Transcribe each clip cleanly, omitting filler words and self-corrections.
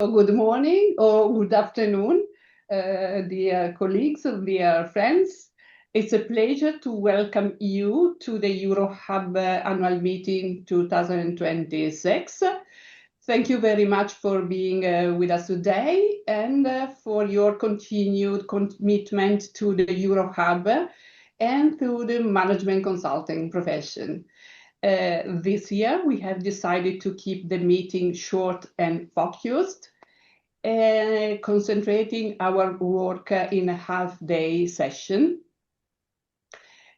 Good morning or good afternoon, dear colleagues, dear friends. It's a pleasure to welcome you to the EuroHub annual meeting 2026. Thank you very much for being with us today and for your continued commitment to the EuroHub and to the management consulting profession. This year, we have decided to keep the meeting short and focused, concentrating our work in a half-day session.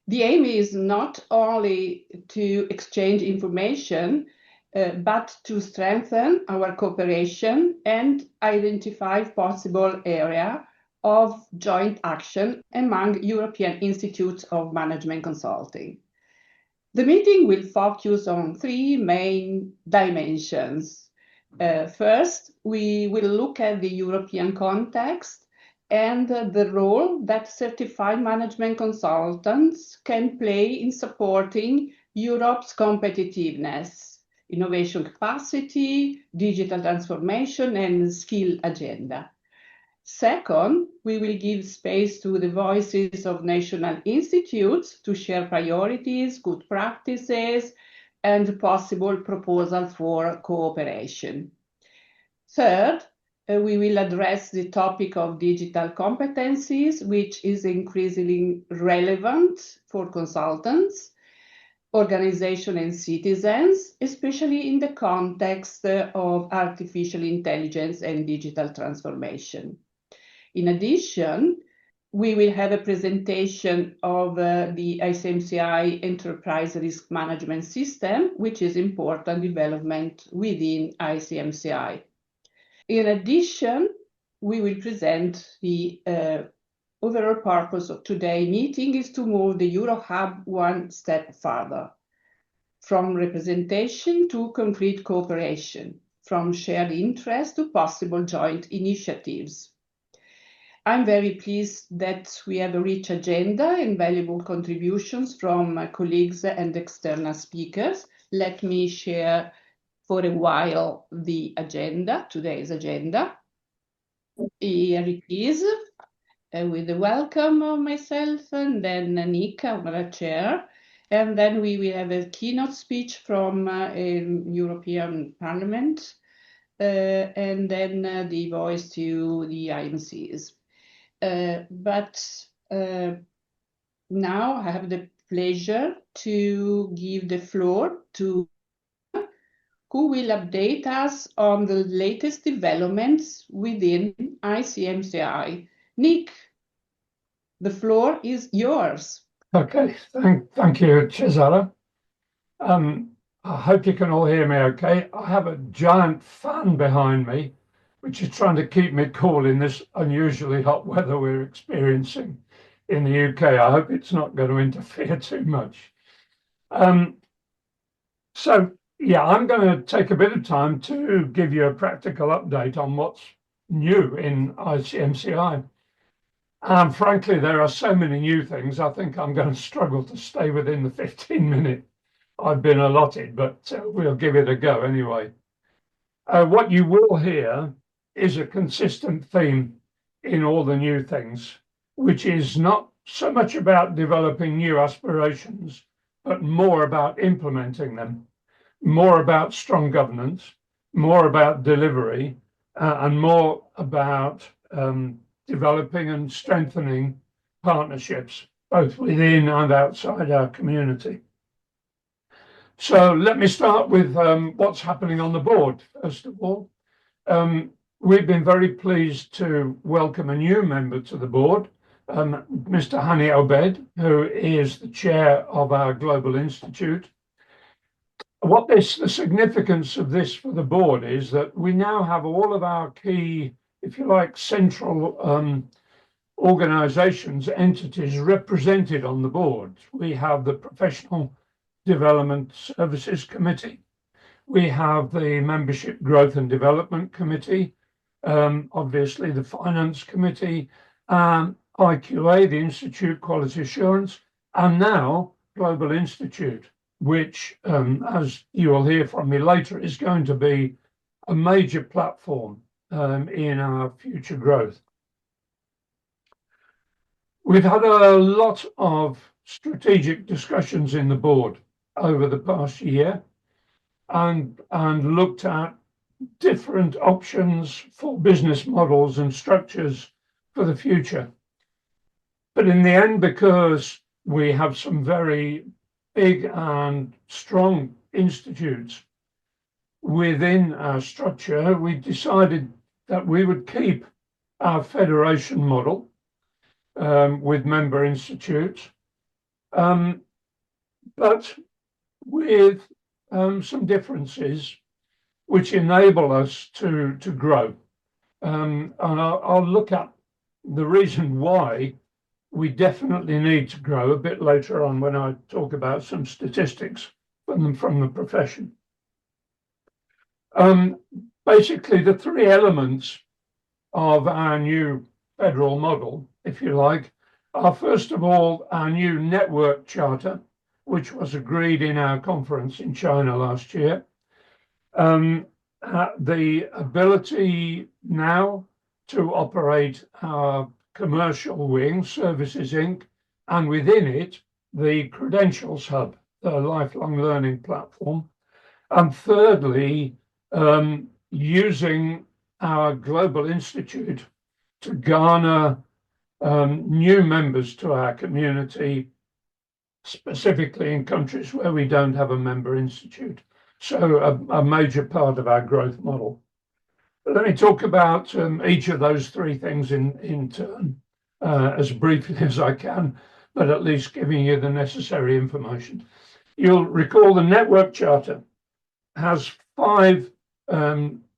The aim is not only to exchange information, but to strengthen our cooperation and identify possible areas of joint action among European Institutes of Management Consulting. The meeting will focus on three main dimensions. First, we will look at the European context and the role that certified management consultants can play in supporting Europe's competitiveness, innovation capacity, digital transformation, and skill agenda. Second, we will give space to the voices of national institutes to share priorities, good practices, and possible proposals for cooperation. Third, we will address the topic of digital competencies, which is increasingly relevant for consultants, organizations, and citizens, especially in the context of artificial intelligence and digital transformation. In addition, we will have a presentation of the ICMCI Enterprise Risk Management System, which is important development within ICMCI. In addition, we will present the overall purpose of today's meeting is to move the EuroHub one step further, from representation to concrete cooperation, from shared interest to possible joint initiatives. I'm very pleased that we have a rich agenda and valuable contributions from my colleagues and external speakers. Let me share for a while the agenda, today's agenda. Here it is, with the welcome of myself and then Nick, our chair. And then we will have a keynote speech from European Parliament, and then the voice to the IMCs. But now I have the pleasure to give the floor to who will update us on the latest developments within ICMCI. Nick, the floor is yours. Okay, thank you, Cesara. I hope you can all hear me okay. I have a giant fan behind me, which is trying to keep me cool in this unusually hot weather we're experiencing in the UK. I hope it's not going to interfere too much. So, yeah, I'm going to take a bit of time to give you a practical update on what's new in ICMCI. Frankly, there are so many new things, I think I'm going to struggle to stay within the 15 minutes I've been allotted, but we'll give it a go anyway. What you will hear is a consistent theme in all the new things, which is not so much about developing new aspirations, but more about implementing them, more about strong governance, more about delivery, and more about developing and strengthening partnerships, both within and outside our community. So let me start with what's happening on the board, first of all. We've been very pleased to welcome a new member to the board, Mr. Hani Obed, who is the chair of our Global Institute. The significance of this for the board is that we now have all of our key, if you like, central organizations, entities represented on the board. We have the Professional Development Services Committee. We have the Membership Growth and Development Committee, obviously the Finance Committee, IQA, the Institute Quality Assurance, and now Global Institute, which, as you will hear from me later, is going to be a major platform in our future growth. We've had a lot of strategic discussions in the board over the past year and looked at different options for business models and structures for the future. But in the end, because we have some very big and strong institutes within our structure, we decided that we would keep our federation model with member institutes, but with some differences which enable us to grow. And I'll look at the reason why we definitely need to grow a bit later on when I talk about some statistics from the profession. Basically, the three elements of our new federal model, if you like, are first of all our new network charter, which was agreed in our conference in China last year. The ability now to operate our commercial wing, Services Inc., and within it, the Credentials Hub, the lifelong learning platform. And thirdly, using our Global Institute to garner new members to our community, specifically in countries where we don't have a member institute. So a major part of our growth model. But let me talk about each of those three things in turn as briefly as I can, but at least giving you the necessary information. You'll recall the network charter has 5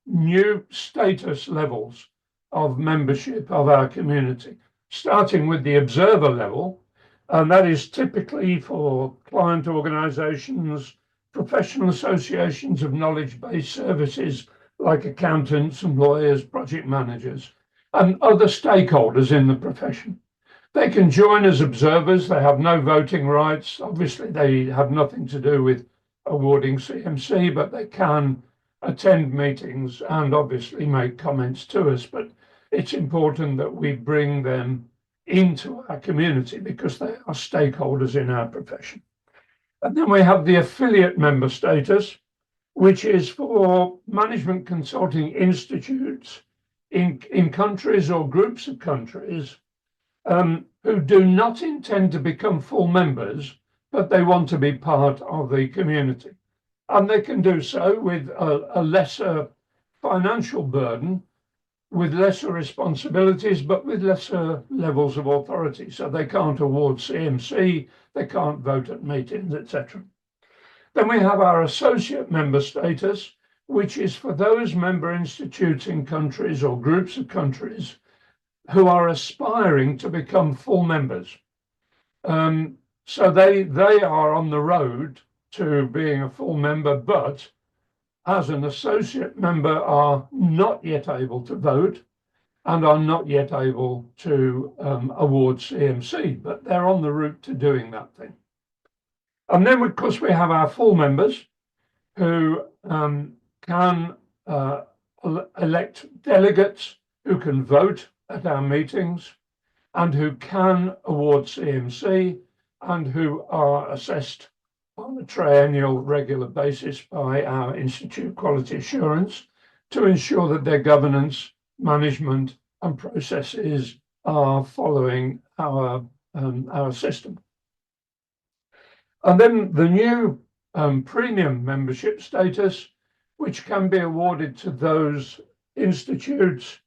new status levels of membership of our community, starting with the observer level, and that is typically for client organizations, professional associations of knowledge-based services like accountants and lawyers, project managers, and other stakeholders in the profession. They can join as observers. They have no voting rights. Obviously, they have nothing to do with awarding CMC, but they can attend meetings and obviously make comments to us. But it's important that we bring them into our community because they are stakeholders in our profession. And then we have the affiliate member status, which is for management consulting institutes in countries or groups of countries who do not intend to become full members, but they want to be part of the community. And they can do so with a lesser financial burden, with lesser responsibilities, but with lesser levels of authority. So they can't award CMC, they can't vote at meetings, etc. Then we have our associate member status, which is for those member institutes in countries or groups of countries who are aspiring to become full members. So they are on the road to being a full member, but as an associate member are not yet able to vote and are not yet able to award CMC, but they're on the route to doing that thing. And then, of course, we have our full members who can elect delegates who can vote at our meetings and who can award CMC and who are assessed on a triennial regular basis by our Institute Quality Assurance to ensure that their governance, management and processes are following our system. And then the new premium membership status, which can be awarded to those institutes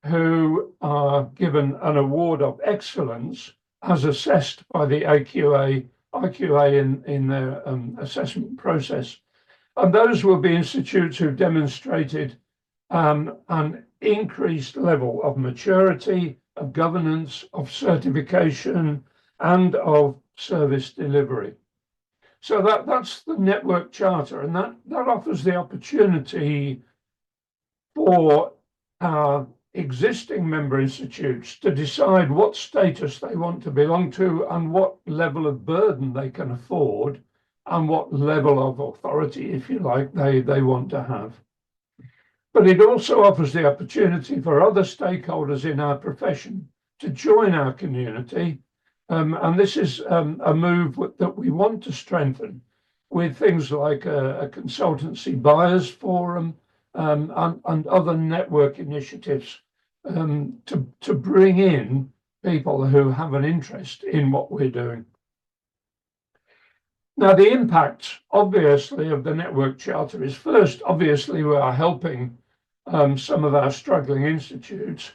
who are given an award of excellence as assessed by the IQA in their assessment process. And those will be institutes who've demonstrated an increased level of maturity, of governance, of certification, and of service delivery. So that's the network charter, and that offers the opportunity for our existing member institutes to decide what status they want to belong to and what level of burden they can afford and what level of authority, if you like, they want to have. but it also offers the opportunity for other stakeholders in our profession to join our community. And this is a move that we want to strengthen with things like a consultancy buyers forum and other network initiatives to bring in people who have an interest in what we're doing. Now, the impact, obviously, of the Network Charter is first, obviously, we are helping some of our struggling institutes.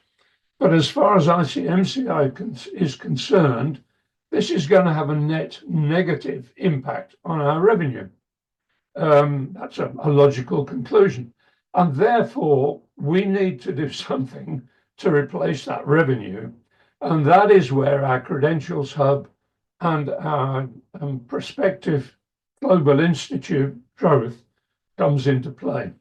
But as far as ICMCI is concerned, this is going to have a net negative impact on our revenue. That's a logical conclusion. And therefore, we need to do something to replace that revenue. And that is where our Credentials Hub and our prospective Global Institute growth comes into play.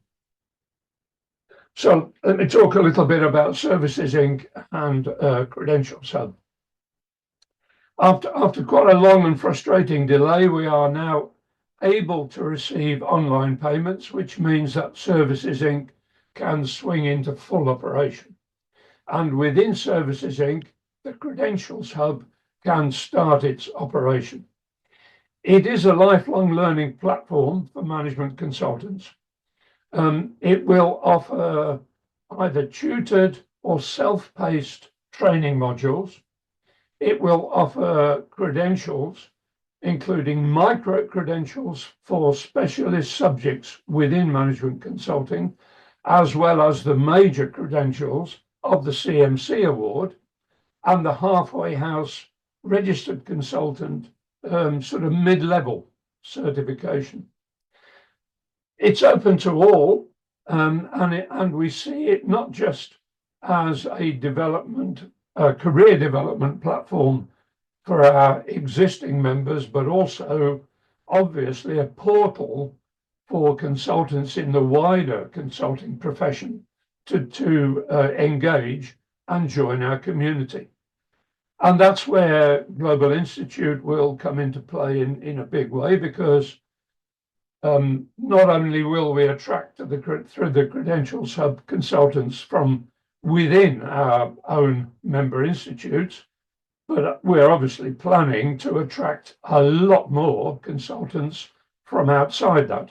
So let me talk a little bit about Services Inc. and Credentials Hub. After quite a long and frustrating delay, we are now able to receive online payments, which means that Services Inc. can swing into full operation. And within Services Inc., the Credentials Hub can start its operation. It is a lifelong learning platform for management consultants. It will offer either tutored or self-paced training modules. It will offer credentials, including micro-credentials for specialist subjects within management consulting, as well as the major credentials of the CMC Award and the Halfway House Registered Consultant sort of mid-level certification. It's open to all, and we see it not just as a career development platform for our existing members, but also obviously a portal for consultants in the wider consulting profession to engage and join our community. And that's where Global Institute will come into play in a big way, because not only will we attract through the Credentials Hub consultants from within our own member institutes, but we're obviously planning to attract a lot more consultants from outside that.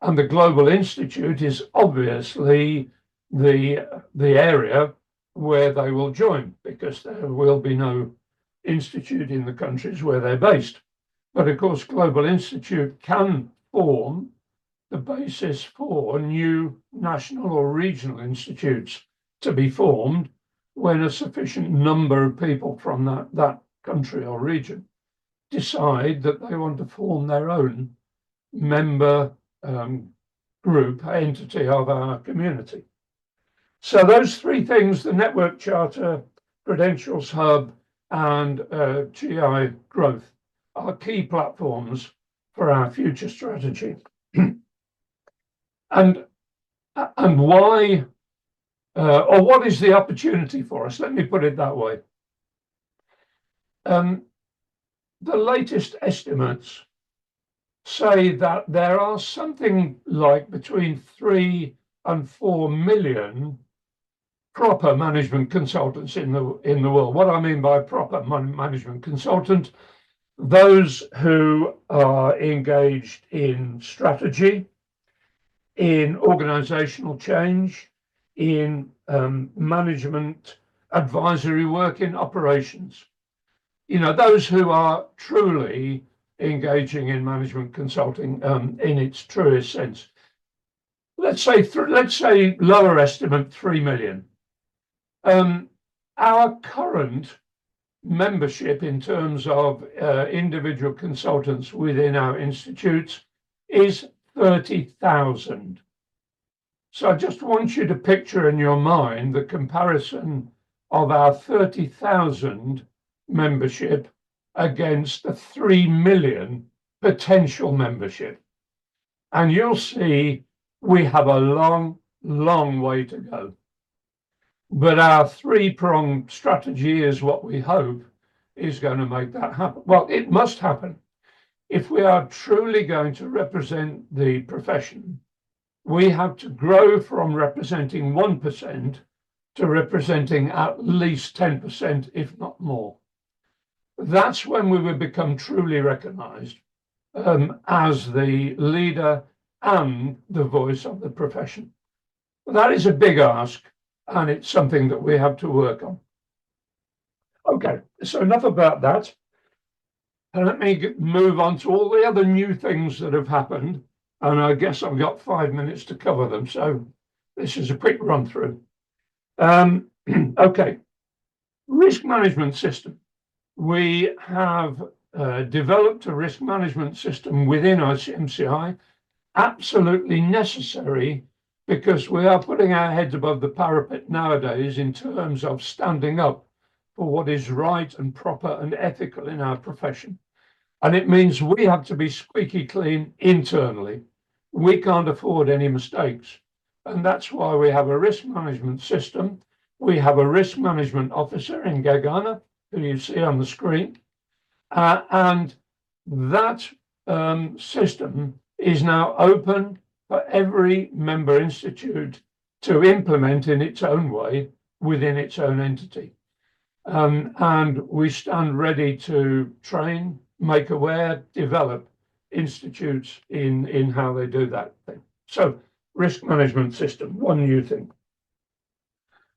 And the Global Institute is obviously the area where they will join, because there will be no institute in the countries where they're based. But of course, Global Institute can form the basis for new national or regional institutes to be formed when a sufficient number of people from that country or region decide that they want to form their own member group entity of our community. So those three things, the Network Charter, Credentials Hub, and GI growth, are key platforms for our future strategy. And why, or what is the opportunity for us? Let me put it that way. The latest estimates say that there are something like between 3 and 4 million proper management consultants in the world. What I mean by proper management consultant, those who are engaged in strategy, in organizational change, in management advisory work, in operations. You know, those who are truly engaging in management consulting in its truest sense. Let's say lower estimate 3 million. Our current membership in terms of individual consultants within our institutes is 30,000. So I just want you to picture in your mind the comparison of our 30,000 membership against the 3 million potential membership. And you'll see we have a long, long way to go. But our three-pronged strategy is what we hope is going to make that happen. Well, it must happen. If we are truly going to represent the profession we have to grow from representing 1% to representing at least 10%, if not more. That's when we will become truly recognized as the leader and the voice of the profession. That is a big ask, and it's something that we have to work on. Okay, so enough about that. And let me move on to all the other new things that have happened. And I guess I've got 5 minutes to cover them. So this is a quick run through. Okay, risk management system. We have developed a risk management system within ICMCI, absolutely necessary, because we are putting our heads above the parapet nowadays in terms of standing up for what is right and proper and ethical in our profession. And it means we have to be squeaky clean internally. We can't afford any mistakes. And that's why we have a risk management system. We have a risk management officer in Gagana, who you see on the screen. And that system is now open for every member institute to implement in its own way within its own entity. And we stand ready to train, make aware, develop institutes in how they do that thing. So risk management system, one new thing.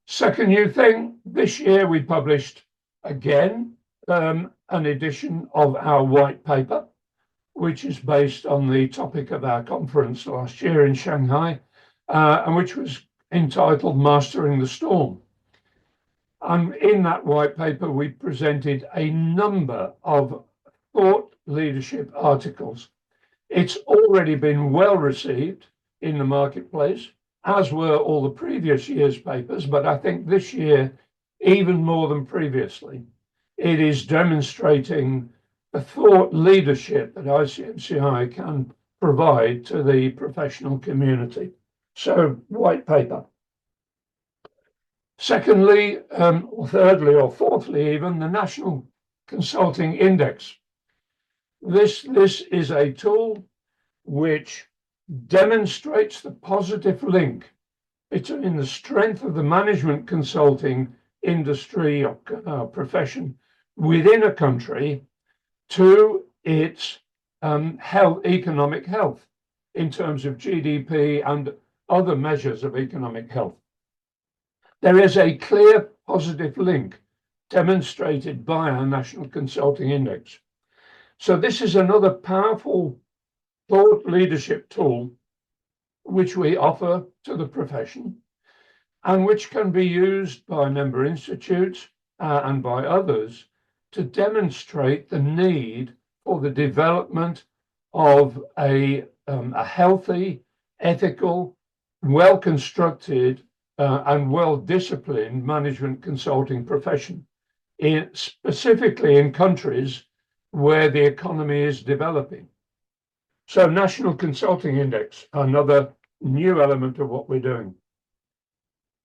Second new thing, this year we published again an edition of our white paper, which is based on the topic of our conference last year in Shanghai, and which was entitled Mastering the Storm. And in that white paper, we presented a number of thought leadership articles. It's already been well received in the marketplace, as were all the previous year's papers, but I think this year, even more than previously, it is demonstrating the thought leadership that ICMCI can provide to the professional community. So, white paper. Secondly, or thirdly, or fourthly even, the National Consulting Index. This is a tool which demonstrates the positive link between the strength of the management consulting industry or profession within a country to its economic health in terms of GDP and other measures of economic health. There is a clear positive link demonstrated by our National Consulting Index. So this is another powerful thought leadership tool which we offer to the profession and which can be used by member institutes and by others to demonstrate the need for the development of a healthy, ethical, well-constructed and well-disciplined management consulting profession, specifically in countries where the economy is developing. So National Consulting Index, another new element of what we're doing.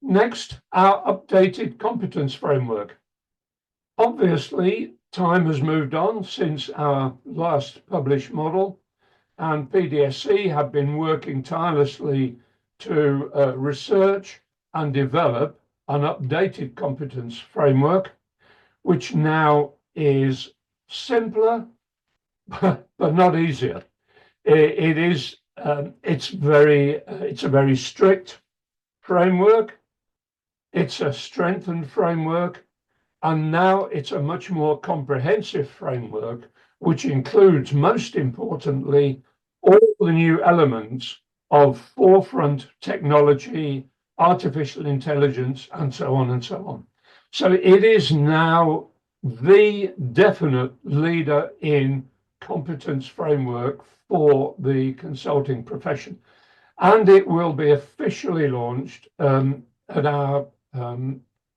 Next, our updated competence framework. Obviously, time has moved on since our last published model, and PDSC have been working tirelessly to research and develop an updated competence framework, which now is simpler, but not easier. It's a very strict framework. It's a strengthened framework, and now it's a much more comprehensive framework, which includes, most importantly, all the new elements of forefront technology, artificial intelligence, and so on and so on. So it is now the definite leader in competence framework for the consulting profession. And it will be officially launched at our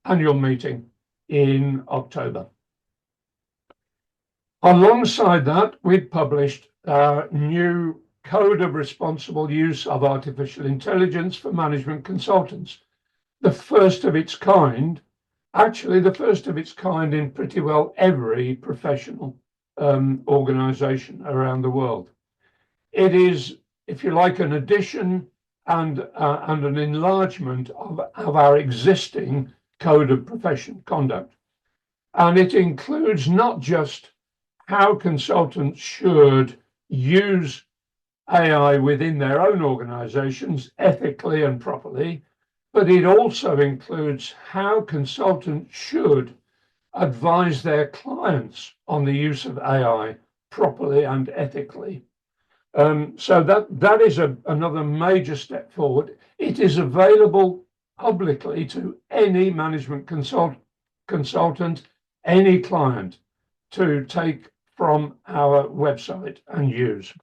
annual meeting in October. Alongside that, we've published our new Code of Responsible Use of Artificial Intelligence for Management Consultants, the first of its kind, actually the first of its kind in pretty well every professional organization around the world. It is, if you like, an addition and an enlargement of our existing code of professional conduct. And it includes not just how consultants should use AI within their own organizations ethically and properly, but it also includes how consultants should advise their clients on the use of AI properly and ethically. So that is another major step forward. It is available publicly to any management consultant, any client, to take from our website and use.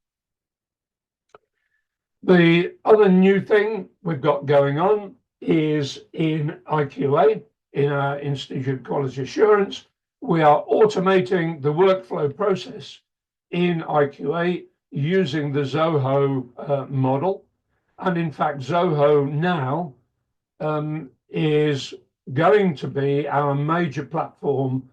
The other new thing we've got going on is in IQA, in our Institute of Quality Assurance. We are automating the workflow process in IQA using the Zoho model. And in fact, Zoho now is going to be our major platform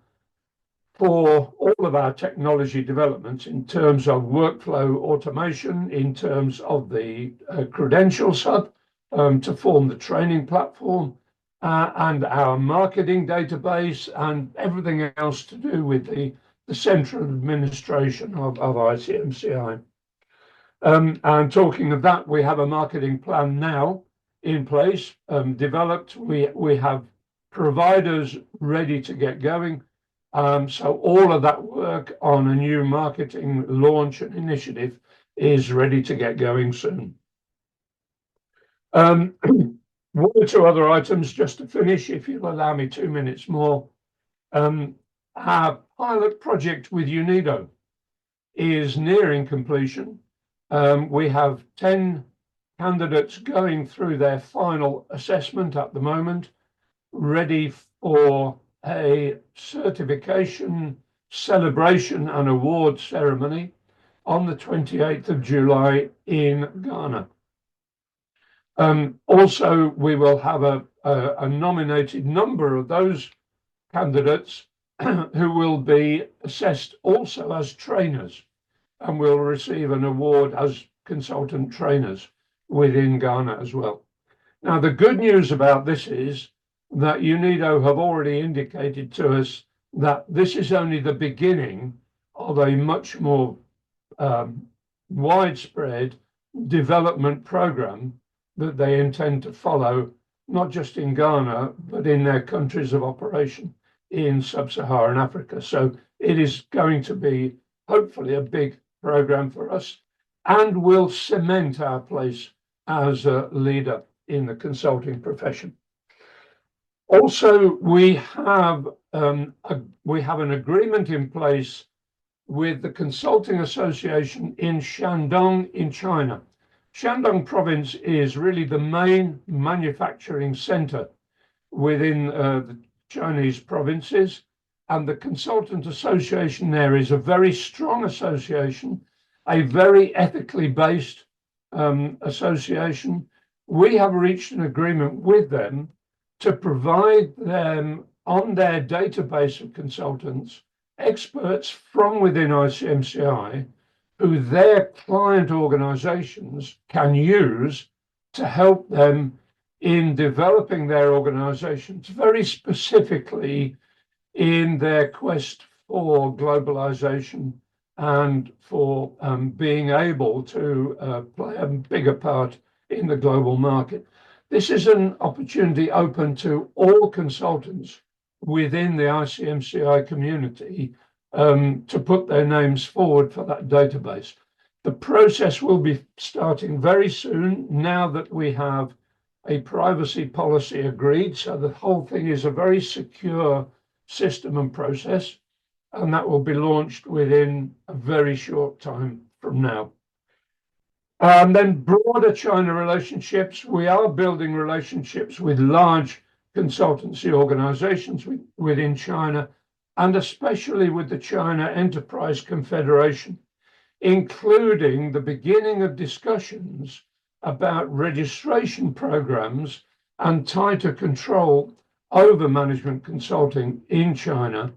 for all of our technology developments in terms of workflow automation, in terms of the Credentials Hub to form the training platform, and our marketing database and everything else to do with the central administration of ICMCI. And talking of that, we have a marketing plan now in place, developed. We have providers ready to get going. So all of that work on a new marketing launch and initiative is ready to get going soon. One or two other items just to finish, if you'll allow me 2 minutes more. Our pilot project with UNIDO is nearing completion. We have 10 candidates going through their final assessment at the moment, ready for a certification, celebration and award ceremony on the 28th of July in Ghana. Also, we will have a nominated number of those candidates who will be assessed also as trainers and will receive an award as consultant trainers within Ghana as well. Now, the good news about this is that UNIDO have already indicated to us that this is only the beginning of a much more widespread development program that they intend to follow, not just in Ghana, but in their countries of operation in sub-Saharan Africa. So it is going to be hopefully a big program for us and will cement our place as a leader in the consulting profession. Also, we have an agreement in place with the Consulting Association in Shandong in China. Shandong province is really the main manufacturing center within the Chinese provinces, and the Consultant Association there is a very strong association, a very ethically based association. We have reached an agreement with them to provide them on their database of consultants, experts from within ICMCI, who their client organizations can use to help them in developing their organizations, very specifically in their quest for globalization and for being able to play a bigger part in the global market. This is an opportunity open to all consultants within the ICMCI community to put their names forward for that database. The process will be starting very soon now that we have a privacy policy agreed. So the whole thing is a very secure system and process, and that will be launched within a very short time from now. And then broader China relationships. We are building relationships with large consultancy organizations within China, and especially with the China Enterprise Confederation, including the beginning of discussions about registration programs and tighter control over management consulting in China,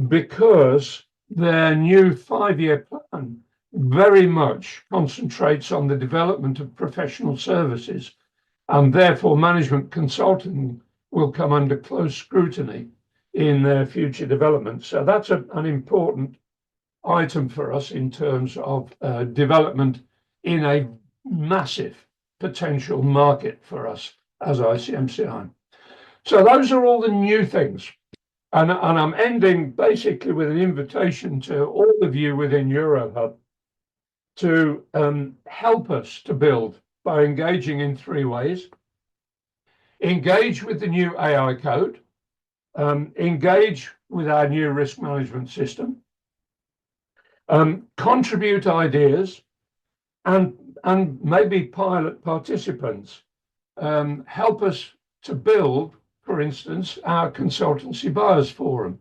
because their new 5-year plan very much concentrates on the development of professional services, and therefore management consulting will come under close scrutiny in their future development. So that's an important item for us in terms of development in a massive potential market for us as ICMCI. So those are all the new things. And I'm ending basically with an invitation to all of you within EuroHub to help us to build by engaging in 3 ways. Engage with the new AI code, engage with our new risk management system, contribute ideas, and maybe pilot participants. Help us to build, for instance, our consultancy buyers forum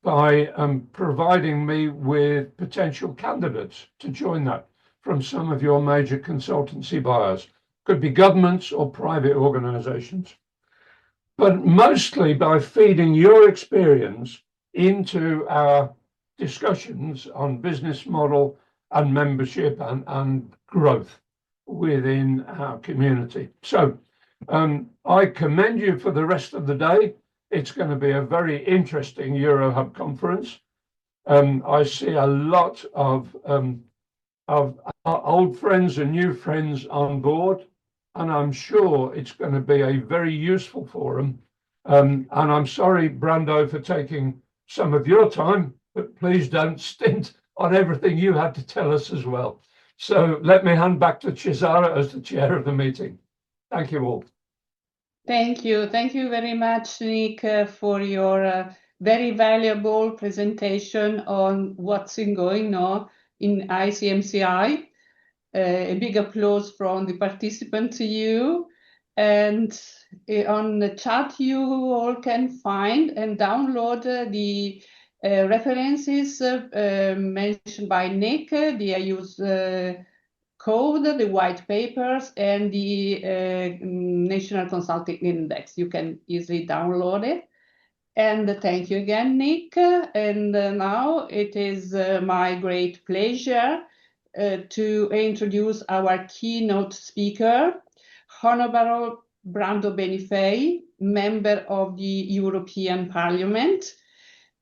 by providing me with potential candidates to join that from some of your major consultancy buyers. Could be governments or private organizations. But mostly by feeding your experience into our discussions on business model and membership and growth within our community. So I commend you for the rest of the day. It's going to be a very interesting EuroHub conference. I see a lot of old friends and new friends on board, and I'm sure it's going to be a very useful forum. And I'm sorry, Brando, for taking some of your time, but please don't stint on everything you had to tell us as well. So let me hand back to Cesara as the chair of the meeting. Thank you all. Thank you. Thank you very much, Nick, for your very valuable presentation on what's going on in ICMCI. A big applause from the participants to you. And on the chat, you all can find and download the references mentioned by Nick, the use code, the white papers, and the National Consulting Index. You can easily download it. And thank you again, Nick. And now it is my great pleasure to introduce our keynote speaker, Honorable Brando Benifei, member of the European Parliament.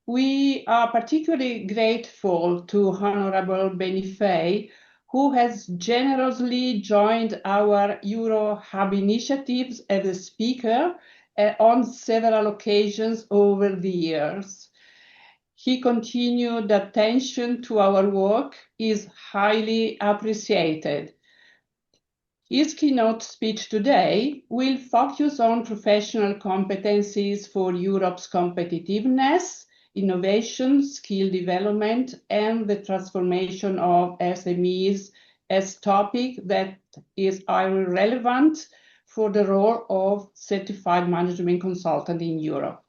We are particularly grateful to Honorable Benifei, who has generously joined our EuroHub initiatives as a speaker on several occasions over the years. His continued attention to our work is highly appreciated. His keynote speech today will focus on professional competencies for Europe's competitiveness, innovation, skill development, and the transformation of SMEs as topic that is highly relevant for the role of certified management consultant in Europe.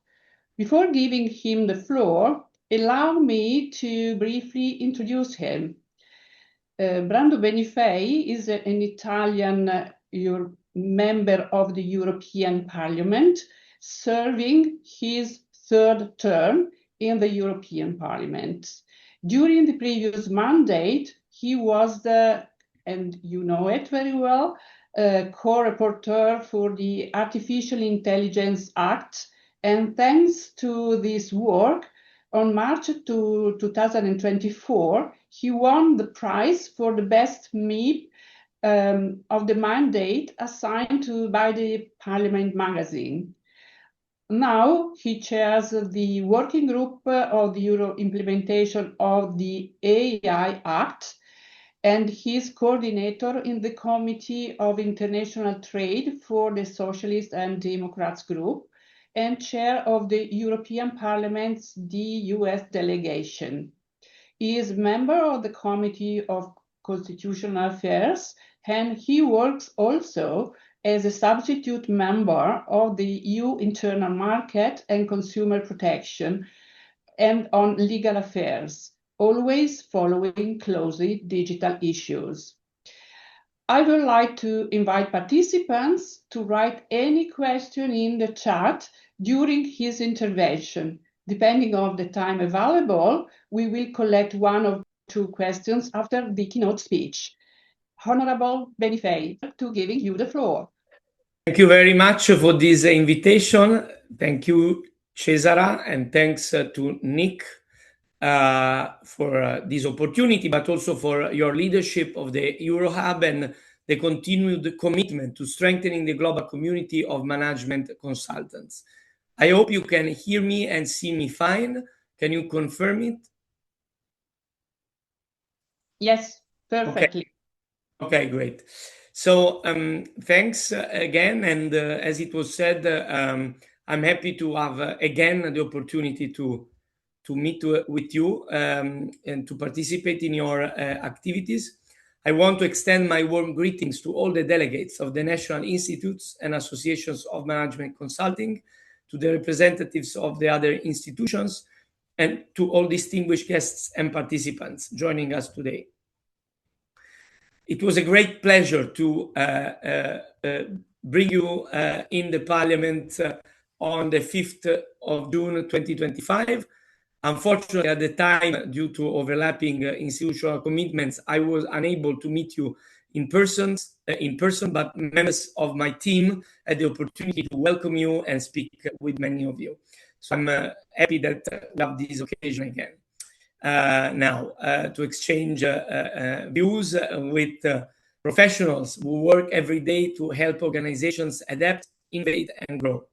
Before giving him the floor, allow me to briefly introduce him. Brando Benifei is an Italian member of the European Parliament, serving his 3rd term in the European Parliament. During the previous mandate, he was and you know it very well, co-rapporteur for the Artificial Intelligence Act. And thanks to this work, on March 2024, he won the prize for the best MEP of the mandate assigned by the Parliament magazine. Now he chairs the working group of the Euro implementation of the AI Act, and he's coordinator in the Committee of International Trade for the Socialists and Democrats group, and chair of the European Parliament's US delegation. He is member of the Committee of Constitutional Affairs, and he works also as a substitute member of the EU Internal Market and Consumer Protection and on legal affairs, always following closely digital issues. I would like to invite participants to write any question in the chat during his intervention. Depending on the time available, we will collect one of 2 questions after the keynote speech. Honorable Benifei, to giving you the floor. Thank you very much for this invitation. Thank you, Cesara, and thanks to Nick for this opportunity, but also for your leadership of the Euro Hub and the continued commitment to strengthening the global community of management consultants. I hope you can hear me and see me fine. Can you confirm it? Yes, perfectly. Okay, great. So thanks again. And as it was said, I'm happy to have again the opportunity to meet with you and to participate in your activities. I want to extend my warm greetings to all the delegates of the National Institutes and Associations of Management Consulting, to the representatives of the other institutions, and to all distinguished guests and participants joining us today. It was a great pleasure to bring you in the Parliament on the 5th of June 2025. Unfortunately, at the time, due to overlapping institutional commitments, I was unable to meet you in person, but members of my team had the opportunity to welcome you and speak with many of you. So I'm happy that we have this occasion again. Now to exchange views with professionals who work every day to help organizations adapt, innovate, and grow.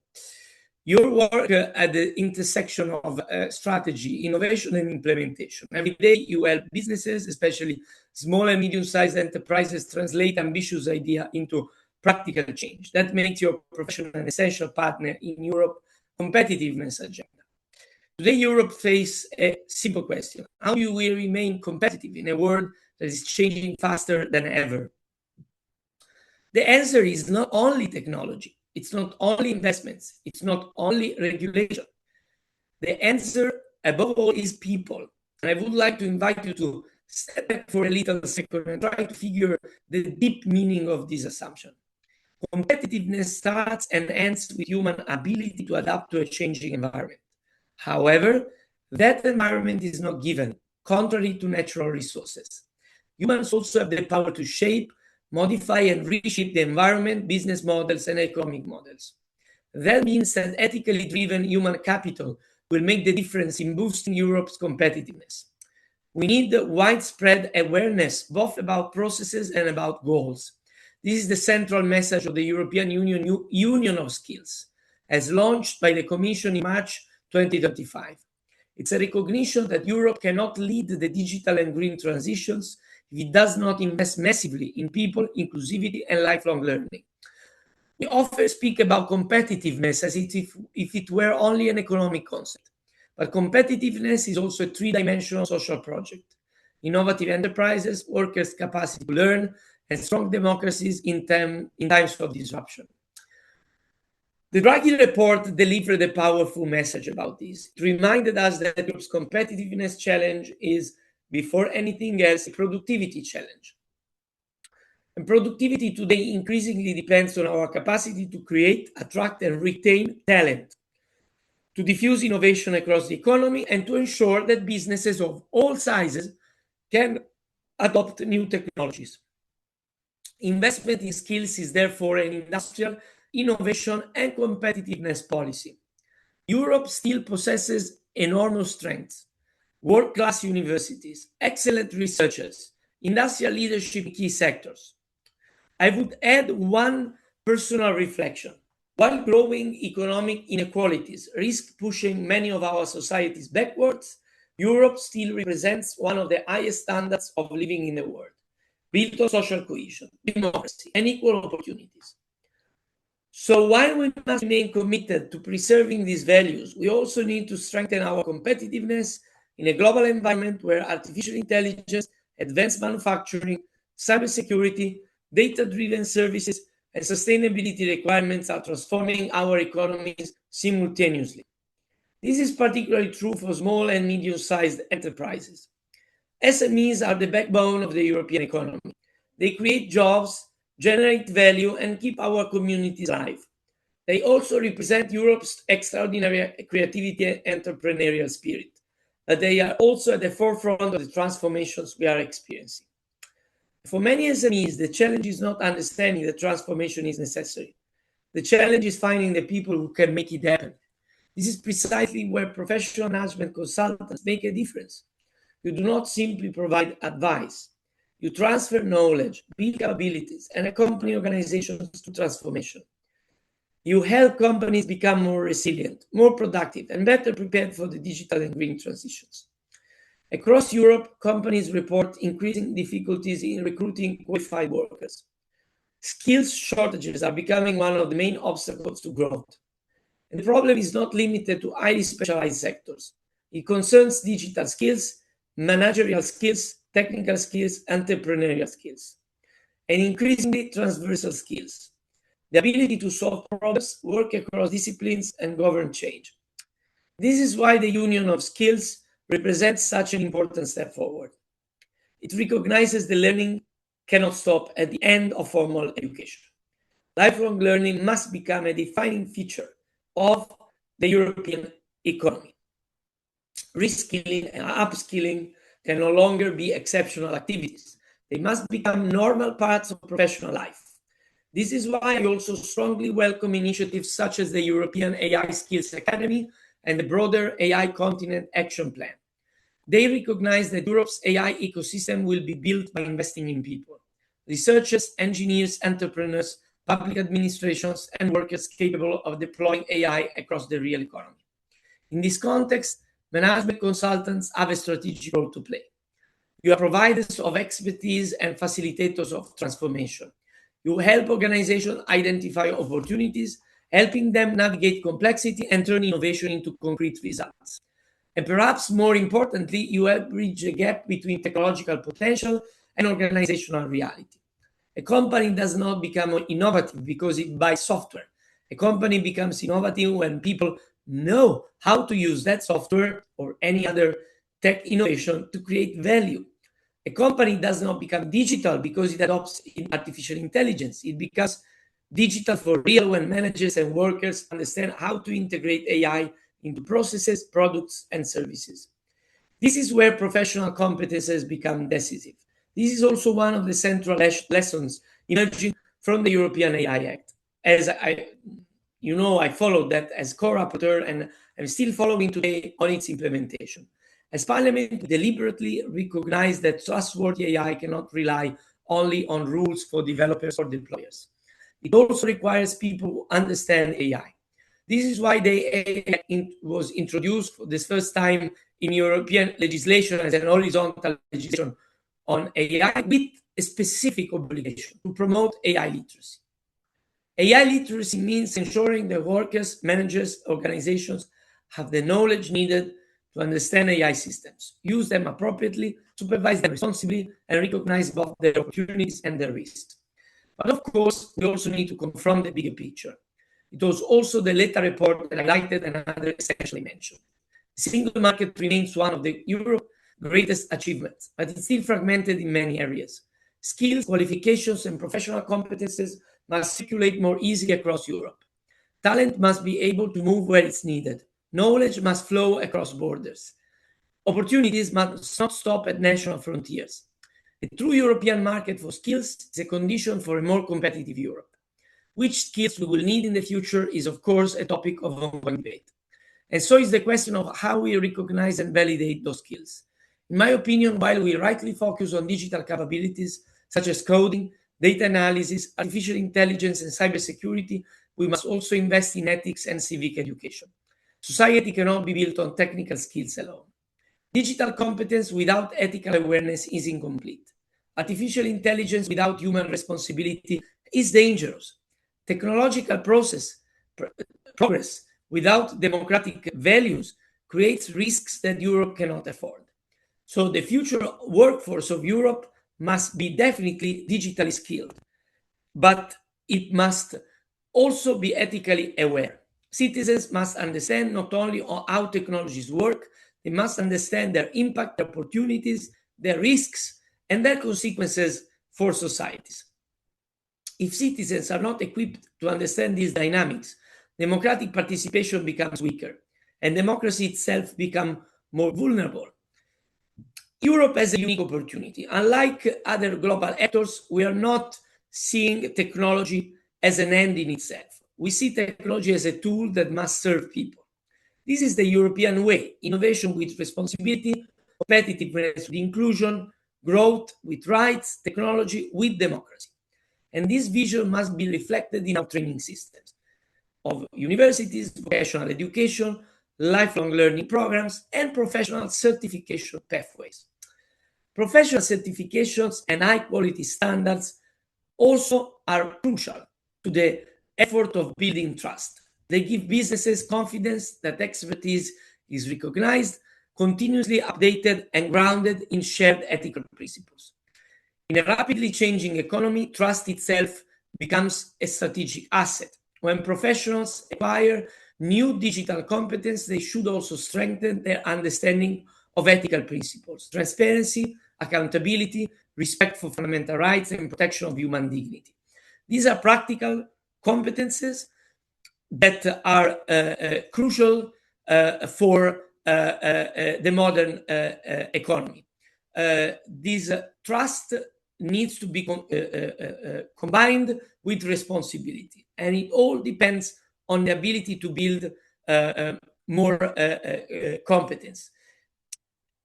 Your work at the intersection of strategy, innovation, and implementation. Every day you help businesses, especially small and medium-sized enterprises, translate ambitious ideas into practical change. That makes your profession an essential partner in Europe's competitiveness agenda. Today, Europe faces a simple question: how do we remain competitive in a world that is changing faster than ever? The answer is not only technology, it's not only investments, it's not only regulation. The answer, above all, is people. And I would like to invite you to step back for a little second and try to figure the deep meaning of this assumption. Competitiveness starts and ends with human ability to adapt to a changing environment. However, that environment is not given, contrary to natural resources. Humans also have the power to shape, modify, and reshape the environment, business models, and economic models. That means that ethically driven human capital will make the difference in boosting Europe's competitiveness. We need widespread awareness, both about processes and about goals. This is the central message of the European Union of Skills, as launched by the Commission in March 2025. It's a recognition that Europe cannot lead the digital and green transitions if it does not invest massively in people, inclusivity, and lifelong learning. We often speak about competitiveness as if it were only an economic concept. But competitiveness is also a three-dimensional social project. Innovative enterprises, workers' capacity to learn, and strong democracies in times of disruption. The Draghi report delivered a powerful message about this. It reminded us that Europe's competitiveness challenge is, before anything else, a productivity challenge. And productivity today increasingly depends on our capacity to create, attract, and retain talent, to diffuse innovation across the economy, and to ensure that businesses of all sizes can adopt new technologies. Investment in skills is therefore an industrial, innovation, and competitiveness policy. Europe still possesses enormous strengths: world-class universities, excellent researchers, industrial leadership in key sectors. I would add one personal reflection. While growing economic inequalities risk pushing many of our societies backwards, Europe still represents one of the highest standards of living in the world, built on social cohesion, democracy, and equal opportunities. So while we must remain committed to preserving these values, we also need to strengthen our competitiveness in a global environment where artificial intelligence, advanced manufacturing, cybersecurity, data-driven services, and sustainability requirements are transforming our economies simultaneously. This is particularly true for small and medium-sized enterprises. SMEs are the backbone of the European economy. They create jobs, generate value, and keep our communities alive. They also represent Europe's extraordinary creativity and entrepreneurial spirit. but they are also at the forefront of the transformations we are experiencing. For many SMEs, the challenge is not understanding that transformation is necessary. The challenge is finding the people who can make it happen. This is precisely where professional management consultants make a difference. You do not simply provide advice. You transfer knowledge, build capabilities, and accompany organizations to transformation. You help companies become more resilient, more productive, and better prepared for the digital and green transitions. Across Europe, companies report increasing difficulties in recruiting qualified workers. Skills shortages are becoming one of the main obstacles to growth. And the problem is not limited to highly specialized sectors. It concerns digital skills, managerial skills, technical skills, entrepreneurial skills, and increasingly transversal skills. The ability to solve problems, work across disciplines, and govern change. This is why the Union of Skills represents such an important step forward. It recognizes that learning cannot stop at the end of formal education. Lifelong learning must become a defining feature of the European economy. Reskilling and upskilling can no longer be exceptional activities. They must become normal parts of professional life. This is why I also strongly welcome initiatives such as the European AI Skills Academy and the broader AI Continent Action Plan. They recognize that Europe's AI ecosystem will be built by investing in people, researchers, engineers, entrepreneurs, public administrations, and workers capable of deploying AI across the real economy. In this context, management consultants have a strategic role to play. You are providers of expertise and facilitators of transformation. You help organizations identify opportunities, helping them navigate complexity and turn innovation into concrete results. And perhaps more importantly, you help bridge the gap between technological potential and organizational reality. A company does not become innovative because it buys software. A company becomes innovative when people know how to use that software or any other tech innovation to create value. A company does not become digital because it adopts artificial intelligence. It becomes digital for real when managers and workers understand how to integrate AI into processes, products, and services. This is where professional competences become decisive. This is also one of the central lessons emerging from the European AI Act. As I followed that as co-rapporteur, and I'm still following today on its implementation. As Parliament, we deliberately recognize that trustworthy AI cannot rely only on rules for developers or deployers. It also requires people who understand AI. This is why the AI was introduced for the first time in European legislation as an horizontal legislation on AI with a specific obligation to promote AI literacy. AI literacy means ensuring that workers, managers, organizations have the knowledge needed to understand AI systems, use them appropriately, supervise them responsibly, and recognize both their opportunities and their risks. But of course, we also need to confront the bigger picture. It was also the Letta report that highlighted another essentially mentioned. The single market remains one of Europe's greatest achievements, but it's still fragmented in many areas. Skills, qualifications, and professional competences must circulate more easily across Europe. Talent must be able to move where it's needed. Knowledge must flow across borders. Opportunities must not stop at national frontiers. A true European market for skills is a condition for a more competitive Europe. Which skills we will need in the future is, of course, a topic of ongoing debate. And so is the question of how we recognize and validate those skills. In my opinion, while we rightly focus on digital capabilities such as coding, data analysis, artificial intelligence, and cybersecurity, we must also invest in ethics and civic education. Society cannot be built on technical skills alone. Digital competence without ethical awareness is incomplete. Artificial intelligence without human responsibility is dangerous. Technological progress without democratic values creates risks that Europe cannot afford. So the future workforce of Europe must be definitely digitally skilled, but it must also be ethically aware. Citizens must understand not only how technologies work, they must understand their impact, their opportunities, their risks, and their consequences for societies. If citizens are not equipped to understand these dynamics, democratic participation becomes weaker, and democracy itself becomes more vulnerable. Europe has a unique opportunity. Unlike other global actors, we are not seeing technology as an end in itself. We see technology as a tool that must serve people. This is the European way: innovation with responsibility, competitiveness with inclusion, growth with rights, technology with democracy. And this vision must be reflected in our training systems of universities, vocational education, lifelong learning programs, and professional certification pathways. Professional certifications and high-quality standards also are crucial to the effort of building trust. They give businesses confidence that expertise is recognized, continuously updated, and grounded in shared ethical principles. In a rapidly changing economy, trust itself becomes a strategic asset. When professionals acquire new digital competence, they should also strengthen their understanding of ethical principles, transparency, accountability, respect for fundamental rights, and protection of human dignity. These are practical competences that are crucial for the modern economy. This trust needs to be combined with responsibility, and it all depends on the ability to build more competence.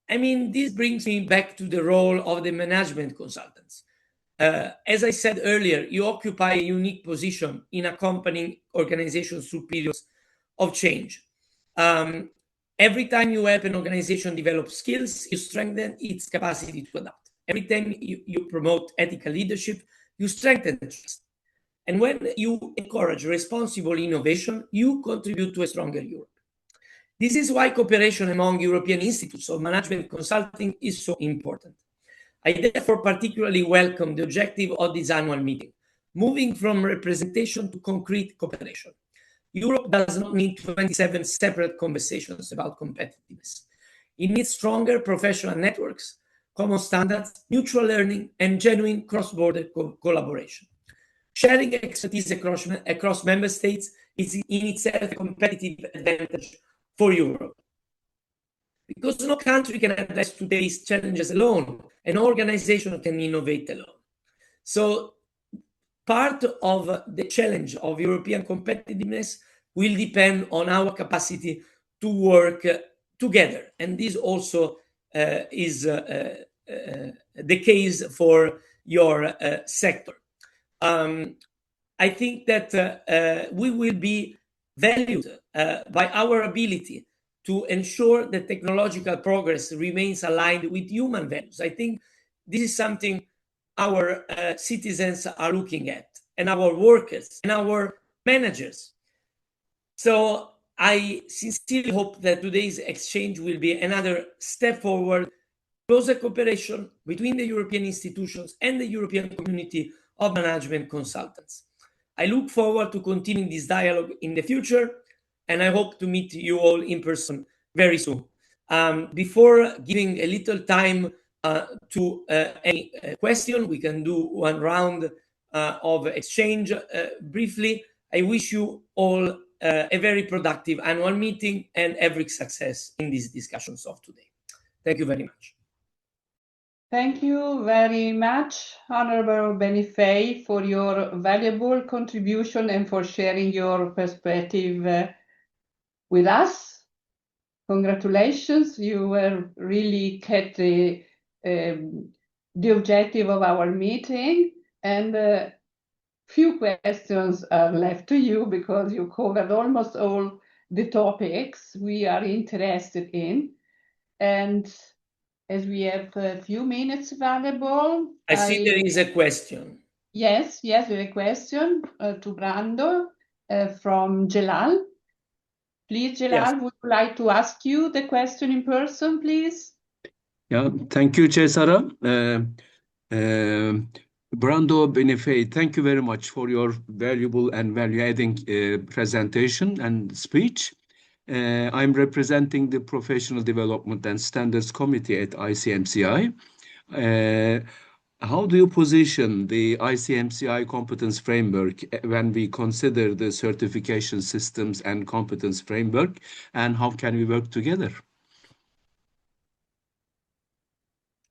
I mean, this brings me back to the role of the management consultants. As I said earlier, you occupy a unique position in accompanying organizations through periods of change. Every time you help an organization develop skills, you strengthen its capacity to adapt. Every time you promote ethical leadership, you strengthen trust. And when you encourage responsible innovation, you contribute to a stronger Europe. This is why cooperation among European institutes of management consulting is so important. I therefore particularly welcome the objective of this annual meeting, moving from representation to concrete cooperation. Europe does not need 27 separate conversations about competitiveness. It needs stronger professional networks, common standards, mutual learning, and genuine cross-border collaboration. Sharing expertise across member states is in itself a competitive advantage for Europe. Because no country can address today's challenges alone, an organization can innovate alone. So part of the challenge of European competitiveness will depend on our capacity to work together. And this also is the case for your sector. I think that we will be valued by our ability to ensure that technological progress remains aligned with human values. I think this is something our citizens are looking at, and our workers, and our managers. So I sincerely hope that today's exchange will be another step forward, closer cooperation between the European institutions and the European community of management consultants. I look forward to continuing this dialogue in the future, and I hope to meet you all in person very soon. Before giving a little time to any question, we can do one round of exchange briefly. I wish you all a very productive annual meeting and every success in these discussions of today. Thank you very much. Thank you very much, Honorable Benifei, for your valuable contribution and for sharing your perspective with us. Congratulations, you were really kept the objective of our meeting, and few questions are left to you because you covered almost all the topics we are interested in. And as we have a few minutes available, I see there is a question. Yes, we have a question to Brando from Jelal. Please, Jelal, yes. Would you like to ask you the question in person, please? Yeah, thank you, Cesara. Brando Benefei, thank you very much for your valuable and value-adding presentation and speech. I'm representing the Professional Development and Standards Committee at ICMCI. How do you position the ICMCI competence framework when we consider the certification systems and competence framework, and how can we work together?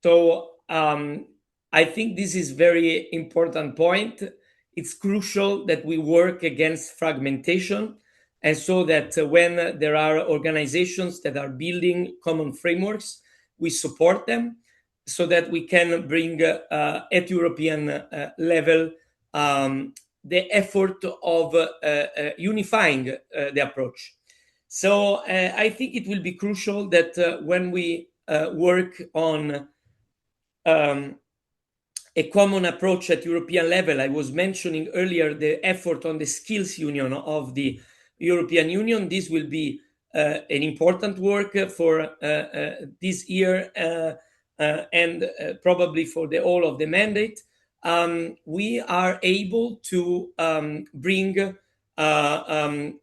So I think this is very important point. It's crucial that we work against fragmentation, and so that when there are organizations that are building common frameworks, we support them so that we can bring at European level the effort of unifying the approach. So I think it will be crucial that when we work on a common approach at European level, I was mentioning earlier the effort on the skills union of the European Union. This will be an important work for this year and probably for the whole of the mandate. We are able to bring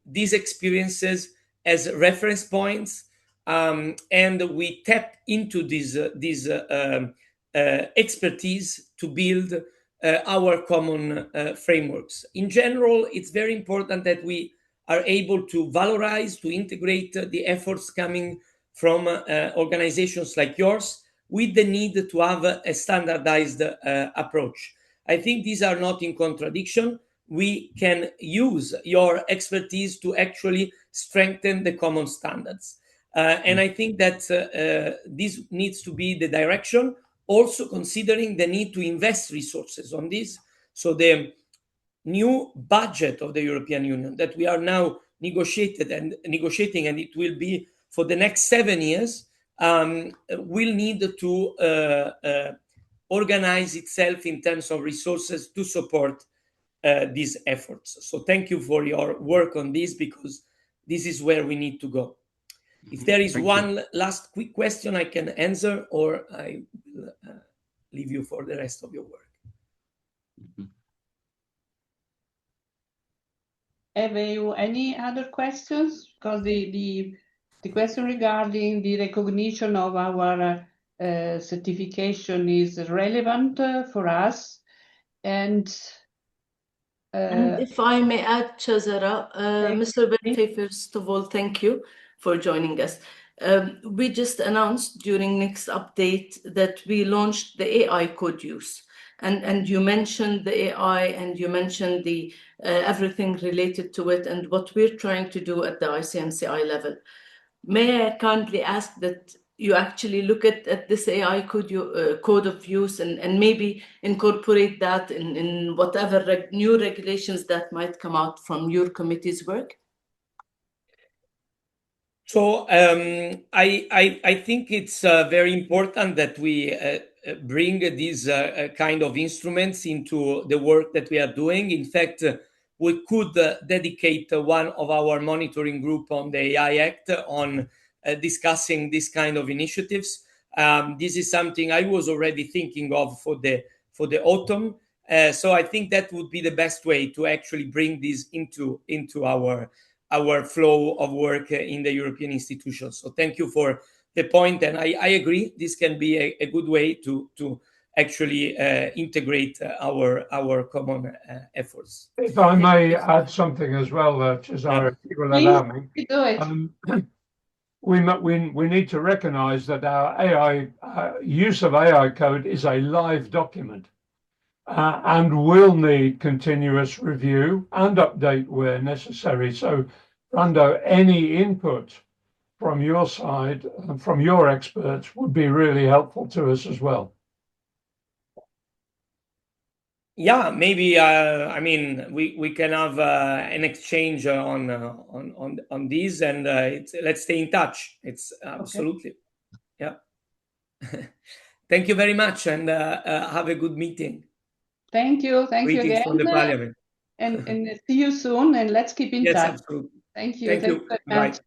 these experiences as reference points, and we tap into these expertise to build our common frameworks. In general, it's very important that we are able to valorize, to integrate the efforts coming from organizations like yours with the need to have a standardized approach. I think these are not in contradiction. We can use your expertise to actually strengthen the common standards. And I think that this needs to be the direction, also considering the need to invest resources on this. So the new budget of the European Union that we are now negotiating, and it will be for the next 7 years, will need to organize itself in terms of resources to support these efforts. So thank you for your work on this, because this is where we need to go. If there is one last quick question I can answer, or I will leave you for the rest of your work. Have you any other questions? Because the question regarding the recognition of our certification is relevant for us. And if I may add, Chazara, Mr. Benfei, first of all, thank you for joining us. We just announced during next update that we launched the AI code use. And you mentioned the AI, and you mentioned the everything related to it and what we're trying to do at the ICMCI level. May I kindly ask that you actually look at this AI code of use and maybe incorporate that in whatever new regulations that might come out from your committee's work? So I think it's very important that we bring these kind of instruments into the work that we are doing. In fact, we could dedicate one of our monitoring group on the AI Act on discussing this kind of initiatives. This is something I was already thinking of for the autumn. So I think that would be the best way to actually bring this into our flow of work in the European institutions. So thank you for the point, and I agree this can be a good way to actually integrate our common efforts. If I may add something as well, Cesare, if you will allow me. Do it. We need to recognize that our AI use of AI code is a live document and will need continuous review and update where necessary. So, Brando, any input from your side and from your experts would be really helpful to us as well. Yeah, maybe. I mean, we can have an exchange on these, and let's stay in touch. It's absolutely, yeah. Thank you very much, and have a good meeting. Thank you. Thank you Greetings again. from the Parliament. And see you soon, and let's keep in Yes, touch. absolutely. Thank you. Thank you. Very much. Bye.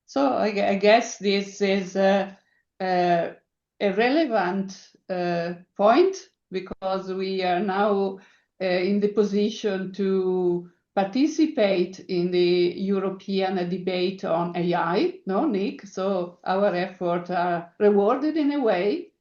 So I guess this is a relevant point, because we are now in the position to participate in the European debate on AI, no, Nick? So our efforts are rewarded in a way.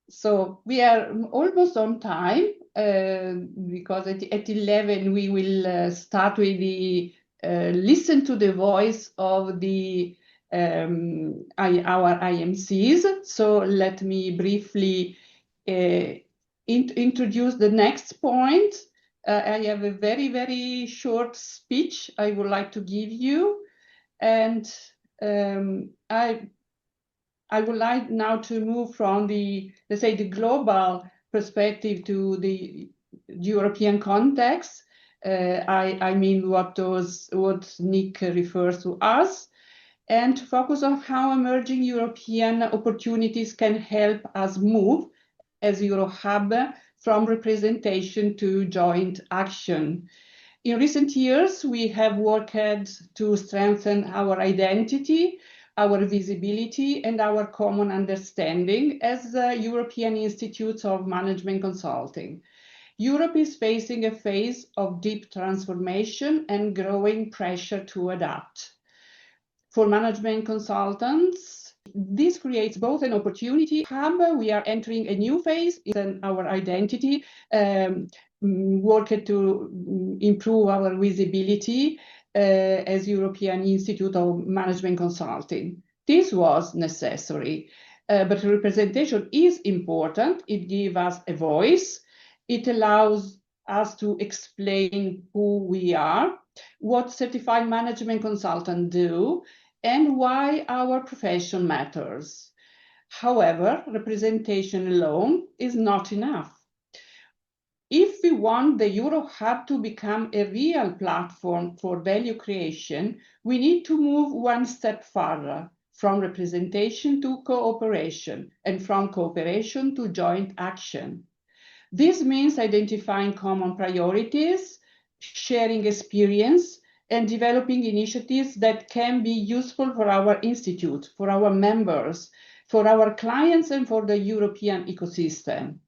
So we are almost on time, because at 11 we will start with the listen to the voice of the our IMCs. So let me briefly introduce the next point. I have a very, very short speech I would like to give you. And I would like now to move from the, let's say, the global perspective to the European context. I mean what Nick refers to us, and to focus on how emerging European opportunities can help us move as EuroHub from representation to joint action. In recent years, we have worked to strengthen our identity, our visibility, and our common understanding as the European Institute of Management Consulting. Europe is facing a phase of deep transformation and growing pressure to adapt. For management consultants, this creates both an opportunity. We are entering a new phase in our identity, work to improve our visibility as European Institute of Management Consulting. This was necessary, but representation is important. It gives us a voice. It allows us to explain who we are, what certified management consultants do, and why our profession matters. However, representation alone is not enough. If we want the EuroHub to become a real platform for value creation, we need to move one step further, from representation to cooperation, and from cooperation to joint action. This means identifying common priorities, sharing experience, and developing initiatives that can be useful for our institute, for our members, for our clients, and for the European ecosystem,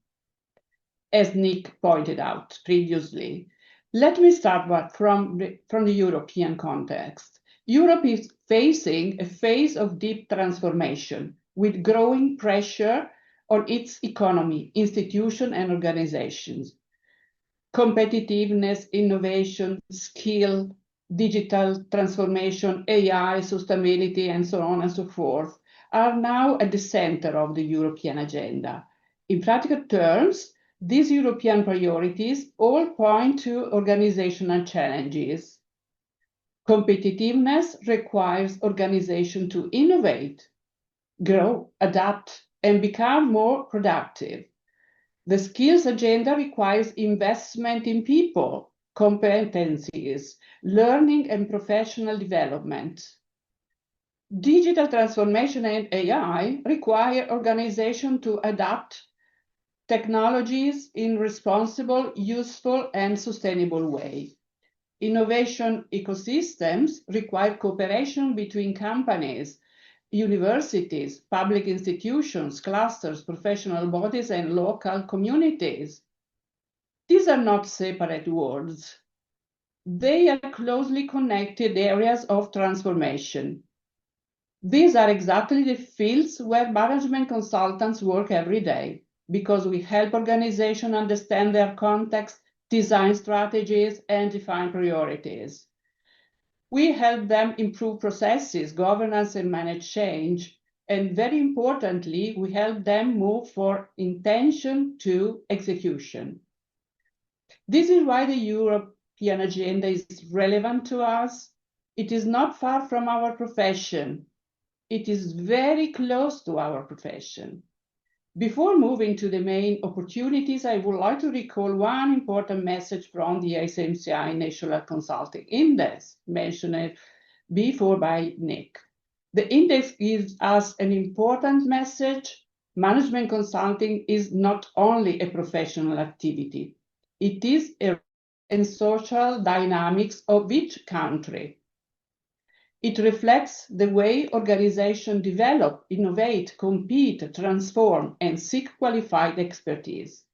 as Nick pointed out previously. Let me start from the European context. Europe is facing a phase of deep transformation with growing pressure on its economy, institutions, and organizations. Competitiveness, innovation, skill, digital transformation, AI, sustainability, and so on and so forth are now at the center of the European agenda. In practical terms, these European priorities all point to organizational challenges. Competitiveness requires organization to innovate, grow, adapt, and become more productive. The skills agenda requires investment in people, competencies, learning, and professional development. Digital transformation and AI require organization to adapt technologies in responsible, useful, and sustainable way. Innovation ecosystems require cooperation between companies, universities, public institutions, clusters, professional bodies, and local communities. These are not separate words. They are closely connected areas of transformation. These are exactly the fields where management consultants work every day, because we help organizations understand their context, design strategies, and define priorities. We help them improve processes, governance, and manage change. And very importantly, we help them move from intention to execution. This is why the European agenda is relevant to us. It is not far from our profession. It is very close to our profession. Before moving to the main opportunities, I would like to recall one important message from the ICMCI National Consulting Index, mentioned before by Nick. The index gives us an important message. Management consulting is not only a professional activity. It is a social dynamics of each country. It reflects the way organizations develop, innovate, compete, transform, and seek qualified expertise.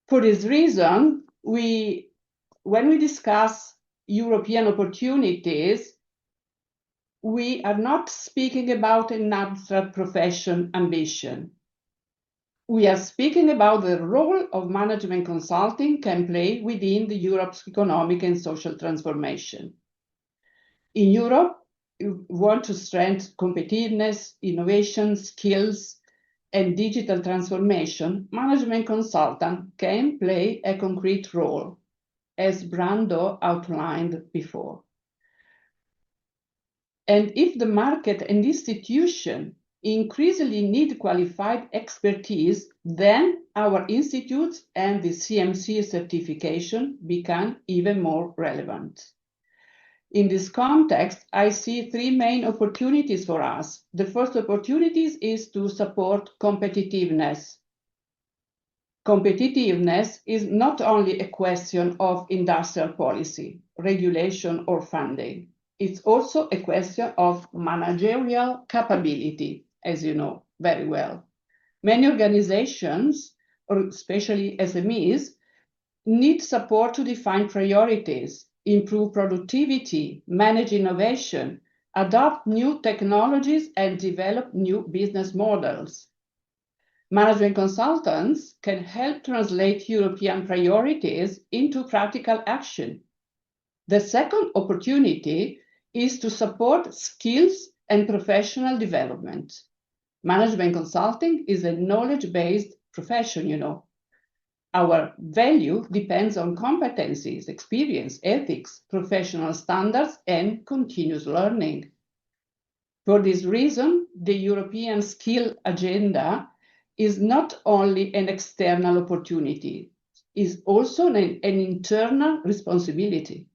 For this reason, when we discuss European opportunities, we are not speaking about an abstract profession ambition. We are speaking about the role of management consulting can play within Europe's economic and social transformation. In Europe, want to strengthen competitiveness, innovation, skills, and digital transformation, management consultant can play a concrete role, as Brando outlined before. And if the market and institution increasingly need qualified expertise, then our institutes and the CMC certification become even more relevant. In this context, I see three main opportunities for us. The first opportunity is to support competitiveness. Competitiveness is not only a question of industrial policy, regulation, or funding. It's also a question of managerial capability, as you know very well. Many organizations, or especially SMEs, need support to define priorities, improve productivity, manage innovation, adopt new technologies, and develop new business models. Management consultants can help translate European priorities into practical action. The second opportunity is to support skills and professional development. Management consulting is a knowledge-based profession, you know. Our value depends on competencies, experience, ethics, professional standards, and continuous learning. For this reason, the European Skill Agenda is not only an external opportunity, it is also an internal responsibility.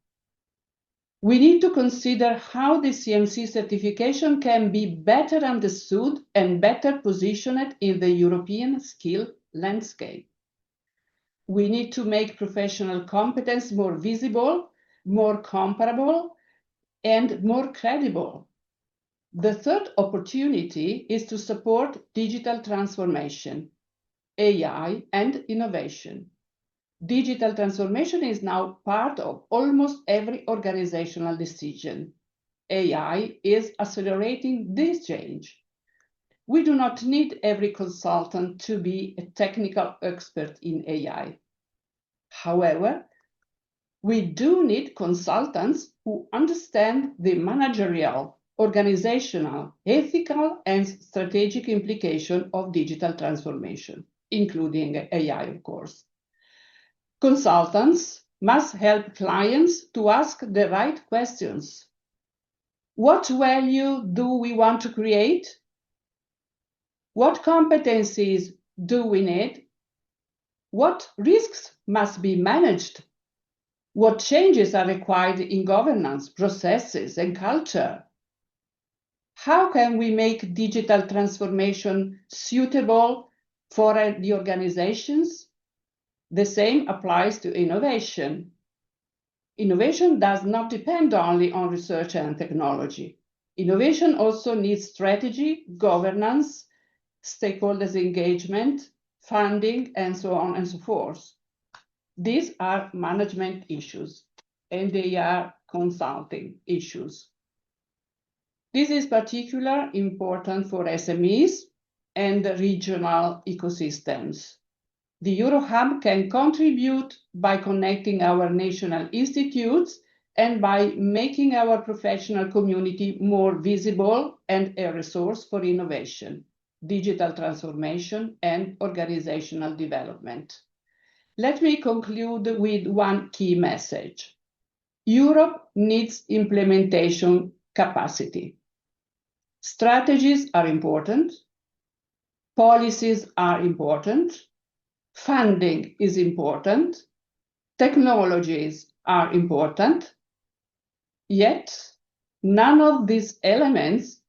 We need to consider how the CMC certification can be better understood and better positioned in the European skill landscape. We need to make professional competence more visible, more comparable, and more credible. The third opportunity is to support digital transformation, AI, and innovation. Digital transformation is now part of almost every organizational decision. AI is accelerating this change. We do not need every consultant to be a technical expert in AI. However, we do need consultants who understand the managerial, organizational, ethical, and strategic implication of digital transformation, including AI, of course. Consultants must help clients to ask the right questions. What value do we want to create? What competencies do we need? What risks must be managed? What changes are required in governance, processes, and culture? How can we make digital transformation suitable for the organizations? The same applies to innovation. Innovation does not depend only on research and technology. Innovation also needs strategy, governance, stakeholders engagement, funding, and so on and so forth. These are management issues, and they are consulting issues. This is particularly important for SMEs and regional ecosystems. The EuroHub can contribute by connecting our national institutes and by making our professional community more visible and a resource for innovation, digital transformation, and organizational development. Let me conclude with one key message. Europe needs implementation capacity. Strategies are important. Policies are important. Funding is important. Technologies are important. Yet, none of these elements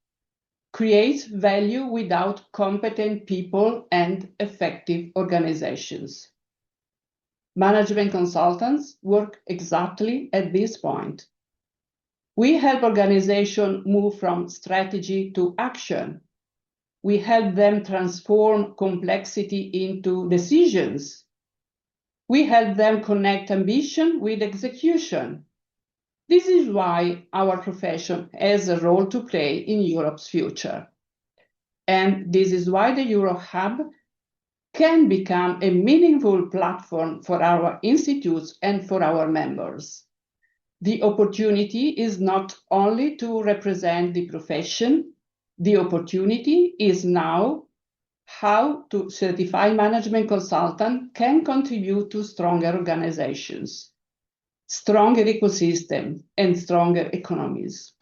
creates value without competent people and effective organizations. Management consultants work exactly at this point. We help organizations move from strategy to action. We help them transform complexity into decisions. We help them connect ambition with execution. This is why our profession has a role to play in Europe's future. And this is why the EuroHub can become a meaningful platform for our institutes and for our members. The opportunity is not only to represent the profession, the opportunity is now how to certify management consultant can contribute to stronger organizations, stronger ecosystem, and stronger economies.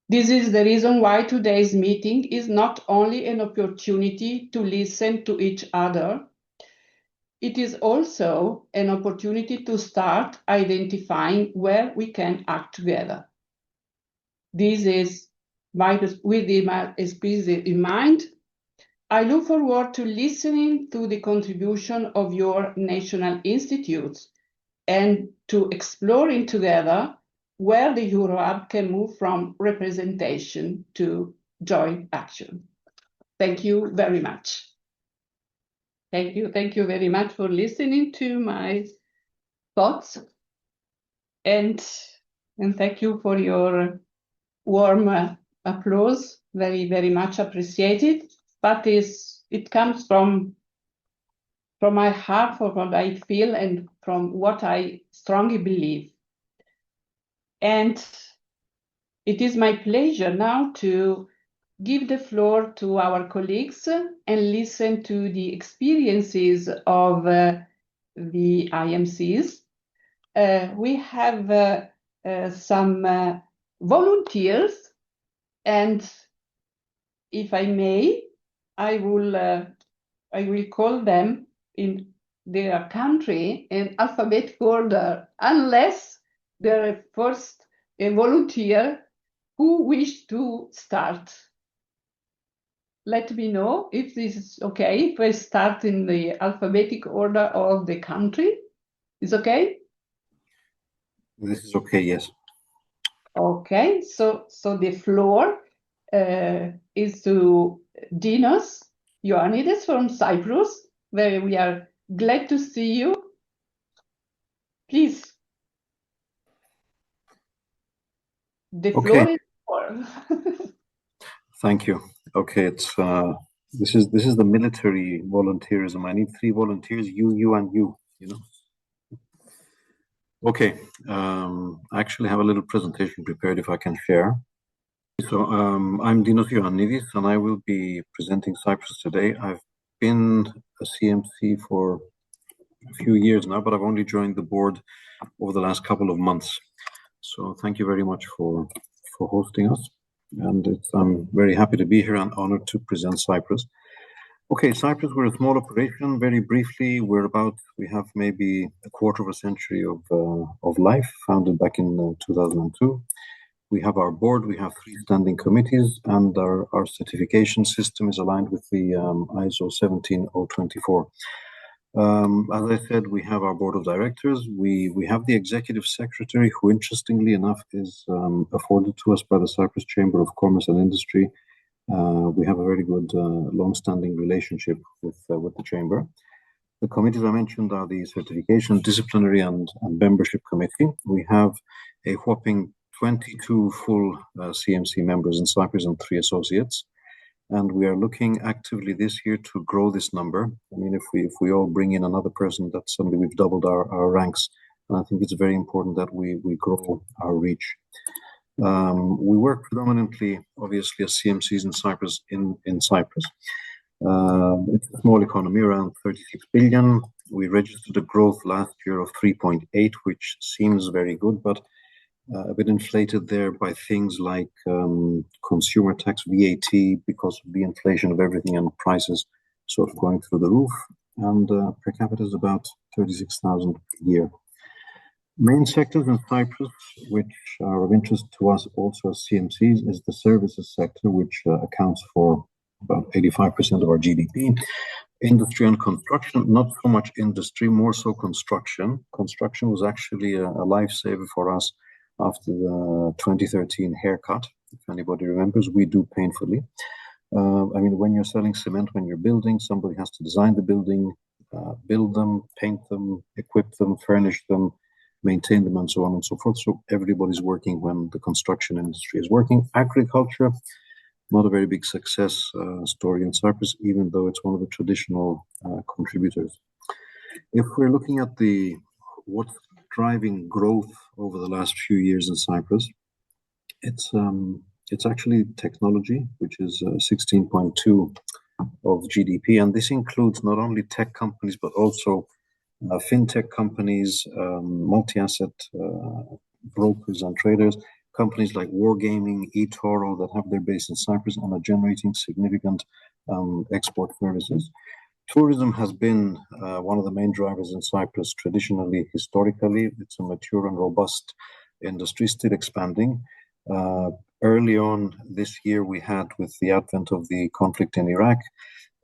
This is the reason why today's meeting is not only an opportunity to listen to each other, it is also an opportunity to start identifying where we can act together. This is with my experience in mind. I look forward to listening to the contribution of your national institutes and to exploring together where the EuroHub can move from representation to joint action. Thank you very much. Thank you very much for listening to my thoughts, and thank you for your warm applause. Very, very much appreciated. But it comes from my heart, from what I feel, and from what I strongly believe. And it is my pleasure now to give the floor to our colleagues and listen to the experiences of the IMCs. We have some volunteers, and if I may, I will call them in their country in alphabetic order, unless they're first a volunteer who wish to start. Let me know if this is okay, if I start in the alphabetic order of the country. Is okay? This is okay, yes. Okay, so the floor is to Dinos Ioannidis from Cyprus, where we are glad to see you. Please. The floor is yours. Thank you. Okay, it's this is the military volunteerism. I need 3 volunteers, you, and you. You know. Okay. I actually have a little presentation prepared if I can share. So I'm Dinos Ioannidis, and I will be presenting Cyprus today. I've been a CMC for a few years now, but I've only joined the board over the last couple of months. So thank you very much for hosting us. And I'm very happy to be here and honored to present Cyprus. Okay, Cyprus, we're a small operation. Very briefly, we have maybe a quarter of a century of life, founded back in 2002. We have our board, we have 3 standing committees, and our certification system is aligned with the ISO 17024. As I said, we have our board of directors. We have the executive secretary, who interestingly enough is afforded to us by the Cyprus Chamber of Commerce and Industry. We have a very good long-standing relationship with the chamber. The committees I mentioned are the certification, disciplinary, and membership committee. We have a whopping 22 full CMC members in Cyprus and 3 associates. And we are looking actively this year to grow this number. I mean, if we all bring in another person, that's suddenly we've doubled our ranks. And I think it's very important that we grow our reach. We work predominantly, obviously, as CMCs in Cyprus. It's a small economy, around 36 billion. We registered a growth last year of 3.8, which seems very good, but a bit inflated there by things like consumer tax, VAT, because of the inflation of everything and prices sort of going through the roof. And per capita is about 36,000 a year. Main sectors in Cyprus, which are of interest to us also as CMCs, is the services sector, which accounts for about 85% of our GDP. Industry and construction, not so much industry, more so construction. Construction was actually a lifesaver for us after the 2013 haircut. If anybody remembers, we do painfully. I mean, when you're selling cement, when you're building, somebody has to design the building, build them, paint them, equip them, furnish them, maintain them, and so on and so forth. So everybody's working when the construction industry is working. Agriculture, not a very big success story in Cyprus, even though it's one of the traditional contributors. If we're looking at what's driving growth over the last few years in Cyprus. It's actually technology, which is 16.2 of GDP, and this includes not only tech companies but also fintech companies, multi-asset brokers and traders, companies like Wargaming, eToro that have their base in Cyprus and are generating significant export services. Tourism has been one of the main drivers in Cyprus traditionally, historically. It's a mature and robust industry, still expanding. Early on this year, we had, with the advent of the conflict in Iraq,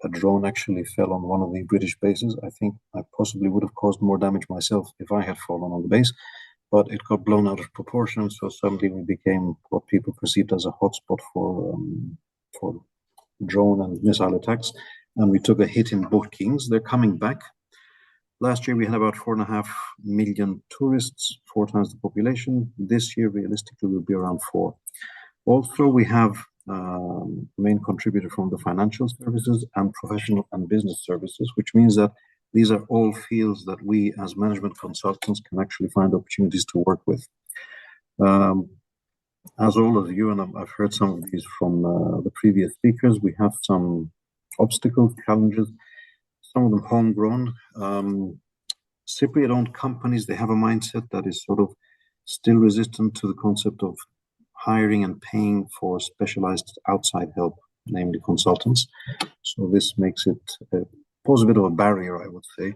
a drone actually fell on one of the British bases. I think I possibly would have caused more damage myself if I had fallen on the base, but it got blown out of proportion. So suddenly we became what people perceived as a hotspot for drone and missile attacks. And we took a hit in bookings. They're coming back. Last year, we had about 4.5 million tourists, 4 times the population. This year, realistically, will be around 4. Also, we have main contributor from the financial services and professional and business services, which means that these are all fields that we as management consultants can actually find opportunities to work with. As all of you, and I've heard some of these from the previous speakers, we have some obstacles, challenges, some of them homegrown. Cypriot-owned companies, they have a mindset that is sort of still resistant to the concept of hiring and paying for specialized outside help, namely consultants. So this makes it pose a bit of a barrier, I would say.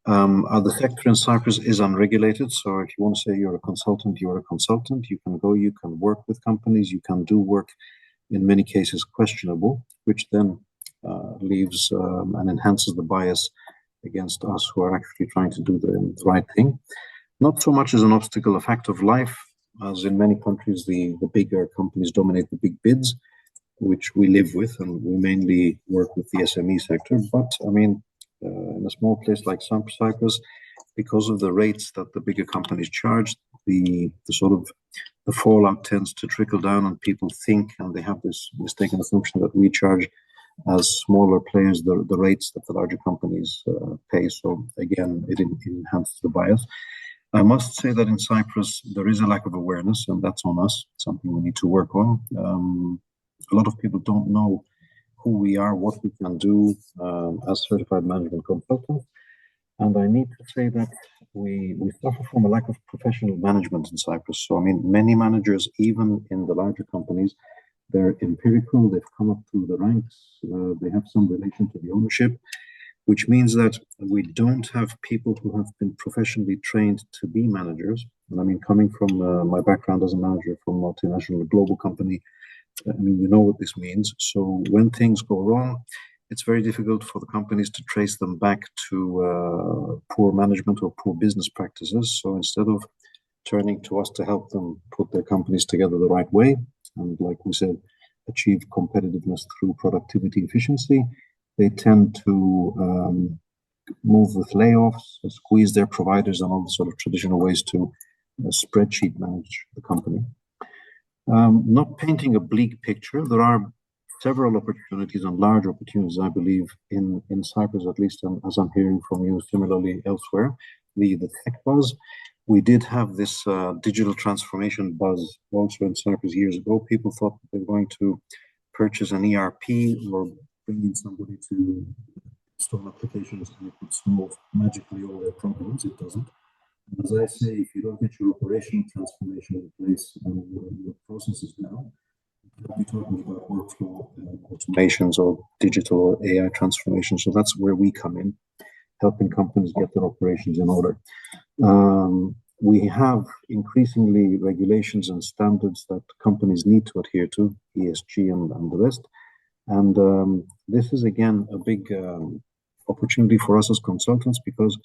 The sector in Cyprus is unregulated, so if you want to say you're a consultant, you're a consultant. You can go, you can work with companies, you can do work in many cases questionable, which then leaves and enhances the bias against us who are actually trying to do the right thing. Not so much as an obstacle, a fact of life, as in many countries, the bigger companies dominate the big bids, which we live with, and we mainly work with the SME sector. But I mean, in a small place like Cyprus, because of the rates that the bigger companies charge, the fallout tends to trickle down, and people think, and they have this mistaken assumption that we charge as smaller players the rates that the larger companies pay. So again, it enhances the bias. I must say that in Cyprus, there is a lack of awareness, and that's on us, something we need to work on. A lot of people don't know who we are, what we can do as certified management consultants. And I need to say that we suffer from a lack of professional management in Cyprus. So, I mean, many managers, even in the larger companies, they're empirical, they've come up through the ranks, they have some relation to the ownership, which means that we don't have people who have been professionally trained to be managers. And I mean, coming from my background as a manager from a multinational global company, I mean, you know what this means. So when things go wrong, it's very difficult for the companies to trace them back to poor management or poor business practices. So instead of turning to us to help them put their companies together the right way, and like we said, achieve competitiveness through productivity efficiency, they tend to move with layoffs, squeeze their providers, and all the sort of traditional ways to spreadsheet manage the company. Not painting a bleak picture, there are several opportunities and large opportunities, I believe, in Cyprus, at least, as I'm hearing from you similarly elsewhere. The tech buzz. We did have this digital transformation buzz also in Cyprus years ago. People thought that they were going to purchase an ERP or bring in somebody to install applications and it would solve magically all their problems. It doesn't. And as I say, if you don't get your operational transformation in place and your processes down, you can't be talking about workflow automations or digital or AI transformation. So that's where we come in, helping companies get their operations in order. We have increasingly regulations and standards that companies need to adhere to, ESG and the rest. And this is, again, a big opportunity for us as consultants, because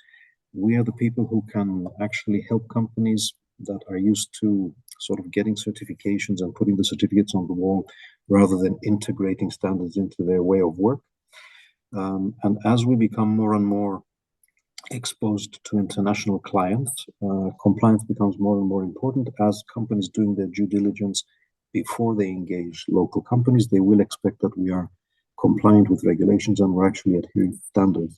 we are the people who can actually help companies that are used to sort of getting certifications and putting the certificates on the wall rather than integrating standards into their way of work. And as we become more and more exposed to international clients, compliance becomes more and more important. As companies doing their due diligence before they engage local companies, they will expect that we are compliant with regulations and we're actually adhering to standards.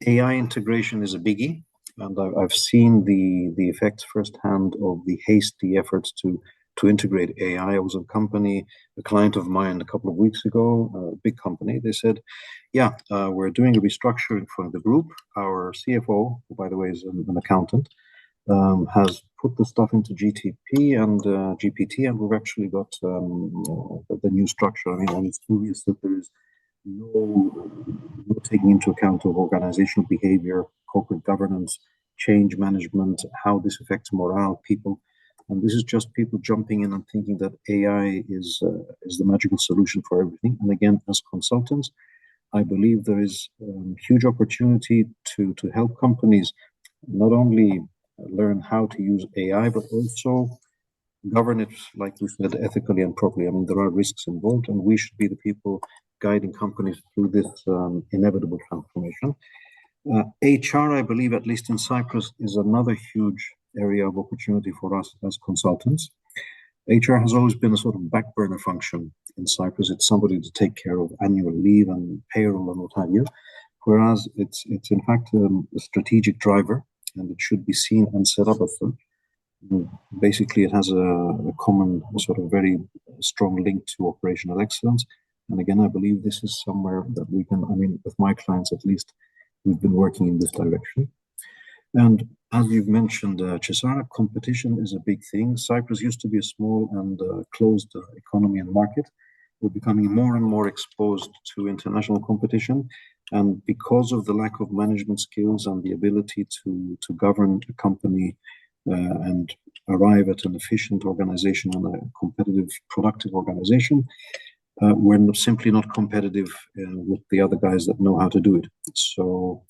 AI integration is a biggie. and I've seen the effects firsthand of the hasty efforts to integrate AI. I was a client of mine a couple of weeks ago, a big company. They said, yeah, we're doing a restructuring for the group. Our CFO, who by the way is an accountant, has put the stuff into GTP and GPT, and we've actually got the new structure. I mean, and it's obvious that there is no taking into account of organizational behavior, corporate governance, change management, how this affects morale, people. And this is just people jumping in and thinking that AI is the magical solution for everything. And again, as consultants, I believe there is huge opportunity to help companies not only learn how to use AI, but also govern it, like we said, ethically and properly. I mean, there are risks involved, and we should be the people guiding companies through this inevitable transformation. HR, I believe, at least in Cyprus, is another huge area of opportunity for us as consultants. HR has always been a sort of back burner function in Cyprus. It's somebody to take care of annual leave and payroll and what have you, whereas it's in fact a strategic driver, and it should be seen and set up as such. Basically, it has a common sort of very strong link to operational excellence. And again, I believe this is somewhere that we can, I mean, with my clients at least, we've been working in this direction. And as you've mentioned, Cesara, competition is a big thing. Cyprus used to be a small and closed economy and market. We're becoming more and more exposed to international competition. And because of the lack of management skills and the ability to govern a company and arrive at an efficient organization and a competitive, productive organization, we're simply not competitive with the other guys that know how to do it. So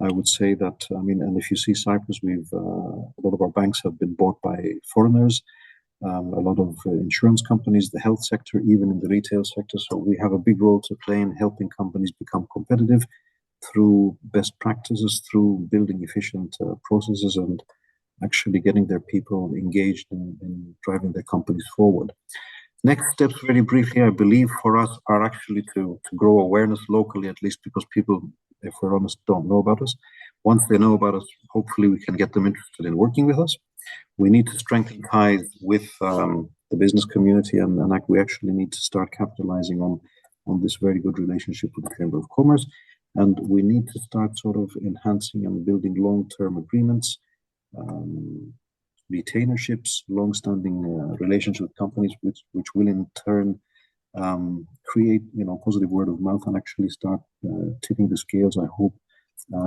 I would say that, I mean, and if you see Cyprus, a lot of our banks have been bought by foreigners, a lot of insurance companies, the health sector, even in the retail sector. So we have a big role to play in helping companies become competitive through best practices, through building efficient processes, and actually getting their people engaged in driving their companies forward. Next steps, very briefly, I believe for us are actually to grow awareness locally, at least because people, if we're honest, don't know about us. Once they know about us, hopefully we can get them interested in working with us. We need to strengthen ties with the business community, and we actually need to start capitalizing on this very good relationship with the Chamber of Commerce. And we need to start sort of enhancing and building long-term agreements, retainerships, long-standing relationships with companies, which will in turn create, positive word of mouth and actually start tipping the scales, I hope,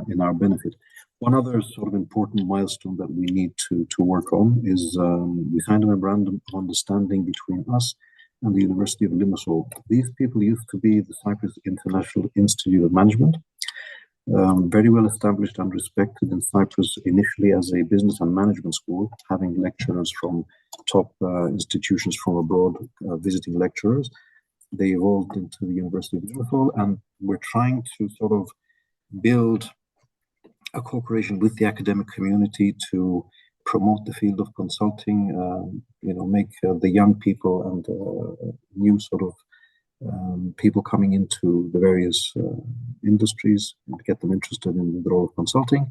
in our benefit. One other sort of important milestone that we need to work on is we signed a memorandum of understanding between us and the University of Limassol. These people used to be the Cyprus International Institute of Management, very well established and respected in Cyprus initially as a business and management school, having lecturers from top institutions from abroad, visiting lecturers. They evolved into the University of Limassol, and we're trying to sort of build a cooperation with the academic community to promote the field of consulting, make the young people and new sort of people coming into the various industries and get them interested in the role of consulting.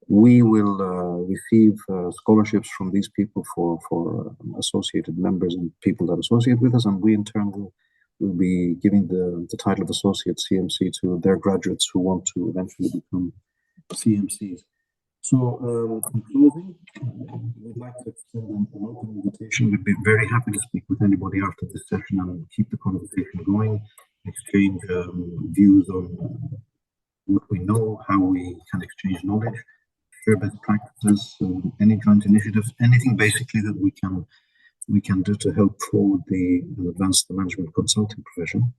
We will receive scholarships from these people for associated members and people that associate with us, and we in turn will be giving the title of Associate CMC to their graduates who want to eventually become CMCs. So, in closing, we'd like to extend an open invitation. We'd be very happy to speak with anybody after this session and keep the conversation going, exchange views on what we know, how we can exchange knowledge, share best practices, any joint initiatives, anything basically that we can do to help forward and advance the management consulting profession.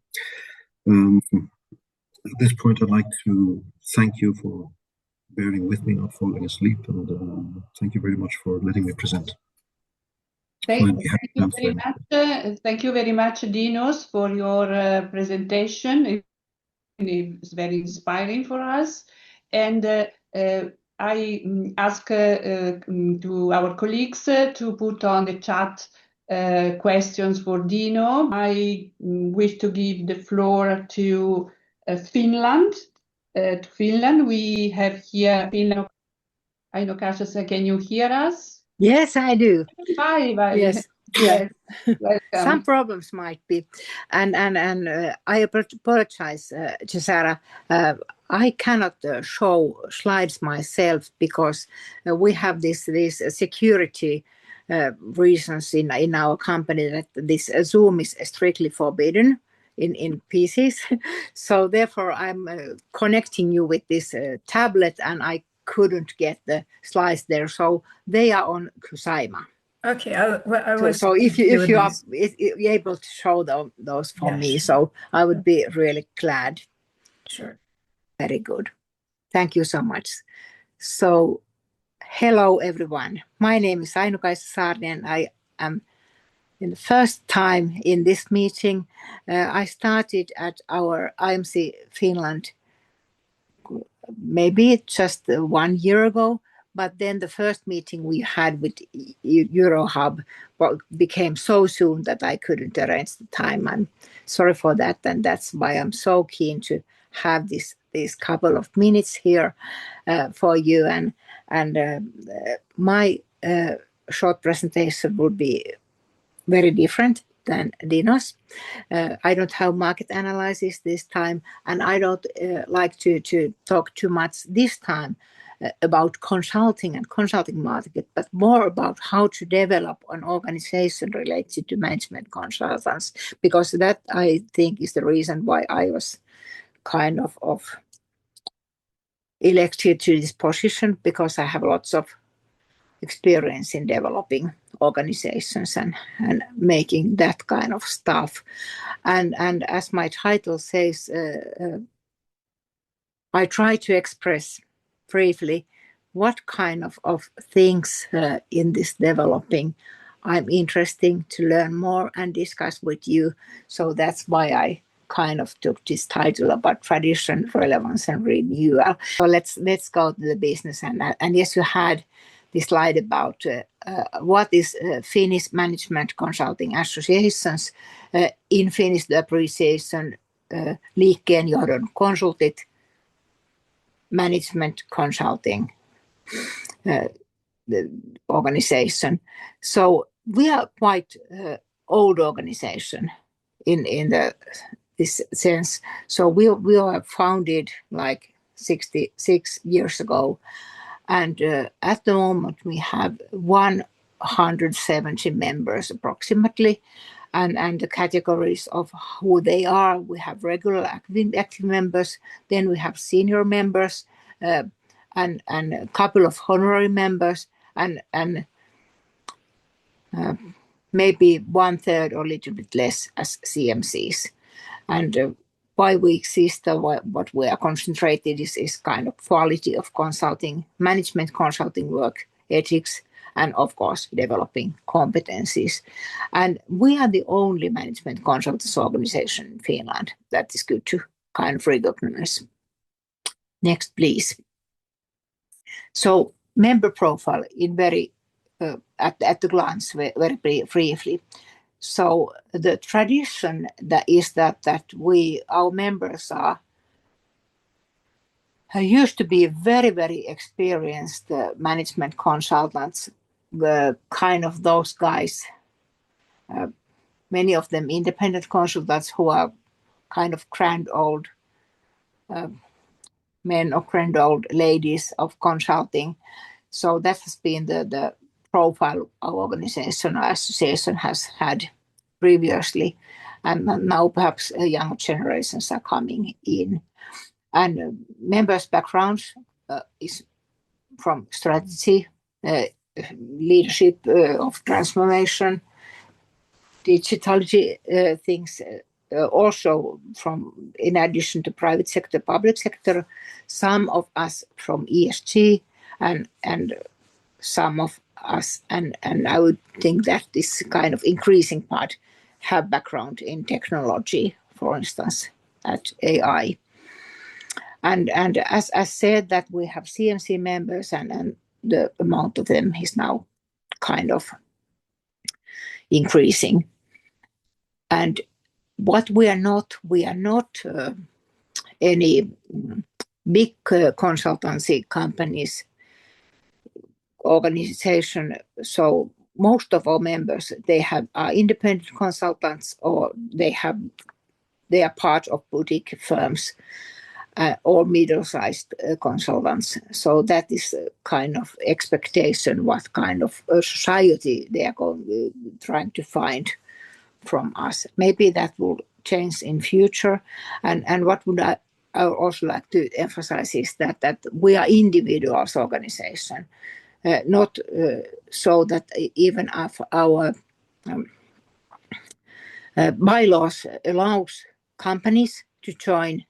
At this point, I'd like to thank you for bearing with me, not falling asleep, and thank you very much for letting me present. Thank you very much, Dinos, for your presentation. It's very inspiring for us. And I ask to our colleagues to put on the chat questions for Dino. I wish to give the floor to Finland. We have here Finland Aino Kasia, can you hear us? Yes, I do. Hi, Vai. Yes. Yes. Welcome. Some problems might be, and I apologize, Cesara. I cannot show slides myself because we have this security reasons in our company that this Zoom is strictly forbidden in PCs. So therefore, I'm connecting you with this tablet, and I couldn't get the slides there, so they are on Kusaima. Okay, So if you are able to show those for me, so I would be really glad. Sure. Very good. Thank you so much. So, hello everyone. My name is Aino-Kaisa Saarinen, and I am in the first time in this meeting. I started at our IMC Finland maybe just 1 year ago. But then the first meeting we had with EuroHub became so soon that I couldn't arrange the time. I'm sorry for that, and that's why I'm so keen to have these couple of minutes here for you. And my short presentation would be very different than Dino's. I don't have market analysis this time, and I don't like to talk too much this time about consulting and consulting market, but more about how to develop an organization related to management consultants, because that I think is the reason why I was kind of elected to this position, because I have lots of experience in developing organizations and making that kind of stuff. And as my title says, I try to express briefly what kind of things in this developing I'm interested to learn more and discuss with you. So that's why I kind of took this title about tradition, relevance, and renewal. So let's go to the business. And yes, you had this slide about what is Finnish Management Consulting Associations. In Finnish, the appreciation liikkeenjohdon konsultit, management consulting the organization. So we are quite old organization in this sense. So we were founded like 66 years ago, and at the moment we have 170 members approximately. And the categories of who they are, we have regular active members, then we have senior members, and a couple of honorary members, and maybe 1/3 or a little bit less as CMCs. And why we exist, what we are concentrated is kind of quality of consulting, management consulting work, ethics, and of course, developing competencies. And we are the only management consultants organization in Finland. That is good to kind of recognize. Next, please. So, member profile in very, at the glance, very briefly. So, the tradition that is that our members used to be very, very experienced management consultants, kind of those guys, many of them independent consultants who are kind of grand old men or grand old ladies of consulting. So that has been the profile our organization or association has had previously. And now perhaps younger generations are coming in. And members' backgrounds is from strategy, leadership of transformation, digitalogy things, also from, in addition to private sector, public sector, some of us from ESG, and some of us, and I would think that this kind of increasing part have background in technology, for instance, at AI. And as I said, that we have CMC members, and the amount of them is now kind of increasing. And what we are not any big consultancy companies organization, so most of our members, they are independent consultants, or they are part of boutique firms, or middle-sized consultants. So that is a kind of expectation, what kind of society they are trying to find from us. Maybe that will change in future. And what would I also like to emphasize is that we are individuals organization, not so that even our bylaws allows companies to join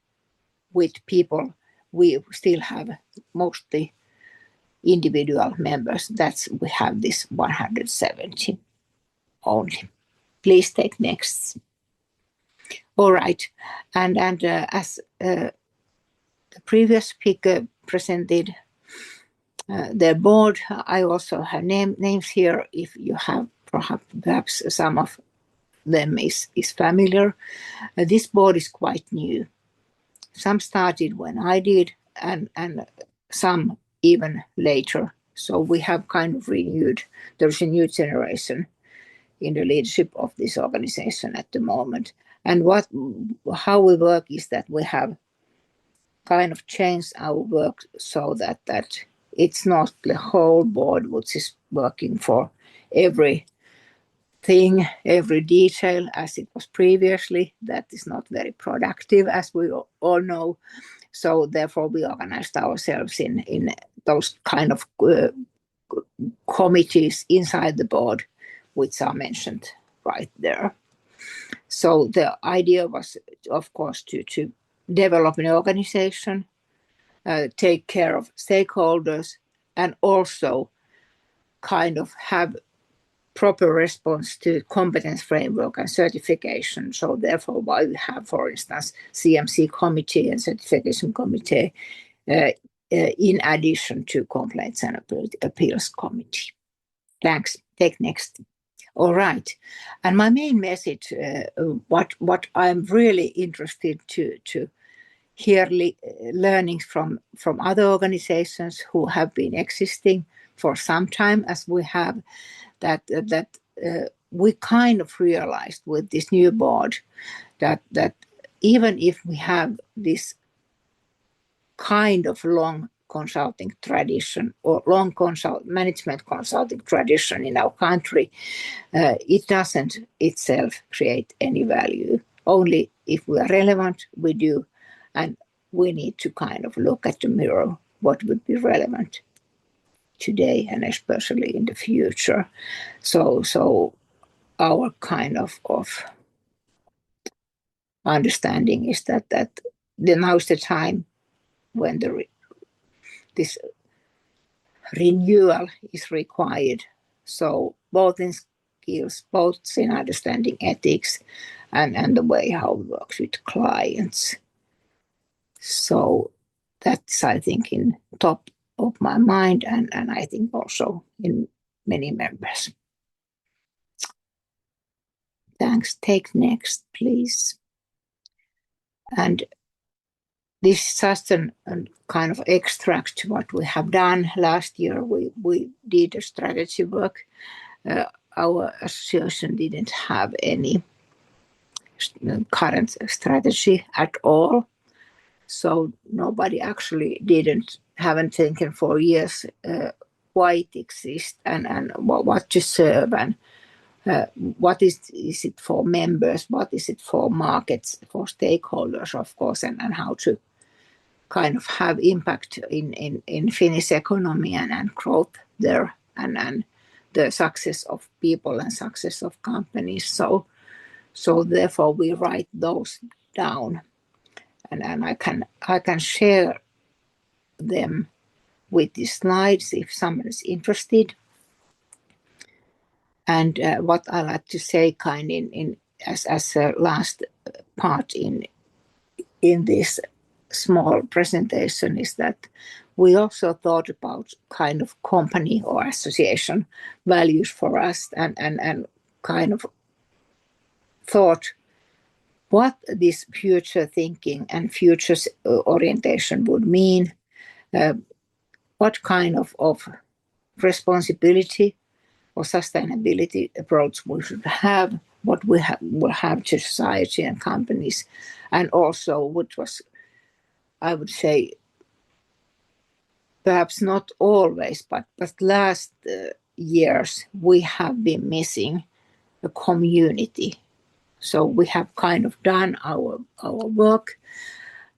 with people. We still have mostly individual members. We have this 170 only. Please take next. All right, and as the previous speaker presented their board, I also have names here. If you have perhaps some of them is familiar. This board is quite new. Some started when I did, and some even later. So we have kind of renewed. There's a new generation in the leadership of this organization at the moment. And how we work is that we have kind of changed our work so that it's not the whole board which is working for every thing, every detail as it was previously. That is not very productive, as we all know. So therefore we organized ourselves in those kind of committees inside the board, which are mentioned right there. So the idea was, of course, to develop an organization, take care of stakeholders, and also kind of have proper response to competence framework and certification. So therefore, why we have, for instance, CMC committee and certification committee in addition to complaints and appeals committee. Thanks. Take next. All right. And my main message, what I'm really interested to hear learnings from other organizations who have been existing for some time, as we have, that we kind of realized with this new board that even if we have this kind of long consulting tradition or long management consulting tradition in our country, it doesn't itself create any value. Only if we are relevant, we do, and we need to kind of look at the mirror, what would be relevant today and especially in the future. So our kind of understanding is that now's the time when this renewal is required. So both in skills, both in understanding ethics and the way how we work with clients. So that's, I think, in top of my mind, and I think also in many members. Thanks. Take next, please. And this is just a kind of extract to what we have done. Last year, we did a strategy work. Our association didn't have any current strategy at all. So nobody actually haven't thinking for years why it exists and what to serve and what is it for members, what is it for markets, for stakeholders, of course, and how to kind of have impact in Finnish economy and growth there and the success of people and success of companies. So therefore we write those down, and I can share them with the slides if someone is interested. And what I like to say as a last part in this small presentation is that we also thought about kind of company or association values for us and kind of thought what this future thinking and future orientation would mean, what kind of responsibility or sustainability approach we should have, what we will have to society and companies, and also, which was, I would say, perhaps not always, but last years we have been missing a community. So we have kind of done our work,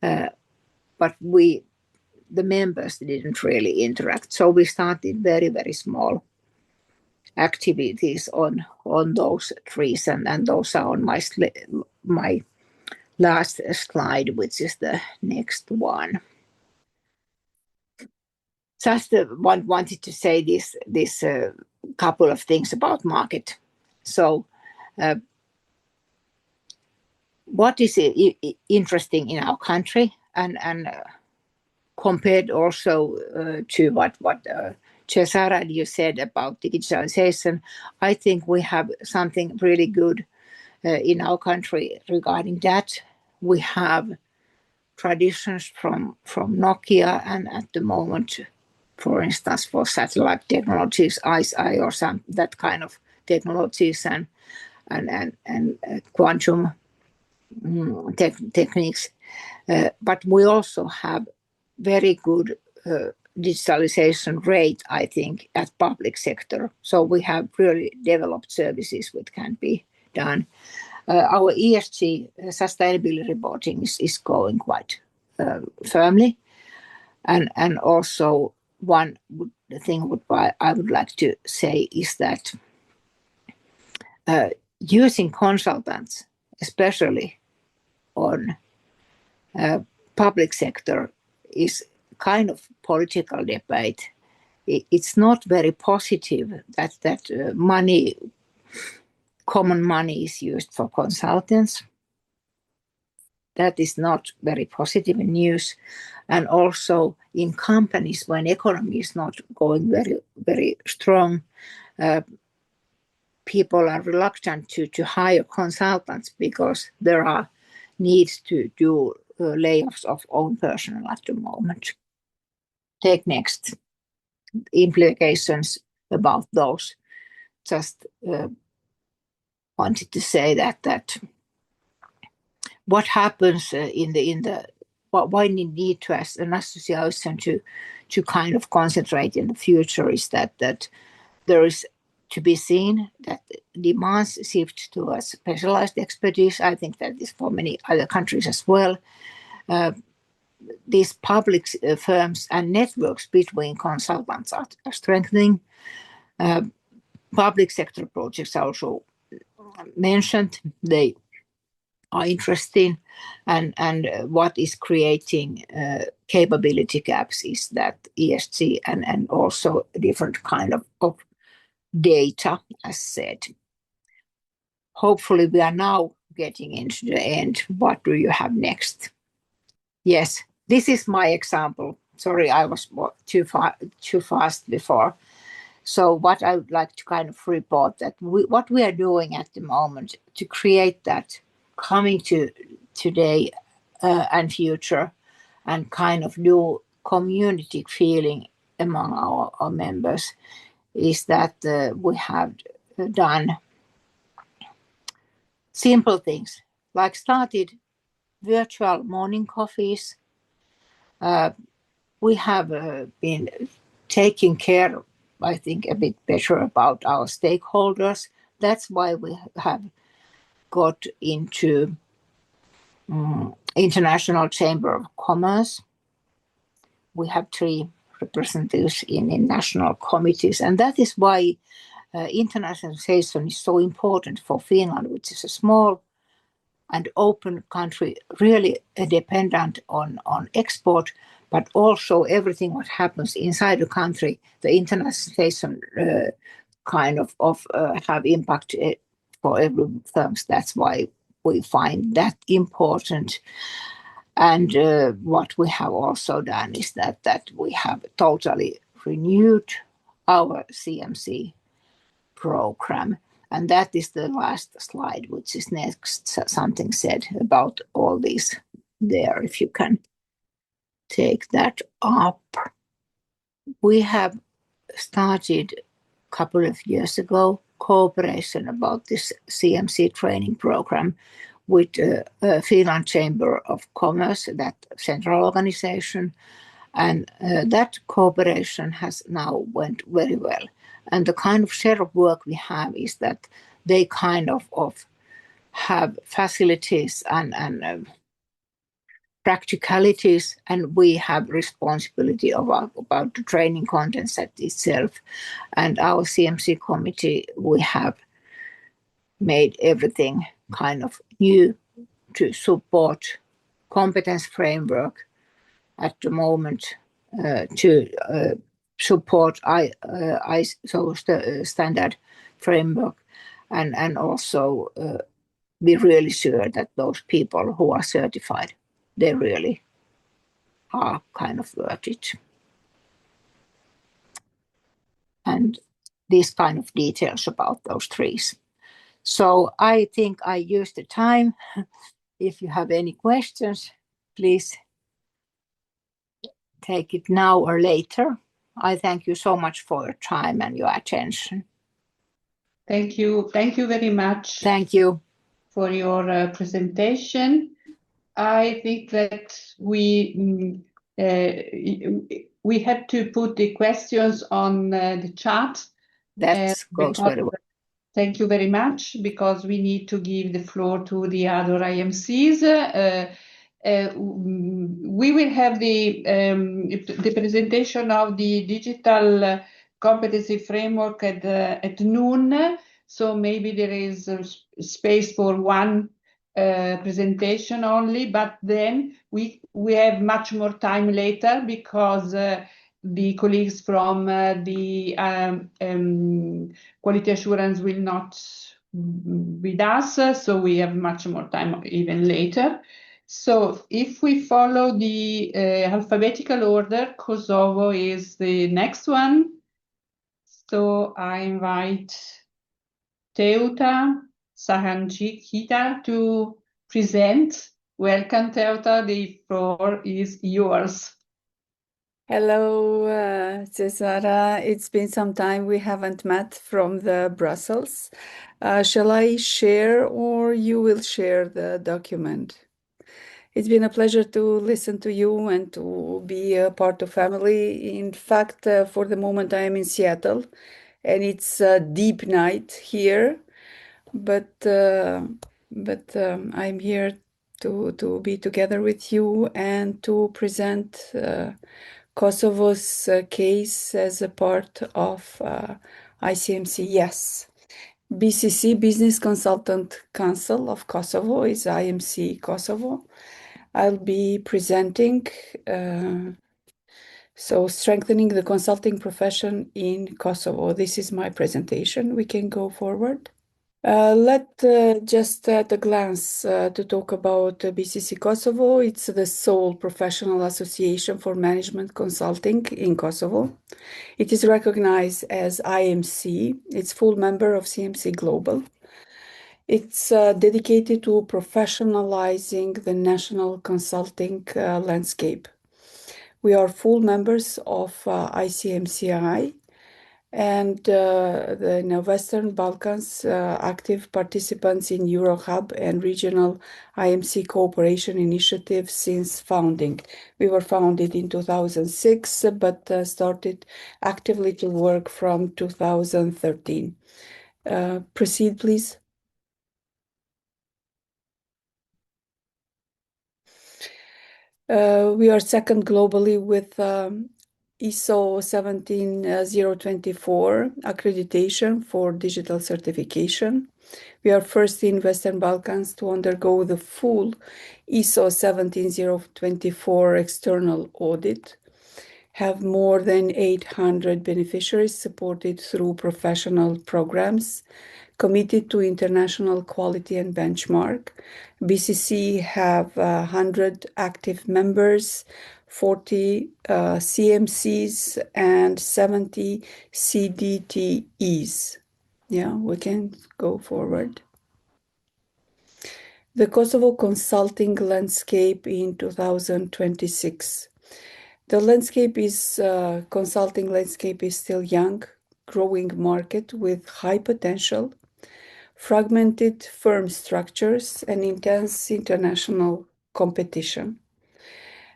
but the members didn't really interact. So we started very, very small activities on those trees, and those are on my last slide, which is the next one. Just wanted to say this couple of things about market. So what is interesting in our country, and compared also to what Cesara, you said about digitalization, I think we have something really good in our country regarding that. We have traditions from Nokia, and at the moment, for instance, for satellite technologies, ICI or some that kind of technologies, and quantum techniques. But we also have very good digitalization rate, I think, at public sector. So we have really developed services which can be done. Our ESG sustainability reporting is going quite firmly, and also one thing I would like to say is that using consultants, especially on public sector, is kind of political debate. It's not very positive that common money is used for consultants. That is not very positive news. And also in companies, when economy is not going very, very strong, people are reluctant to hire consultants because there are needs to do layoffs of own personnel at the moment. Take next. Implications about those. Just wanted to say that what happens why we need to, as an association, to kind of concentrate in the future is that there is to be seen that demands shift to a specialized expertise. I think that is for many other countries as well. These public firms and networks between consultants are strengthening. Public sector projects are also mentioned. They are interesting, and what is creating capability gaps is that ESG and also different kind of data, as said. Hopefully we are now getting into the end. What do you have next? Yes, this is my example. Sorry, I was too fast before. So what I would like to kind of report that what we are doing at the moment to create that coming to today and future, and kind of do community feeling among our members, is that we have done simple things, like started virtual morning coffees. We have been taking care, I think, a bit better about our stakeholders. That's why we have got into International Chamber of Commerce. We have 3 representatives in national committees, and that is why internationalization is so important for Finland, which is a small and open country, really dependent on export, but also everything what happens inside the country, the internationalization kind of have impact for every firms. That's why we find that important. And what we have also done is that we have totally renewed our CMC program. And that is the last slide, which is next. Something said about all these there, if you can take that up. We have started a couple of years ago cooperation about this CMC training program with Finland Chamber of Commerce, that central organization, and that cooperation has now went very well. And the kind of share of work we have is that they kind of have facilities and practicalities, and we have responsibility about the training content set itself. And our CMC committee, we have made everything kind of new to support competence framework at the moment, to support standard framework, and also be really sure that those people who are certified, they really are kind of worth it. And these kind of details about those trees. So I think I used the time. If you have any questions, please take it now or later. I thank you so much for your time and your attention. Thank you. Thank you very much. Thank you for your presentation. I think that we have to put the questions on the chat. That goes very well. Thank you very much, because we need to give the floor to the other IMCs. We will have the presentation of the digital competency framework at noon. So maybe there is space for one presentation only, but then we have much more time later, because the colleagues from the quality assurance will not with us, so we have much more time even later. So if we follow the alphabetical order, Kosovo is the next one. So I invite Teuta Sahancikita to present. Welcome, Teuta. The floor is yours. Hello, Cesara. It's been some time we haven't met from the Brussels. Shall I share, or you will share the document? It's been a pleasure to listen to you and to be a part of family. In fact, for the moment I am in Seattle, and it's a deep night here, but I'm here to be together with you and to present Kosovo's case as a part of ICMC. Yes, BCC, Business Consultant Council of Kosovo, is IMC Kosovo. I'll be presenting, so strengthening the consulting profession in Kosovo. This is my presentation. We can go forward. Just at a glance to talk about BCC Kosovo. It's the sole professional association for management consulting in Kosovo. It is recognized as IMC. It's full member of CMC Global. It's dedicated to professionalizing the national consulting landscape. We are full members of ICMCI, and in the Western Balkans, active participants in Euro Hub and regional IMC cooperation initiatives since founding. We were founded in 2006, but started actively to work from 2013. Proceed, please. We are second globally with ISO 17024 accreditation for digital certification. We are first in Western Balkans to undergo the full ISO 17024 external audit, have more than 800 beneficiaries supported through professional programs, committed to international quality and benchmark. BCC have 100 active members, 40 CMCs and 70 CDTEs. Yeah, we can go forward. The Kosovo consulting landscape in 2026. The landscape is, consulting landscape is still young, growing market with high potential, fragmented firm structures, and intense international competition.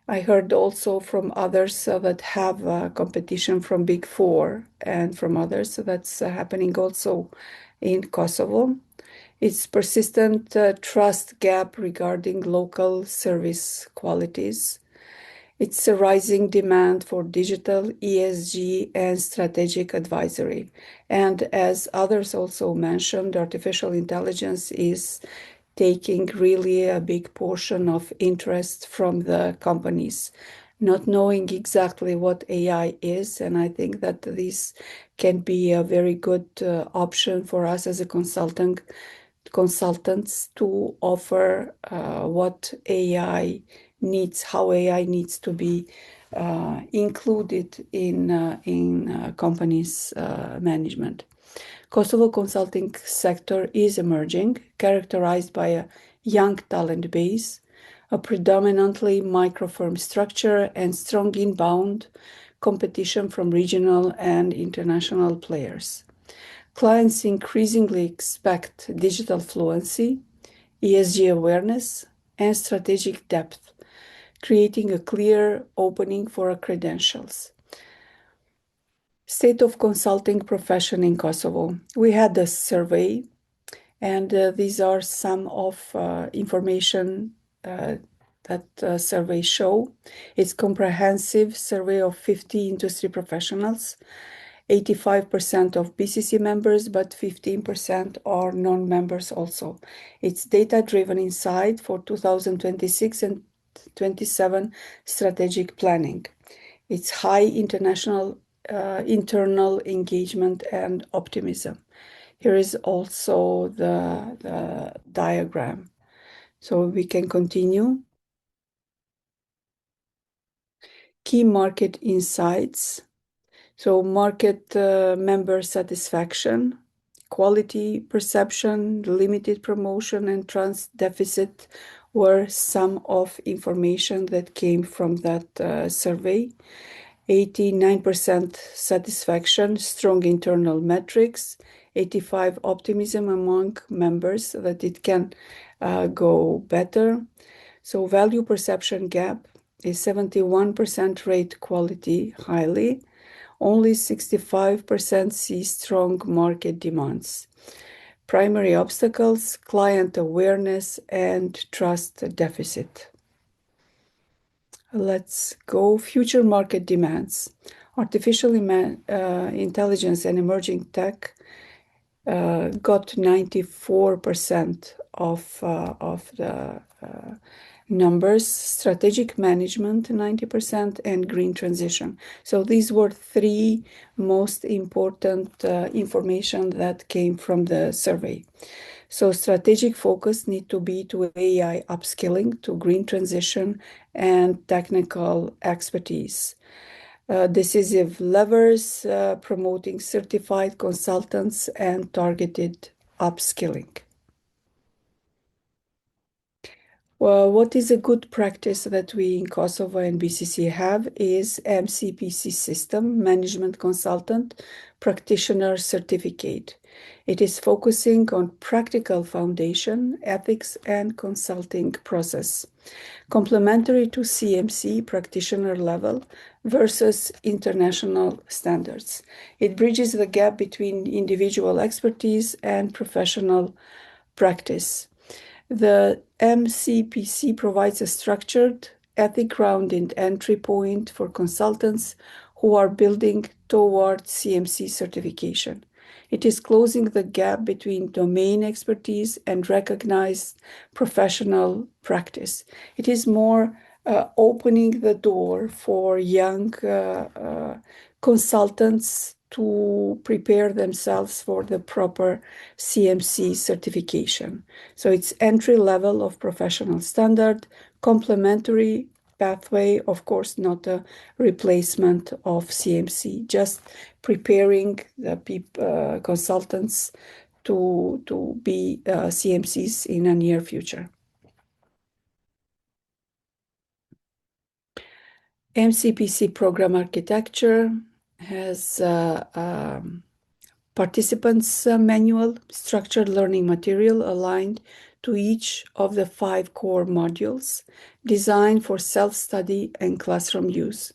I heard also from others that have competition from Big Four and from others, so that's happening also in Kosovo. It's persistent trust gap regarding local service qualities. It's a rising demand for digital ESG and strategic advisory. And as others also mentioned, artificial intelligence is taking really a big portion of interest from the companies, not knowing exactly what AI is. And I think that this can be a very good option for us as a consultants to offer what AI needs, how AI needs to be included in companies' management. Kosovo consulting sector is emerging, characterized by a young talent base, a predominantly micro-firm structure, and strong inbound competition from regional and international players. Clients increasingly expect digital fluency, ESG awareness, and strategic depth, creating a clear opening for credentials. State of consulting profession in Kosovo. We had a survey, and these are some of information that survey show. It's comprehensive survey of 50 industry professionals, 85% of BCC members, but 15% are non-members also. It's data-driven insight for 2026 and 27 strategic planning. It's high international internal engagement and optimism. Here is also the diagram. So we can continue. Key market insights. So market member satisfaction, quality perception, limited promotion, and trust deficit were some of information that came from that survey. 89% satisfaction, strong internal metrics, 85% optimism among members that it can go better. So value perception gap is 71% rate quality highly, only 65% see strong market demands. Primary obstacles, client awareness and trust deficit. Let's go future market demands. Artificial intelligence and emerging tech got 94% of the numbers, strategic management 90%, and green transition. So these were three most important information that came from the survey. So strategic focus need to be to AI upskilling, to green transition, and technical expertise. Decisive levers, promoting certified consultants and targeted upskilling. Well, what is a good practice that we in Kosovo and BCC have is MCPC system, Management Consultant Practitioner Certificate. It is focusing on practical foundation, ethics, and consulting process, complementary to CMC practitioner level versus international standards. It bridges the gap between individual expertise and professional practice. The MCPC provides a structured, ethic-grounded entry point for consultants who are building towards CMC certification. It is closing the gap between domain expertise and recognized professional practice. It is more opening the door for young consultants to prepare themselves for the proper CMC certification. So it's entry level of professional standard, complementary pathway, of course, not a replacement of CMC, just preparing the consultants to be CMCs in a near future. MCPC program architecture has participants manual, structured learning material aligned to each of the 5 core modules, designed for self-study and classroom use.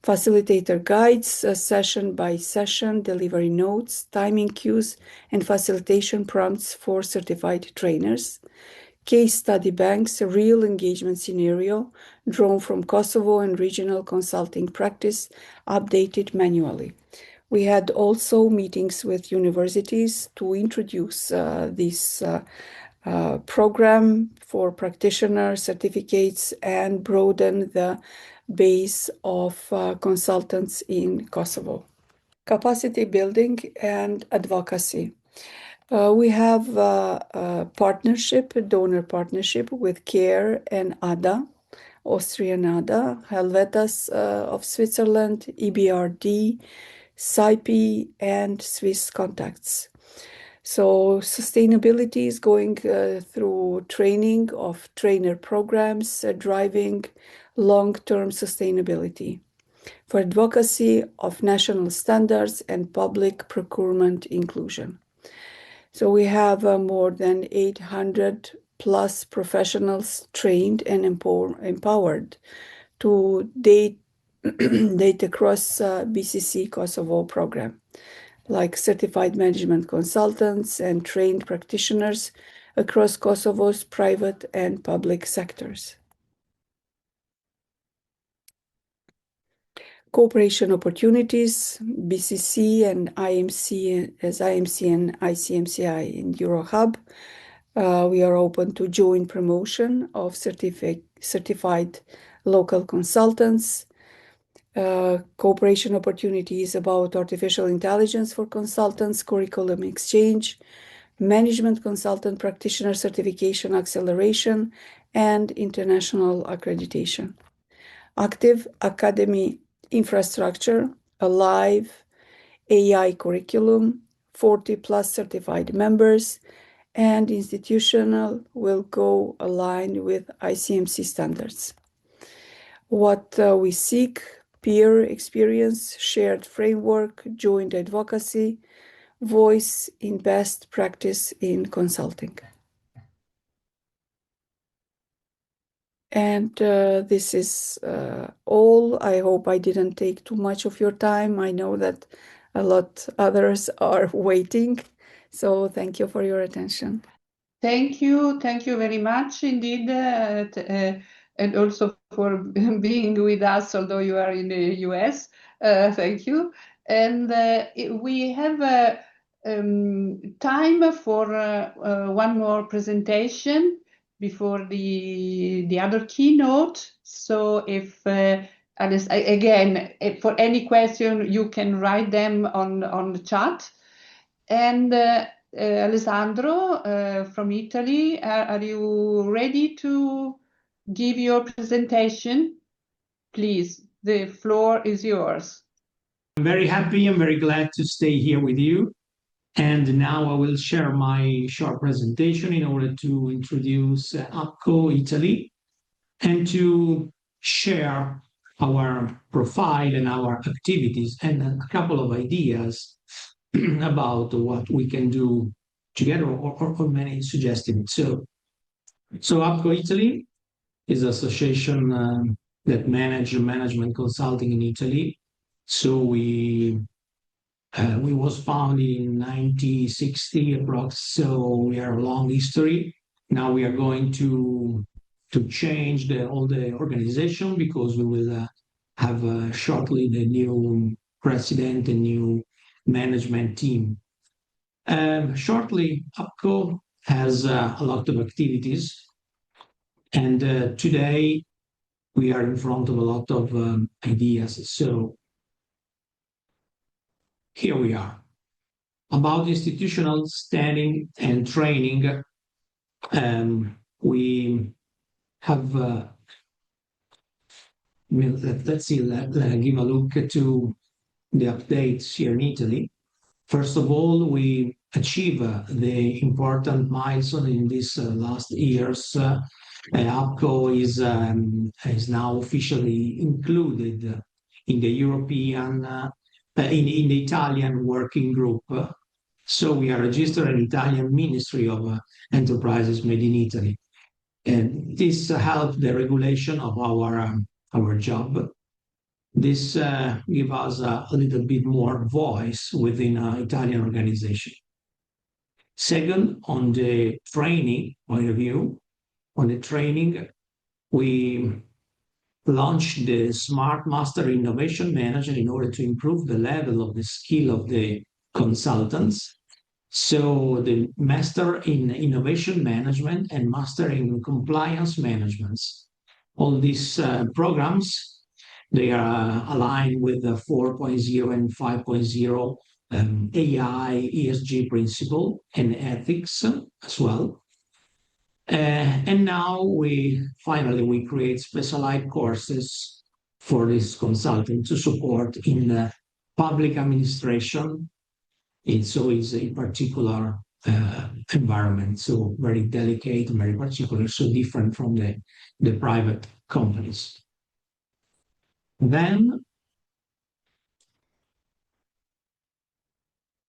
Facilitator guides, session by session, delivery notes, timing cues, and facilitation prompts for certified trainers. Case study banks, a real engagement scenario drawn from Kosovo and regional consulting practice, updated manually. We had also meetings with universities to introduce this program for practitioner certificates and broaden the base of consultants in Kosovo. Capacity building and advocacy. We have a donor partnership with CARE and ADA, Austrian ADA, Helvetas of Switzerland, EBRD, SAIPI, and Swiss Contacts. So sustainability is going through training of trainer programs, driving long-term sustainability for advocacy of national standards and public procurement inclusion. So we have more than 800 plus professionals trained and empowered to date across BCC Kosovo program, like certified management consultants and trained practitioners across Kosovo's private and public sectors. Cooperation opportunities, BCC and IMC and ICMCI in Euro Hub. We are open to joint promotion of certified local consultants. Cooperation opportunities about artificial intelligence for consultants, curriculum exchange, management consultant practitioner certification acceleration, and international accreditation. Active academy infrastructure, a live AI curriculum, 40 plus certified members, and institutional will go aligned with ICMC standards. What we seek: peer experience, shared framework, joint advocacy, voice in best practice in consulting. And this is all. I hope I didn't take too much of your time. I know that a lot others are waiting. So thank you for your attention. Thank you very much indeed, and also for being with us, although you are in the US. Thank you. And we have time for one more presentation before the other keynote. So if again, for any question, you can write them on the chat. And Alessandro from Italy, are you ready to give your presentation? Please, the floor is yours. I'm very happy and very glad to stay here with you. And now I will share my short presentation in order to introduce APCO Italy and to share our profile and our activities and a couple of ideas about what we can do together or many suggestions. So APCO Italy is an association that manages management consulting in Italy. So we was founded in 1960 approx. So we are a long history. Now we are going to change all the organization because we will have shortly the new president and new management team. Shortly, APCO has a lot of activities, and today we are in front of a lot of ideas. So here we are. About institutional standing and training, we have, let's give a look to the updates here in Italy. First of all, we achieve the important milestone in these last years APCO is now officially included in the European, in the Italian working group. So we are registered in Italian Ministry of Enterprises Made in Italy. And this helped the regulation of our job. This gives us a little bit more voice within an Italian organization. Second, on the training point of view, on the training, we launched the Smart Master Innovation Manager in order to improve the level of the skill of the consultants. So the Master in Innovation Management and Master in Compliance Management. All these programs, they are aligned with the 4.0 and 5.0 AI, ESG principle and ethics as well. And now we create specialized courses for this consultant to support in the public administration. It's a particular environment, so very delicate, very particular, so different from the private companies. Then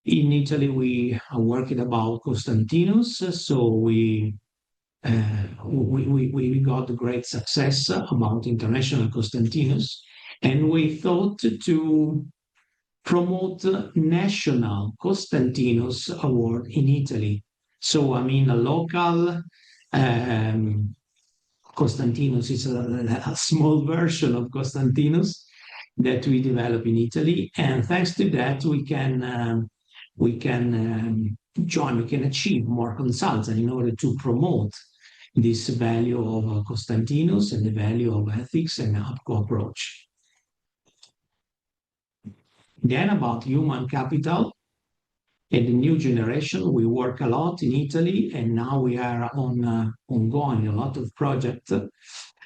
in Italy, we are working about Constantinus, so we got great success about International Constantinus, and we thought to promote National Constantinus Award in Italy. So, I mean, a local Constantinus is a small version of Constantinus that we develop in Italy, and thanks to that, we can achieve more consultants in order to promote this value of Constantinus and the value of ethics and APCO approach. Then about human capital and the new generation, we work a lot in Italy, and now we are ongoing a lot of projects.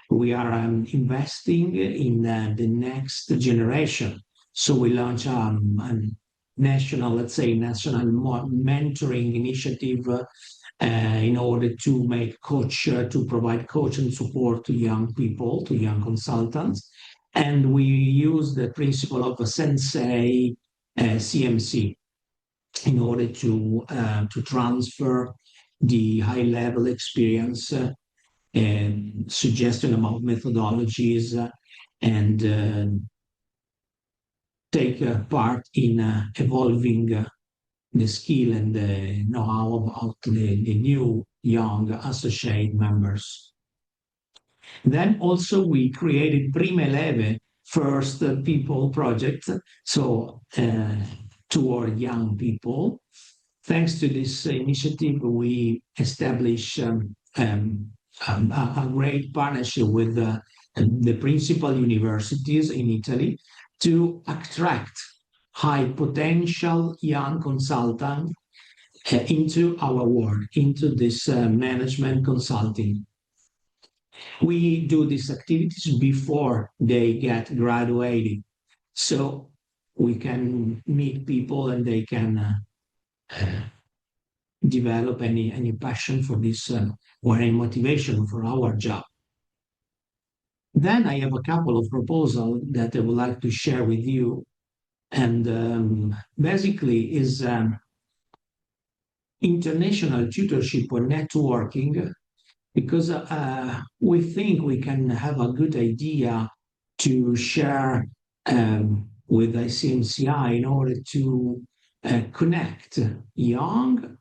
We are investing in the next generation. So we launch a national mentoring initiative in order to provide coach and support to young people, to young consultants. And we use the principle of a sensei CMC in order to transfer the high-level experience and suggestion about methodologies and take part in evolving the skill and the know-how about the new young associate members. Then also we created Prime Leve, first people project, so toward young people. Thanks to this initiative, we established a great partnership with the principal universities in Italy to attract high potential young consultants into our work, into this management consulting. We do these activities before they get graduated, so we can meet people and they can develop any passion for this or any motivation for our job. Then I have a couple of proposals that I would like to share with you, and basically is international tutorship or networking, because we think we can have a good idea to share with ICMCI in order to connect young,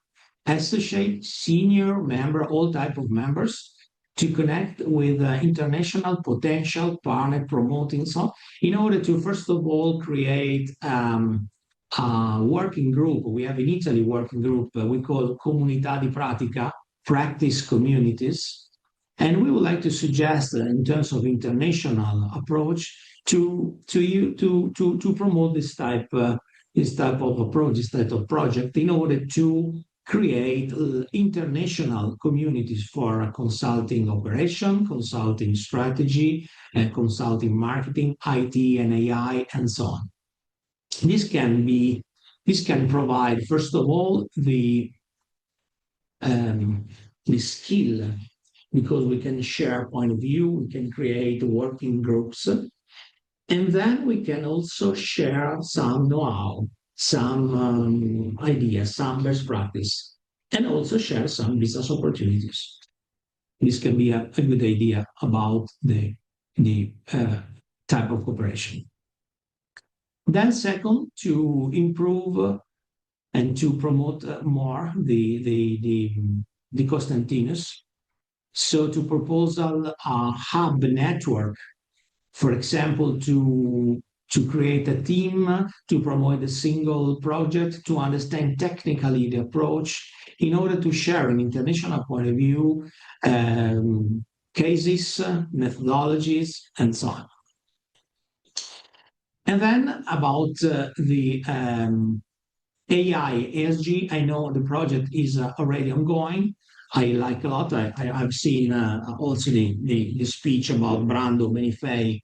associate, senior member, all type of members, to connect with international potential partner promoting so in order to, first of all, create a working group. We have in Italy working group we call Comunità di Pratica, practice communities. And we would like to suggest in terms of international approach to promote this type of approach, this type of project in order to create international communities for consulting operation, consulting strategy, consulting marketing, IT and AI, and so on. This can provide, first of all, the skill because we can share point of view, we can create working groups, and then we can also share some know-how, some ideas, some best practice, and also share some business opportunities. This can be a good idea about the type of cooperation. Then second, to improve and to promote more the Constantinus. So to proposal a hub network, for example, to create a team to promote a single project, to understand technically the approach in order to share an international point of view, cases, methodologies, and so on. And then about the AI, ESG, I know the project is already ongoing. I like a lot. I've seen also the speech about Brando Benifei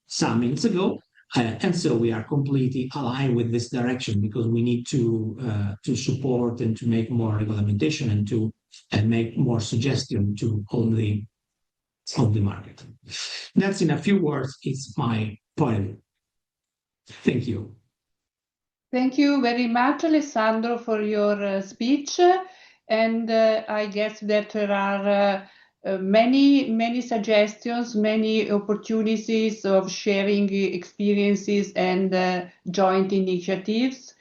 some minutes ago. And so we are completely aligned with this direction because we need to support and to make more regulation and make more suggestion to all the market. That's in a few words, it's my point of view. Thank you. Thank you very much, Alessandro, for your speech. And I guess that there are many suggestions, many opportunities of sharing experiences and joint initiatives.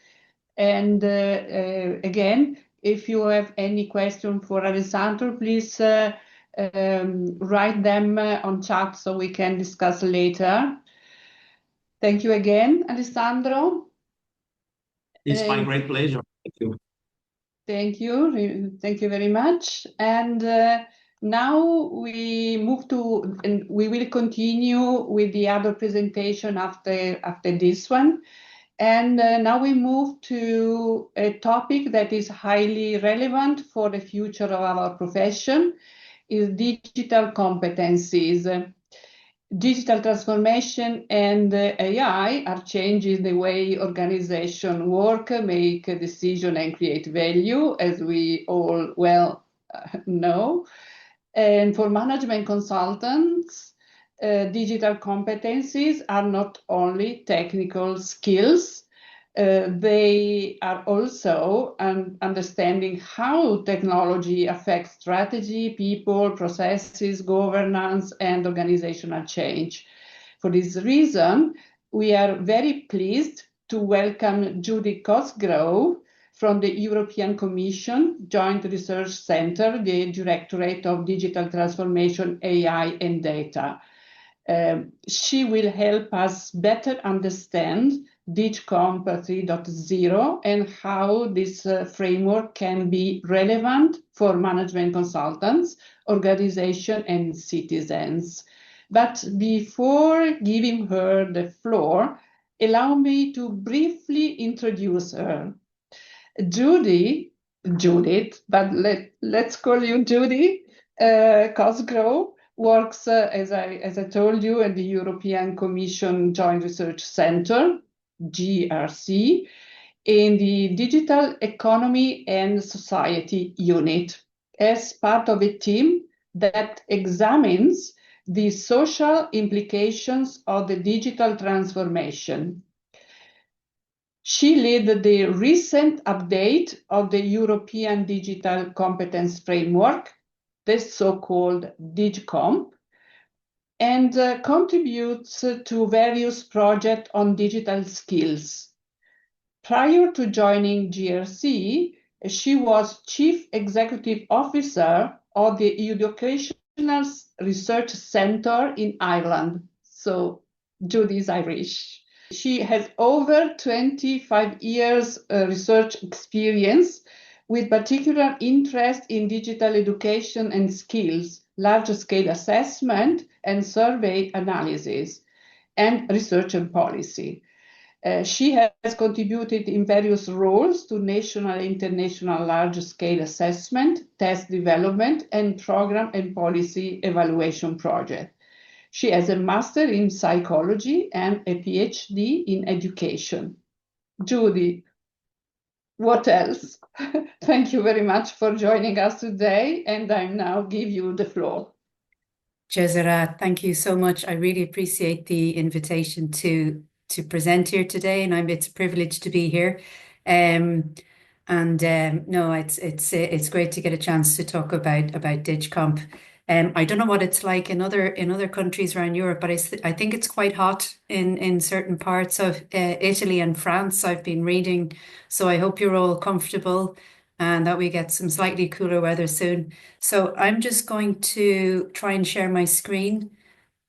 And again, if you have any question for Alessandro, please write them on chat so we can discuss later. Thank you again, Alessandro. It's my great pleasure. Thank you. Thank you. Thank you very much. And now we move to, and we will continue with the other presentation after this one. And now we move to a topic that is highly relevant for the future of our profession, is digital competencies. Digital transformation and AI are changing the way organizations work, make a decision, and create value, as we all well know. And for management consultants, digital competencies are not only technical skills, they are also understanding how technology affects strategy, people, processes, governance, and organizational change. For this reason, we are very pleased to welcome Judy Cosgrove from the European Commission Joint Research Centre, the Directorate of Digital Transformation, AI and Data. She will help us better understand DigComp 3.0 and how this framework can be relevant for management consultants, organizations, and citizens. But before giving her the floor, allow me to briefly introduce her. Judith, but let's call you Judy Cosgrove, works, as I told you, at the European Commission Joint Research Centre, GRC, in the Digital Economy and Society unit, as part of a team that examines the social implications of the digital transformation. She led the recent update of the European Digital Competence Framework, the so-called DigComp, and contributes to various projects on digital skills. Prior to joining GRC, she was Chief Executive Officer of the Educational Research Centre in Ireland. So Judy is Irish. She has over 25 years research experience with particular interest in digital education and skills, large-scale assessment and survey analysis, and research and policy. She has contributed in various roles to national and international large-scale assessment, test development, and program and policy evaluation projects. She has a master in psychology and a PhD in education. Judy, what else? Thank you very much for joining us today, and I now give you the floor. Cesara, thank you so much. I really appreciate the invitation to present here today, and it's a privilege to be here. No, it's great to get a chance to talk about DigComp. I don't know what it's like in other countries around Europe, but I think it's quite hot in certain parts of Italy and France. I've been reading, so I hope you're all comfortable and that we get some slightly cooler weather soon. So I'm just going to try and share my screen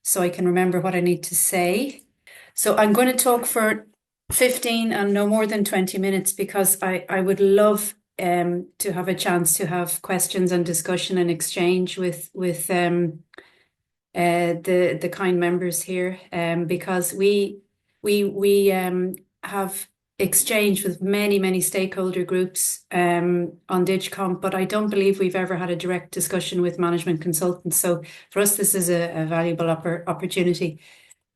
so I can remember what I need to say. So I'm going to talk for 15 and no more than 20 minutes because I would love to have a chance to have questions and discussion and exchange with the kind members here, because we have exchanged with many stakeholder groups on DigComp, but I don't believe we've ever had a direct discussion with management consultants. So for us, this is a valuable opportunity.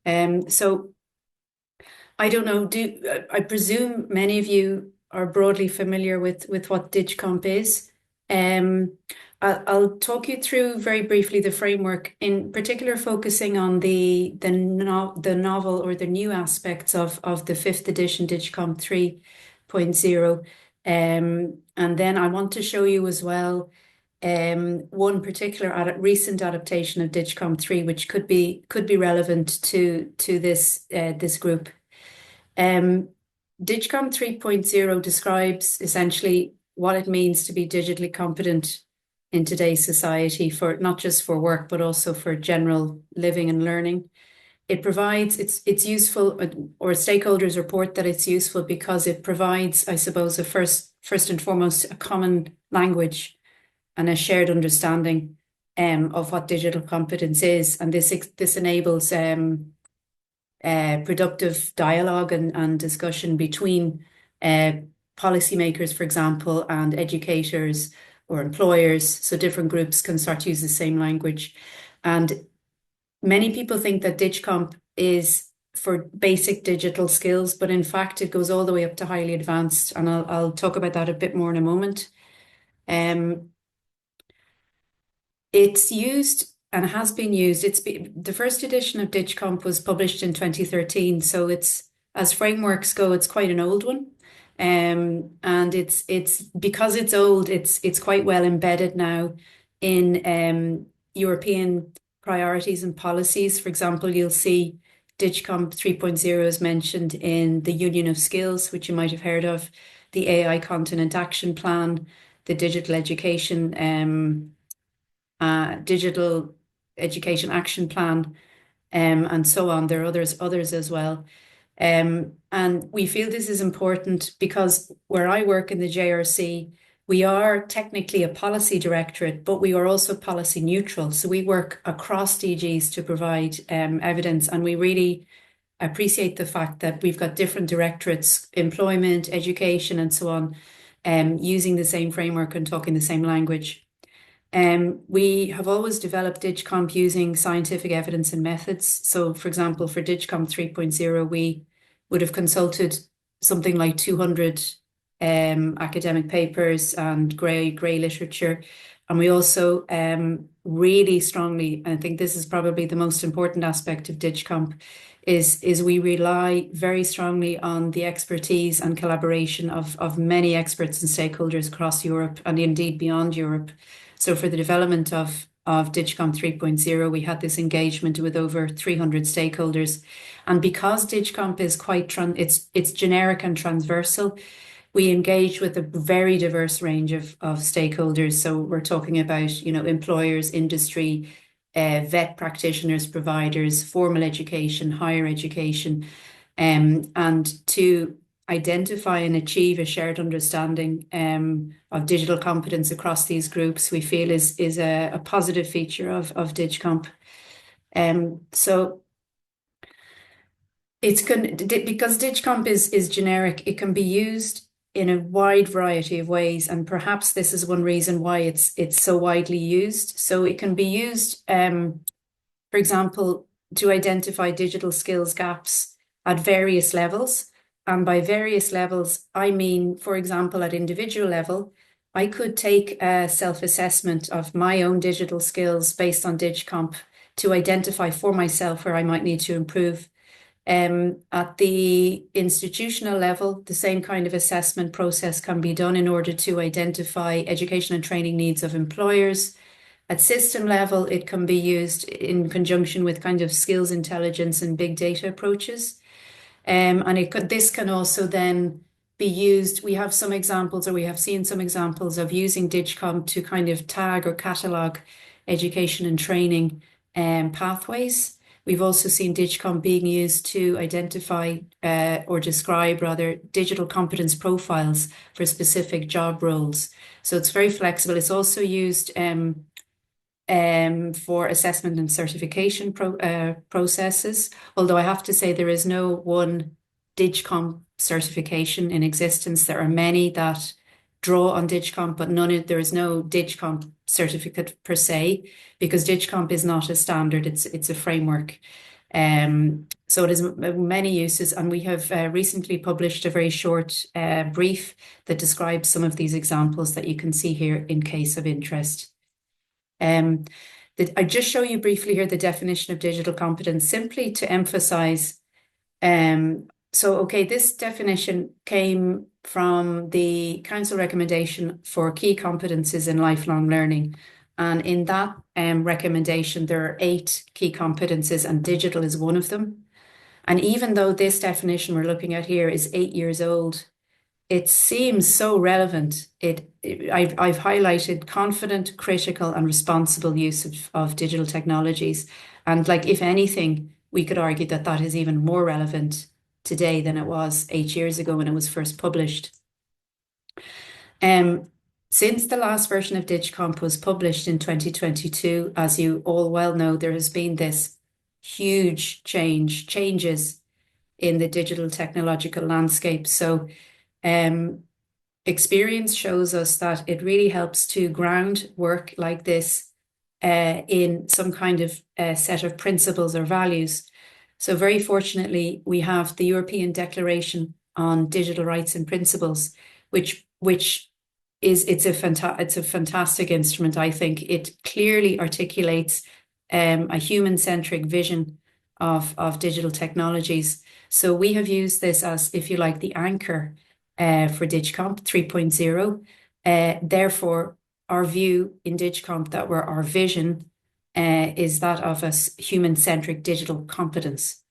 So I don't know, I presume many of you are broadly familiar with what DigComp is. I'll talk you through very briefly the framework, in particular focusing on the novel or the new aspects of the 5th edition DigComp 3.0. And then I want to show you as well one particular recent adaptation of DigComp 3, which could be relevant to this group. DigComp 3.0 describes essentially what it means to be digitally competent in today's society, for not just for work, but also for general living and learning. It provides, it's useful, or stakeholders report that it's useful because it provides, I suppose, first and foremost, a common language and a shared understanding of what digital competence is. And this enables productive dialogue and discussion between policymakers, for example, and educators or employers, so different groups can start to use the same language. And many people think that DigComp is for basic digital skills, but in fact, it goes all the way up to highly advanced, and I'll talk about that a bit more in a moment. It's used and has been used. The first edition of DigComp was published in 2013, so as frameworks go, it's quite an old one. And it's because it's old, it's quite well embedded now in European priorities and policies. For example, you'll see DigComp 3.0 is mentioned in the Union of Skills, which you might have heard of, the AI Continent Action Plan, the Digital Education Action Plan, and so on. There are others as well. And we feel this is important because where I work in the JRC, we are technically a policy directorate, but we are also policy neutral. So we work across DGs to provide evidence, and we really appreciate the fact that we've got different directorates, employment, education, and so on, using the same framework and talking the same language. We have always developed DigComp using scientific evidence and methods. So, for example, for DigComp 3.0, we would have consulted something like 200 academic papers and grey literature. And we also really strongly, and I think this is probably the most important aspect of DigComp, is we rely very strongly on the expertise and collaboration of many experts and stakeholders across Europe and indeed beyond Europe. So for the development of DigComp 3.0, we had this engagement with over 300 stakeholders. And because DigComp is quite, it's generic and transversal, we engage with a very diverse range of stakeholders. So we're talking about, employers, industry, vet practitioners, providers, formal education, higher education, and to identify and achieve a shared understanding of digital competence across these groups, we feel is a positive feature of DigComp. So because DigComp is generic, it can be used in a wide variety of ways, and perhaps this is one reason why it's so widely used. So it can be used, for example, to identify digital skills gaps at various levels. and by various levels, I mean, for example, at individual level, I could take a self-assessment of my own digital skills based on DigComp to identify for myself where I might need to improve. At the institutional level, the same kind of assessment process can be done in order to identify education and training needs of employers. At system level, it can be used in conjunction with kind of skills intelligence and big data approaches. And this can also then be used. We have some examples, or we have seen some examples of using DigComp to kind of tag or catalog education and training pathways. We've also seen DigComp being used to identify or describe rather digital competence profiles for specific job roles. So it's very flexible. It's also used for assessment and certification processes. Although I have to say there is no one DigComp certification in existence. There are many that draw on DigComp, but there is no DigComp certificate per se, because DigComp is not a standard, it's a framework. So it has many uses, and we have recently published a very short brief that describes some of these examples that you can see here in case of interest. I just show you briefly here the definition of digital competence, simply to emphasize. This definition came from the Council recommendation for key competences in lifelong learning. And in that recommendation, there are 8 key competences, and digital is one of them. And even though this definition we're looking at here is 8 years old, it seems so relevant. I've highlighted confident, critical, and responsible use of digital technologies. And if anything, we could argue that that is even more relevant today than it was 8 years ago when it was first published. Since the last version of DigComp was published in 2022, as you all well know, there has been this huge changes in the digital technological landscape. So experience shows us that it really helps to ground work like this in some kind of set of principles or values. So very fortunately, we have the European Declaration on Digital Rights and Principles, which it's a fantastic instrument. I think it clearly articulates a human-centric vision of digital technologies. So we have used this as, if you like, the anchor for DigComp 3.0. Therefore, our view in DigComp, our vision is that of a human-centric digital competence.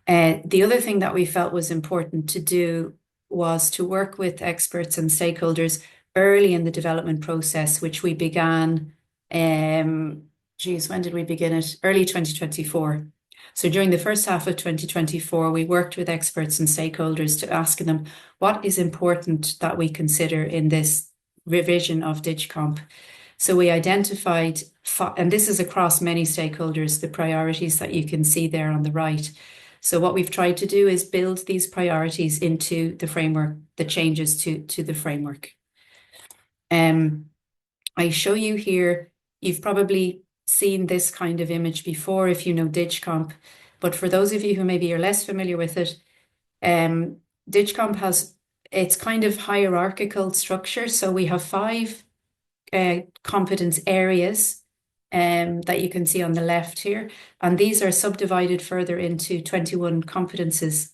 The other thing that we felt was important to do was to work with experts and stakeholders early in the development process, which we began, when did we begin it? Early 2024. So during the first half of 2024, we worked with experts and stakeholders to ask them what is important that we consider in this revision of DigComp. So we identified, and this is across many stakeholders, the priorities that you can see there on the right. So what we've tried to do is build these priorities into the framework, the changes to the framework. I show you here, you've probably seen this kind of image before if you know DigComp, but for those of you who maybe are less familiar with it, DigComp has its kind of hierarchical structure. So we have 5 competence areas that you can see on the left here, and these are subdivided further into 21 competences.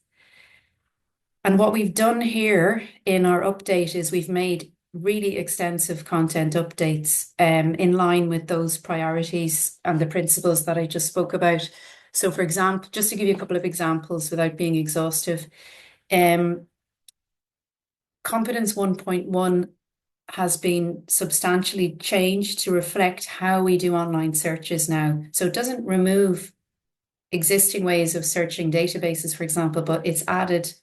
And what we've done here in our update is we've made really extensive content updates in line with those priorities and the principles that I just spoke about. So for example, just to give you a couple of examples without being exhaustive, Competence 1.1 has been substantially changed to reflect how we do online searches now. So it doesn't remove existing ways of searching databases, for example, but it's added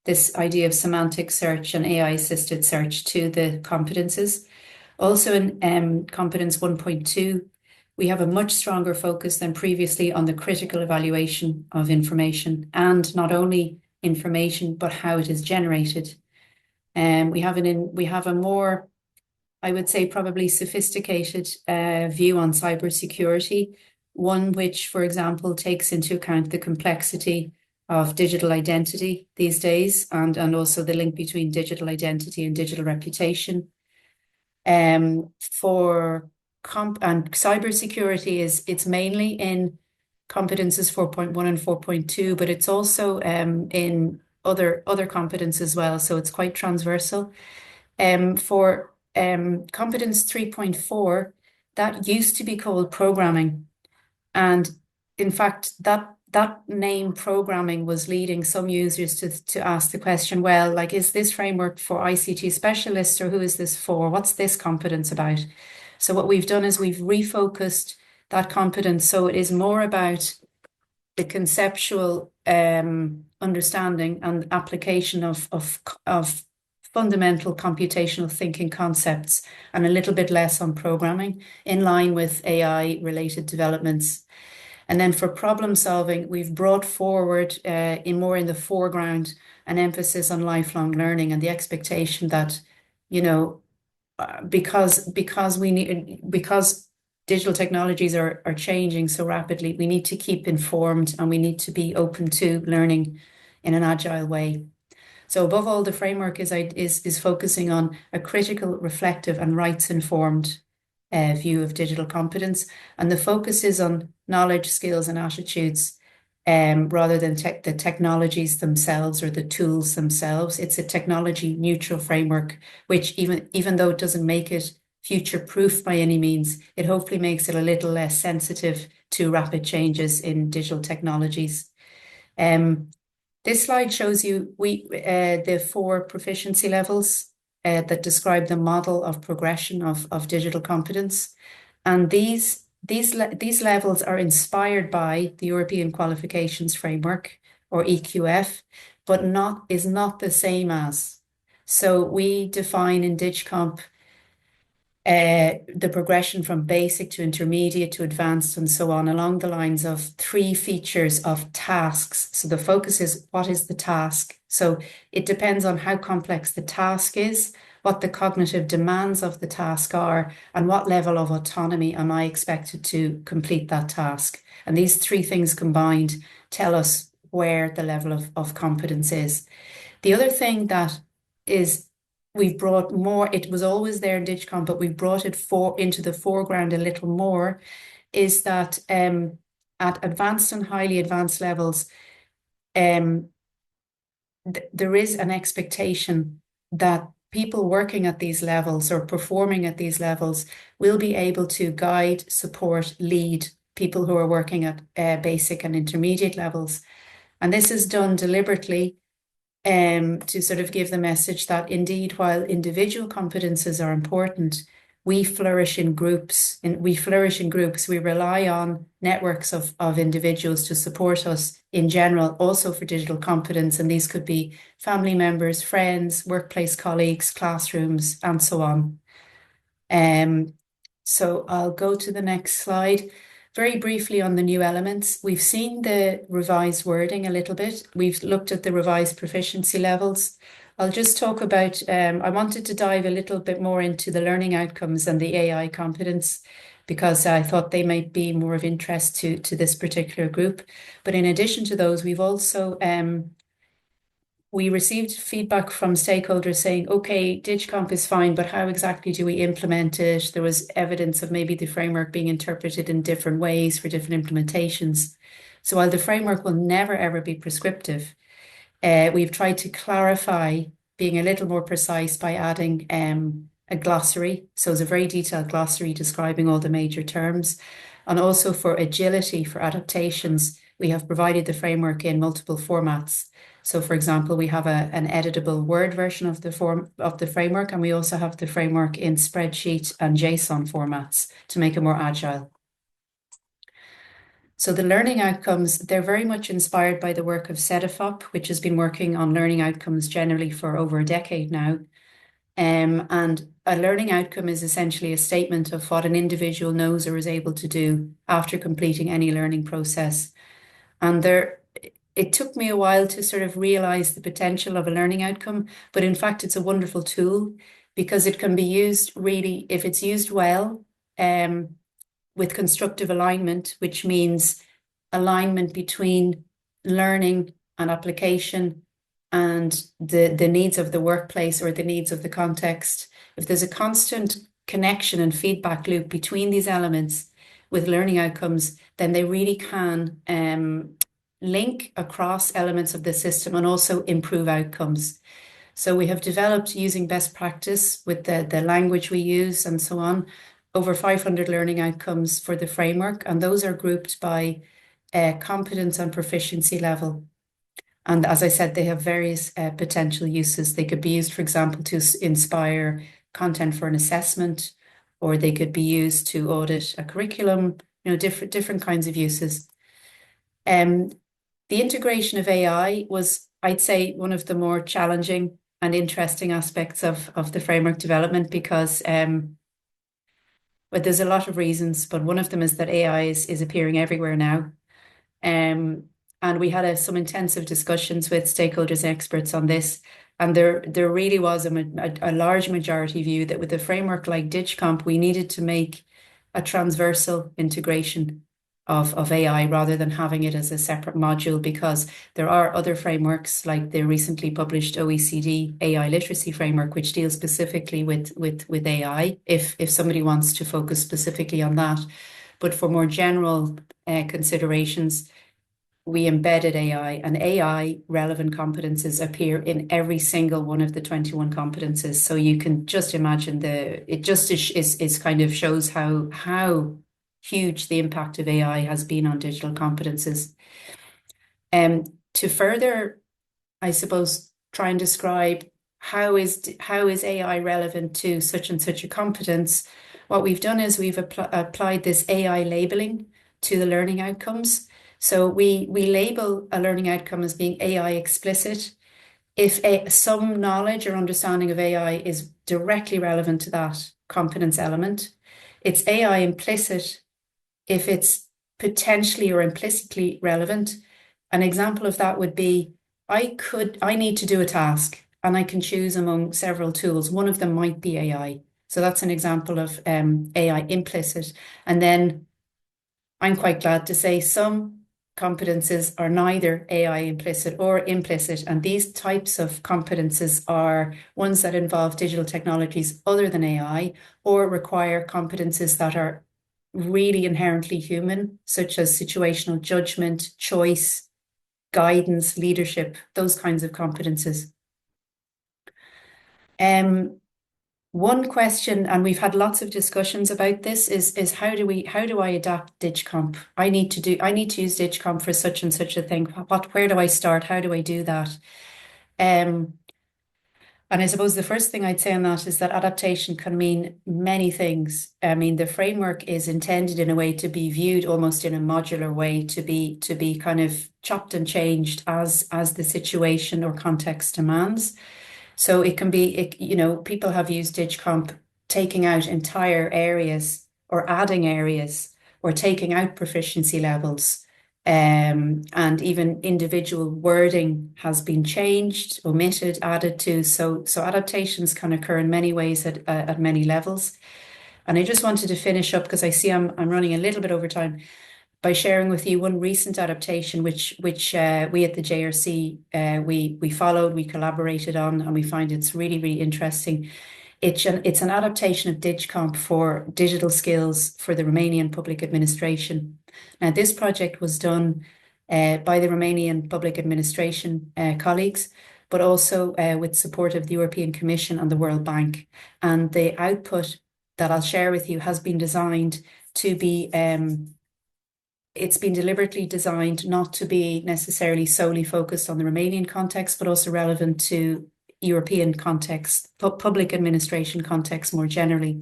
this idea of semantic search and AI-assisted search to the competences. Also in Competence 1.2, we have a much stronger focus than previously on the critical evaluation of information, and not only information, but how it is generated. We have a more, I would say, probably sophisticated view on cybersecurity, one which, for example, takes into account the complexity of digital identity these days, and also the link between digital identity and digital reputation. For and cybersecurity it's mainly in competences 4.1 and 4.2, but it's also in other competence as well. So it's quite transversal. For competence 3.4, that used to be called programming. And in fact, that name programming was leading some users to ask the question, well, like, is this framework for ICT specialists, or who is this for? What's this competence about? So what we've done is we've refocused that competence. So it is more about the conceptual understanding and application of fundamental computational thinking concepts, and a little bit less on programming, in line with AI related developments. And then for problem solving, we've brought forward more in the foreground an emphasis on lifelong learning, and the expectation that, you know, because digital technologies are changing so rapidly, we need to keep informed, and we need to be open to learning in an agile way. So above all, the framework is focusing on a critical, reflective, and rights-informed view of digital competence, and the focus is on knowledge, skills, and attitudes, rather than the technologies themselves or the tools themselves. It's a technology-neutral framework, which even though it doesn't make it future-proof by any means, it hopefully makes it a little less sensitive to rapid changes in digital technologies. This slide shows you the 4 proficiency levels that describe the model of progression of digital competence, and these levels are inspired by the European Qualifications Framework, or EQF, but is not the same as. So we define in DigComp the progression from basic to intermediate to advanced and so on, along the lines of 3 features of tasks. So the focus is, what is the task? So it depends on how complex the task is, what the cognitive demands of the task are, and what level of autonomy am I expected to complete that task. And these 3 things combined tell us where the level of competence is. The other thing that is, we've brought more, it was always there in DigComp, but we've brought it into the foreground a little more, is that at advanced and highly advanced levels, there is an expectation that people working at these levels or performing at these levels will be able to guide, support, lead people who are working at basic and intermediate levels. And this is done deliberately to sort of give the message that indeed, while individual competences are important, we flourish in groups. We rely on networks of individuals to support us in general, also for digital competence. And these could be family members, friends, workplace colleagues, classrooms, and so on. So I'll go to the next slide. Very briefly on the new elements, we've seen the revised wording a little bit. We've looked at the revised proficiency levels. I'll just talk about, I wanted to dive a little bit more into the learning outcomes and the AI competence, because I thought they might be more of interest to this particular group. But in addition to those, we've also, we received feedback from stakeholders saying, okay, DigComp is fine, but how exactly do we implement it? There was evidence of maybe the framework being interpreted in different ways for different implementations. So while the framework will never, ever be prescriptive, we've tried to clarify, being a little more precise by adding a glossary. So it's a very detailed glossary describing all the major terms. And also for agility, for adaptations, we have provided the framework in multiple formats. So, for example, we have an editable Word version of the framework, and we also have the framework in spreadsheet and JSON formats to make it more agile. So the learning outcomes, they're very much inspired by the work of CEDIFOP, which has been working on learning outcomes generally for over a decade now. And a learning outcome is essentially a statement of what an individual knows or is able to do after completing any learning process. And it took me a while to sort of realize the potential of a learning outcome, but in fact, it's a wonderful tool because it can be used really, if it's used well, with constructive alignment, which means alignment between learning and application and the needs of the workplace or the needs of the context, if there's a constant connection and feedback loop between these elements with learning outcomes, then they really can link across elements of the system and also improve outcomes. So we have developed, using best practice with the language we use and so on, over 500 learning outcomes for the framework, and those are grouped by competence and proficiency level. And as I said, they have various potential uses. They could be used, for example, to inspire content for an assessment, or they could be used to audit a curriculum, different kinds of uses. The integration of AI was, I'd say, one of the more challenging and interesting aspects of the framework development, because but there's a lot of reasons, but one of them is that AI is appearing everywhere now. And we had some intensive discussions with stakeholders and experts on this. And there really was a large majority view that with a framework like DigComp, we needed to make a transversal integration of AI rather than having it as a separate module, because there are other frameworks like the recently published OECD AI literacy framework, which deals specifically with AI, if somebody wants to focus specifically on that. But for more general considerations, we embedded AI, and AI relevant competences appear in every single one of the 21 competences. So you can just imagine it just is kind of shows how huge the impact of AI has been on digital competences. To further, I suppose, try and describe how is AI relevant to such and such a competence, what we've done is we've applied this AI labeling to the learning outcomes. So we label a learning outcome as being AI explicit if some knowledge or understanding of AI is directly relevant to that competence element. It's AI implicit if it's potentially or implicitly relevant. An example of that would be, I need to do a task and I can choose among several tools. One of them might be AI. So that's an example of AI implicit. And then I'm quite glad to say some competences are neither AI implicit or implicit. And these types of competences are ones that involve digital technologies other than AI, or require competences that are really inherently human, such as situational judgment, choice, guidance, leadership, those kinds of competences. One question, and we've had lots of discussions about this, is how do I adapt DigComp? I need to use DigComp for such and such a thing. Where do I start? How do I do that? And I suppose the first thing I'd say on that is that adaptation can mean many things. I mean, the framework is intended in a way to be viewed almost in a modular way, to be kind of chopped and changed as the situation or context demands. So it can be, people have used DigComp taking out entire areas or adding areas or taking out proficiency levels. And even individual wording has been changed, omitted, added to. So adaptations can occur in many ways at many levels. And I just wanted to finish up, because I see I'm running a little bit over time, by sharing with you one recent adaptation which we at the JRC we followed, we collaborated on, and we find it's really, really interesting. It's an adaptation of DigComp for digital skills for the Romanian public administration. Now, this project was done by the Romanian public administration colleagues, but also with support of the European Commission and the World Bank. And the output that I'll share with you has been designed to be, it's been deliberately designed not to be necessarily solely focused on the Romanian context, but also relevant to European context, public administration context more generally.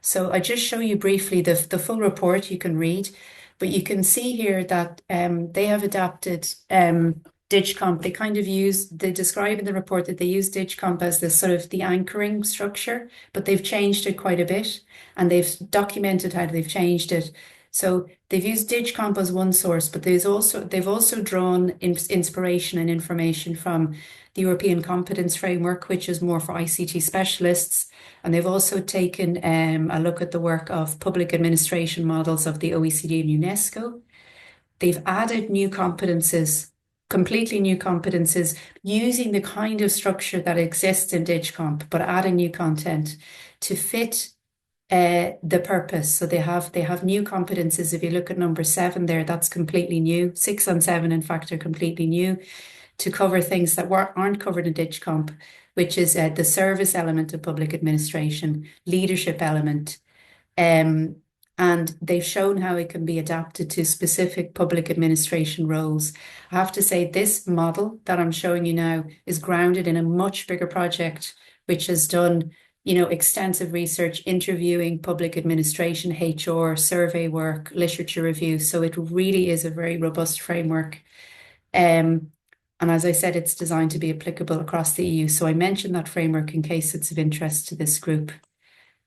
So I just show you briefly the full report you can read, but you can see here that they have adapted DigComp. They describe in the report that they use DigComp as the sort of the anchoring structure, but they've changed it quite a bit, and they've documented how they've changed it. So they've used DigComp as one source, but they've also drawn inspiration and information from the European Competence Framework, which is more for ICT specialists. And they've also taken a look at the work of public administration models of the OECD and UNESCO. They've added new competences completely new competences using the kind of structure that exists in DigComp, but adding new content to fit the purpose. So they have new competences. If you look at number 7 there, that's completely new. 6 and 7, in fact, are completely new to cover things that aren't covered in DigComp, which is the service element of public administration, leadership element, and they've shown how it can be adapted to specific public administration roles. I have to say this model that I'm showing you now is grounded in a much bigger project, which has done, extensive research, interviewing public administration, HR, survey work, literature review. So it really is a very robust framework. And as I said, it's designed to be applicable across the EU. So I mentioned that framework in case it's of interest to this group.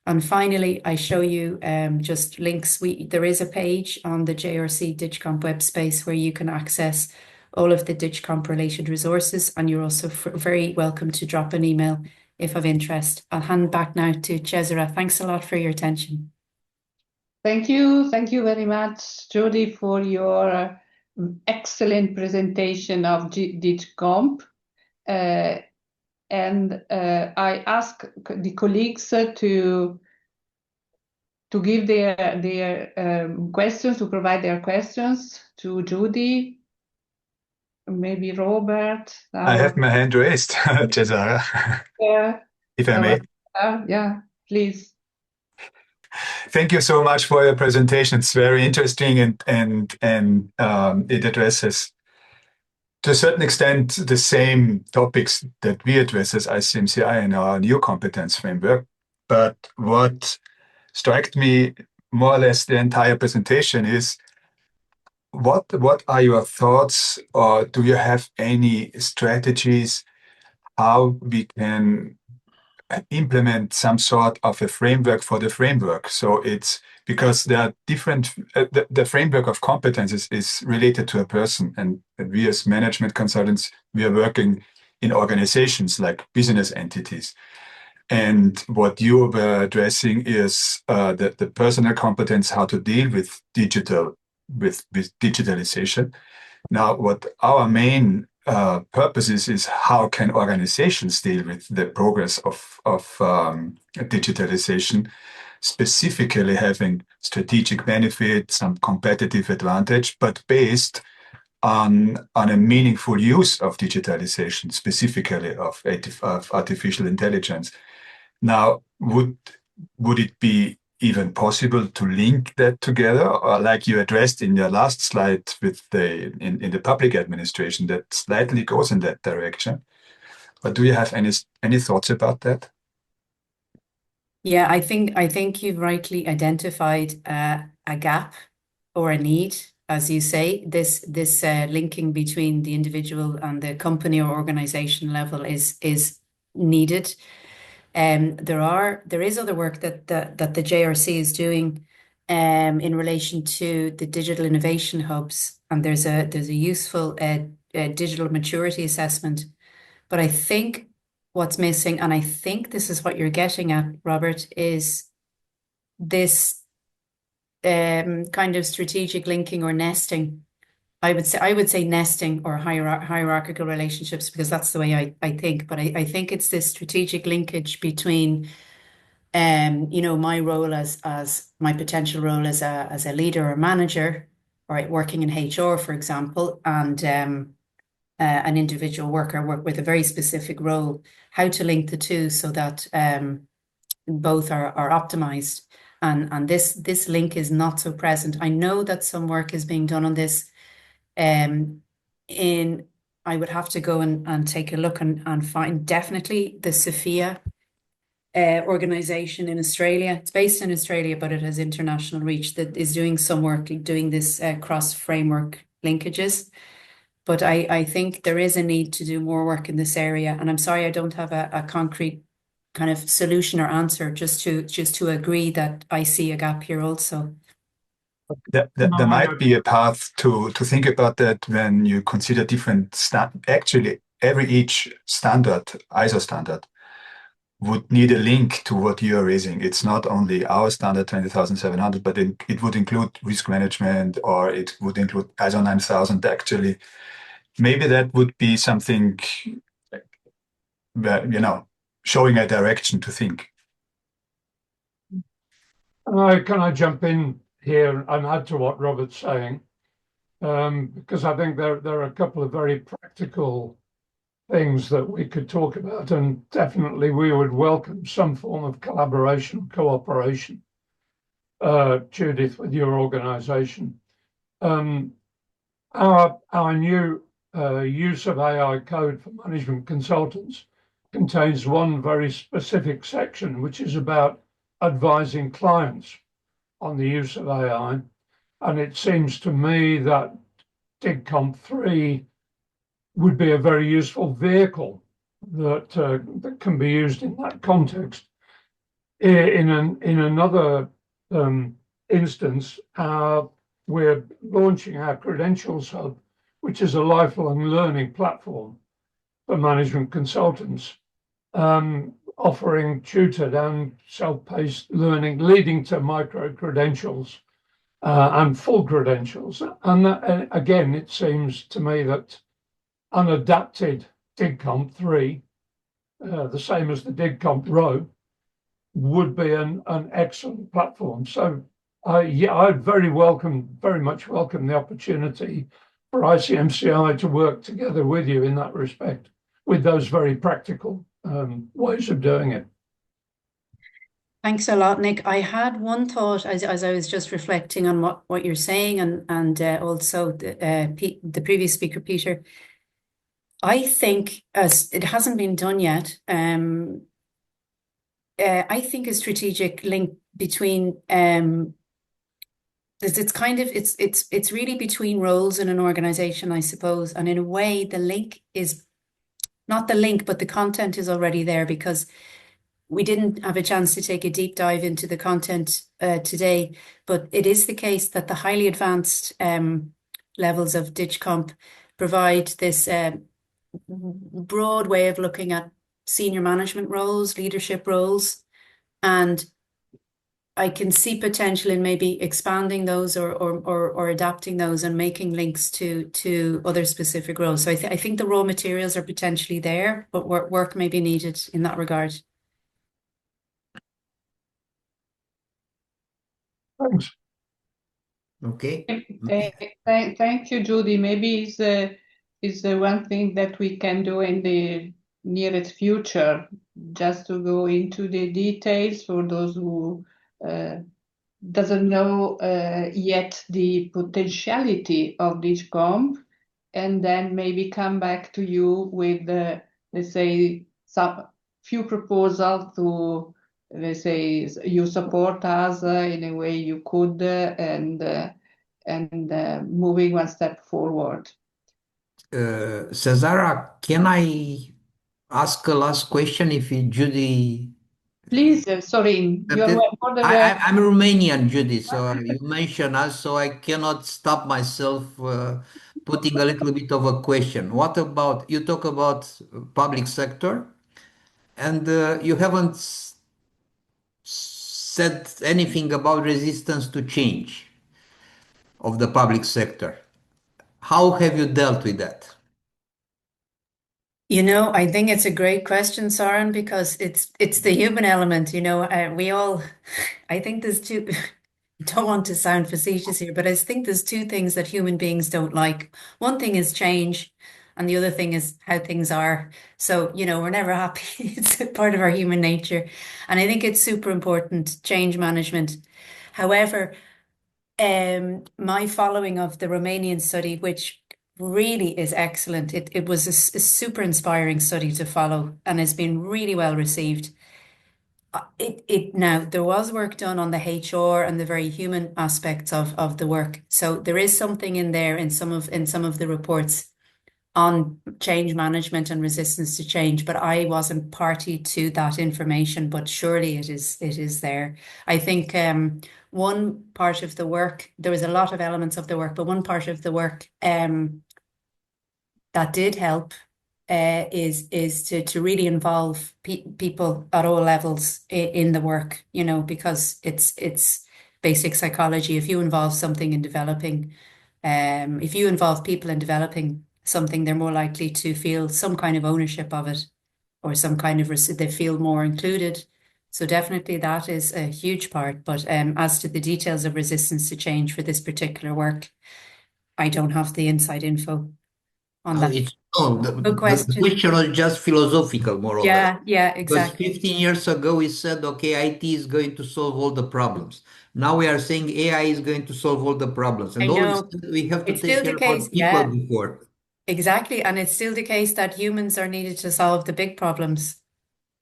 And finally, I show you just links. There is a page on the JRC DigComp web space where you can access all of the DigComp related resources, and you're also very welcome to drop an email if of interest. I'll hand back now to Cesara. Thanks a lot for your attention. Thank you very much, Judy, for your excellent presentation of DigComp. And I ask the colleagues to give their questions, to provide their questions to Judy, maybe Robert. I have my hand raised, Cesara, if I may. Yeah, please. Thank you so much for your presentation. It's very interesting, and it addresses, to a certain extent, the same topics that we address as ICMCI in our new competence framework. But what struck me more or less the entire presentation is, what are your thoughts, or do you have any strategies how we can implement some sort of a framework for the framework? So it's because there are different, the framework of competences is related to a person, and we as management consultants, we are working in organizations like business entities. And what you were addressing is the personal competence, how to deal with digitalization. Now, what our main purpose is how can organizations deal with the progress of digitalization, specifically having strategic benefit, some competitive advantage, but based on a meaningful use of digitalization, specifically of artificial intelligence. Now, would it be even possible to link that together, or like you addressed in your last slide with in the public administration, that slightly goes in that direction? But do you have any thoughts about that? Yeah, I think you've rightly identified a gap or a need, as you say. This linking between the individual and the company or organization level is needed. There is other work that the JRC is doing in relation to the digital innovation hubs, and there's a useful digital maturity assessment. But I think what's missing, and I think this is what you're getting at, Robert, is this kind of strategic linking or nesting. I would say nesting or hierarchical relationships, because that's the way I think. But I think it's this strategic linkage between, my role as my potential role as a leader or manager, or working in HR, for example, and an individual worker with a very specific role. How to link the two so that both are optimized, and this link is not so present. I know that some work is being done on this. I would have to go and take a look and find definitely the Sophia organization in Australia. It's based in Australia, but it has international reach, that is doing some work doing this cross framework linkages. But I think there is a need to do more work in this area, and I'm sorry I don't have a concrete kind of solution or answer, just to agree that I see a gap here also. There might be a path to think about that when you consider different actually each standard, ISO standard, would need a link to what you are raising. It's not only our standard 20,700, but it would include risk management, or it would include ISO 9000 actually. maybe that would be something that, showing a direction to think. Can I jump in here and add to what Robert's saying? Because I think there are a couple of very practical things that we could talk about, and definitely we would welcome some form of collaboration, cooperation, Judith, with your organization. Our new use of AI code for management consultants contains one very specific section, which is about advising clients on the use of AI. And it seems to me that DigComp 3 would be a very useful vehicle that can be used in that context. In another instance, we're launching our Credentials Hub, which is a lifelong learning platform for management consultants, offering tutored and self-paced learning, leading to micro-credentials and full credentials. And again, it seems to me that unadapted DigComp 3, the same as the DigComp Row, would be an excellent platform. So I very much welcome the opportunity for ICMCI to work together with you in that respect, with those very practical ways of doing it. Thanks a lot, Nick. I had one thought as I was just reflecting on what you're saying, and also the previous speaker, Peter. I think, as it hasn't been done yet, I think a strategic link between it's really between roles in an organization, I suppose, and in a way the link is not the link, but the content is already there, because we didn't have a chance to take a deep dive into the content today, but it is the case that the highly advanced levels of DigComp provide this broad way of looking at senior management roles, leadership roles, and I can see potential in maybe expanding those or adapting those and making links to other specific roles. So I think the raw materials are potentially there, but work may be needed in that regard. Thanks. Okay. Thank you, Judy. Maybe is the one thing that we can do in the nearest future, just to go into the details for those who doesn't know yet the potentiality of DigComp, and then maybe come back to you with, let's say, some few proposals to, let's say, you support us in a way you could, and moving one step forward. Cesara, can I ask a last question if Judy? Please, sorry, I'm Romanian, Judy, so you mentioned us, so I cannot stop myself putting a little bit of a question. What about, you talk about public sector, and you haven't said anything about resistance to change of the public sector. How have you dealt with that? I think it's a great question, Soren, because it's the human element. I think there's two. Don't want to sound facetious here, but I think there's two things that human beings don't like. One thing is change, and the other thing is how things are. So, we're never happy. It's a part of our human nature. And I think it's super important, change management. However, my following of the Romanian study, which really is excellent, it was a super inspiring study to follow, and it's been really well received. Now there was work done on the HR and the very human aspects of the work. So there is something in there in some of the reports on change management and resistance to change, but I wasn't party to that information, but surely it is there. I think one part of the work, there was a lot of elements of the work, but one part of the work that did help is to really involve people at all levels in the work, because it's basic psychology. If you involve something in developing, if you involve people in developing something, they're more likely to feel some kind of ownership of it, or some kind of they feel more included. So definitely that is a huge part. But as to the details of resistance to change for this particular work, I don't have the inside info on that. The question. question was just philosophical, more or less. Yeah, Because exactly. 15 years ago, we said, okay, IT is going to solve all the problems. Now we are saying AI is going to solve all the problems. And I know. we have to It's take still care the case, about people yeah. before. Exactly. And it's still the case that humans are needed to solve the big problems.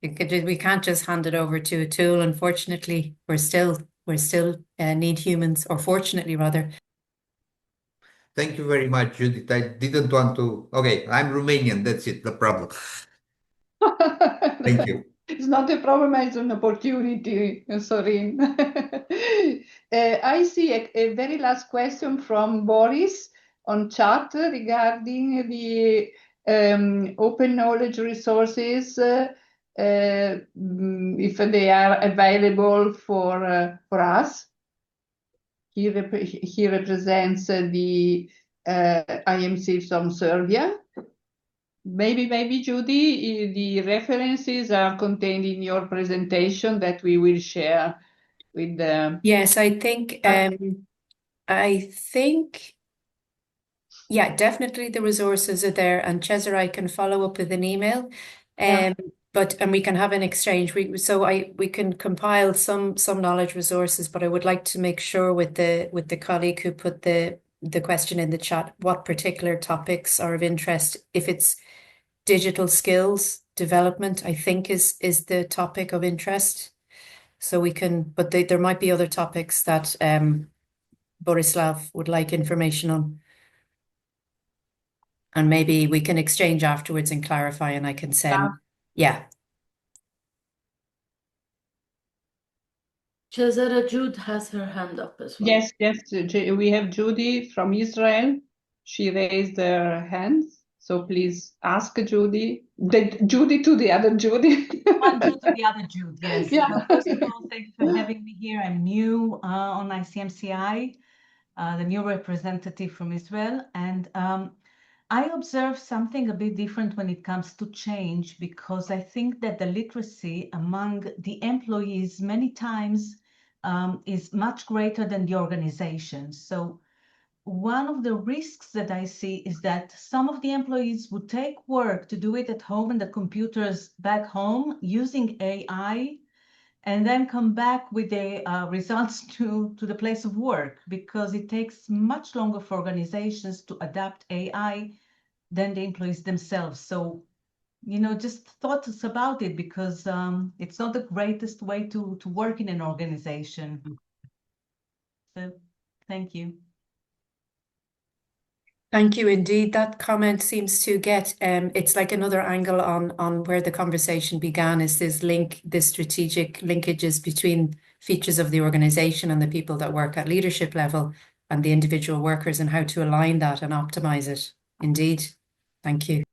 We can't just hand it over to a tool. Unfortunately, we're still need humans, or fortunately rather. Thank you very much, Judith. I didn't want to. Okay, I'm Romanian. That's it, the problem. Thank you. It's not a problem, it's an opportunity, Sorin. I see a very last question from Boris on chat regarding the open knowledge resources, if they are available for us. He represents the IMCs from Serbia. Maybe Judy, the references are contained in your presentation that we will share with the. Yes, I think yeah, definitely the resources are there, and Cesare, I can follow up with an email. And we can have an exchange. We can compile some knowledge resources, but I would like to make sure with the colleague who put the question in the chat what particular topics are of interest. If it's digital skills development, I think is the topic of interest. So we can, but there might be other topics that Borislav would like information on. And maybe we can exchange afterwards and clarify, and I can send. Yeah. Cesare, Jude has her hand up as well. Yes, we have Judy from Israel. She raised her hand. So please ask Judy. Judy to the other Judy. One Jude to the other Jude, yes. Yeah. Well, first of all, thank you for having me here. I'm new on ICMCI, the new representative from Israel. And I observe something a bit different when it comes to change, because I think that the literacy among the employees many times is much greater than the organization. So one of the risks that I see is that some of the employees would take work to do it at home and the computers back home using AI, and then come back with the results to the place of work, because it takes much longer for organizations to adapt AI than the employees themselves. So, just thoughts about it, because it's not the greatest way to work in an organization. So, thank you. Thank you indeed. That comment seems to get, it's like another angle on where the conversation began, is this strategic linkages between features of the organization and the people that work at leadership level and the individual workers, and how to align that and optimize it. Indeed. Thank you.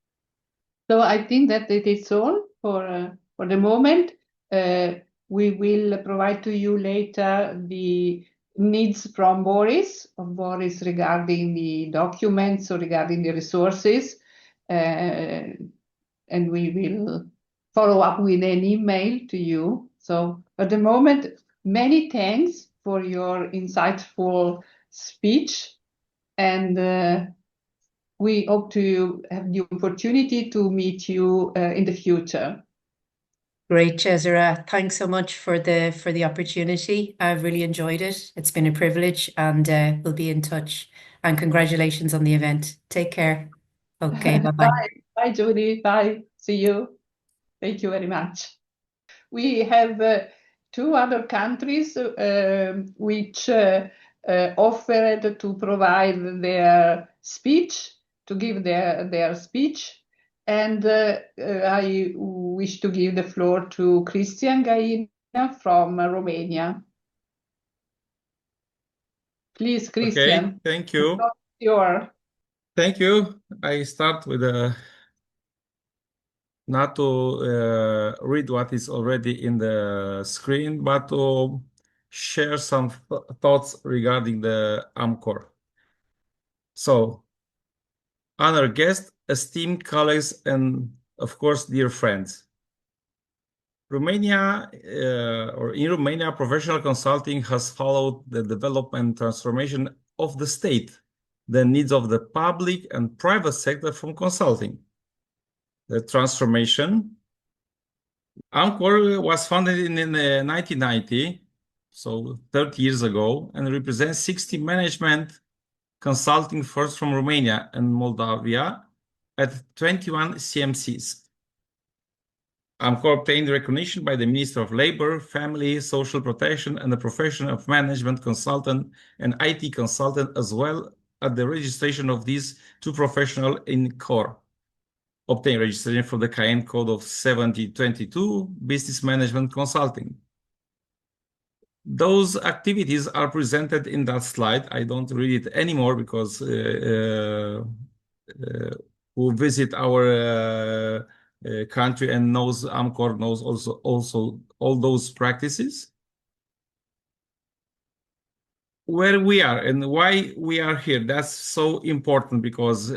So I think that it is all for the moment. We will provide to you later the needs from Boris regarding the documents or regarding the resources, and we will follow up with an email to you. So at the moment, many thanks for your insightful speech, and we hope to have the opportunity to meet you in the future. Great, Cesare. Thanks so much for the opportunity. I've really enjoyed it. It's been a privilege, and we'll be in touch. And congratulations on the event. Take care. Okay, bye-bye. Bye, Judy. Bye. See you. Thank you very much. We have 2 other countries which offered to provide their speech, to give their speech. And I wish to give the floor to Christian Gaina from Romania. Please, Christian. Okay, thank you. Thank you. I start with not to read what is already in the screen, but to share some thoughts regarding the AMCOR. So, honored guests, esteemed colleagues, and of course, dear friends. Romania, in Romania, professional consulting has followed the development and transformation of the state, the needs of the public and private sector from consulting. The transformation, AMCOR was founded in 1990, so 30 years ago, and represents 60 management consulting firms from Romania and Moldavia at 21 CMCs. AMCOR obtained recognition by the Minister of Labor, Family, Social Protection, and the profession of management consultant and IT consultant, as well as the registration of these two professionals in CORE. Obtain registration for the Cayenne Code of 7022, Business Management Consulting. Those activities are presented in that slide. I don't read it anymore because who visit our country and knows AMCOR knows also all those practices. Where we are and why we are here, that's so important because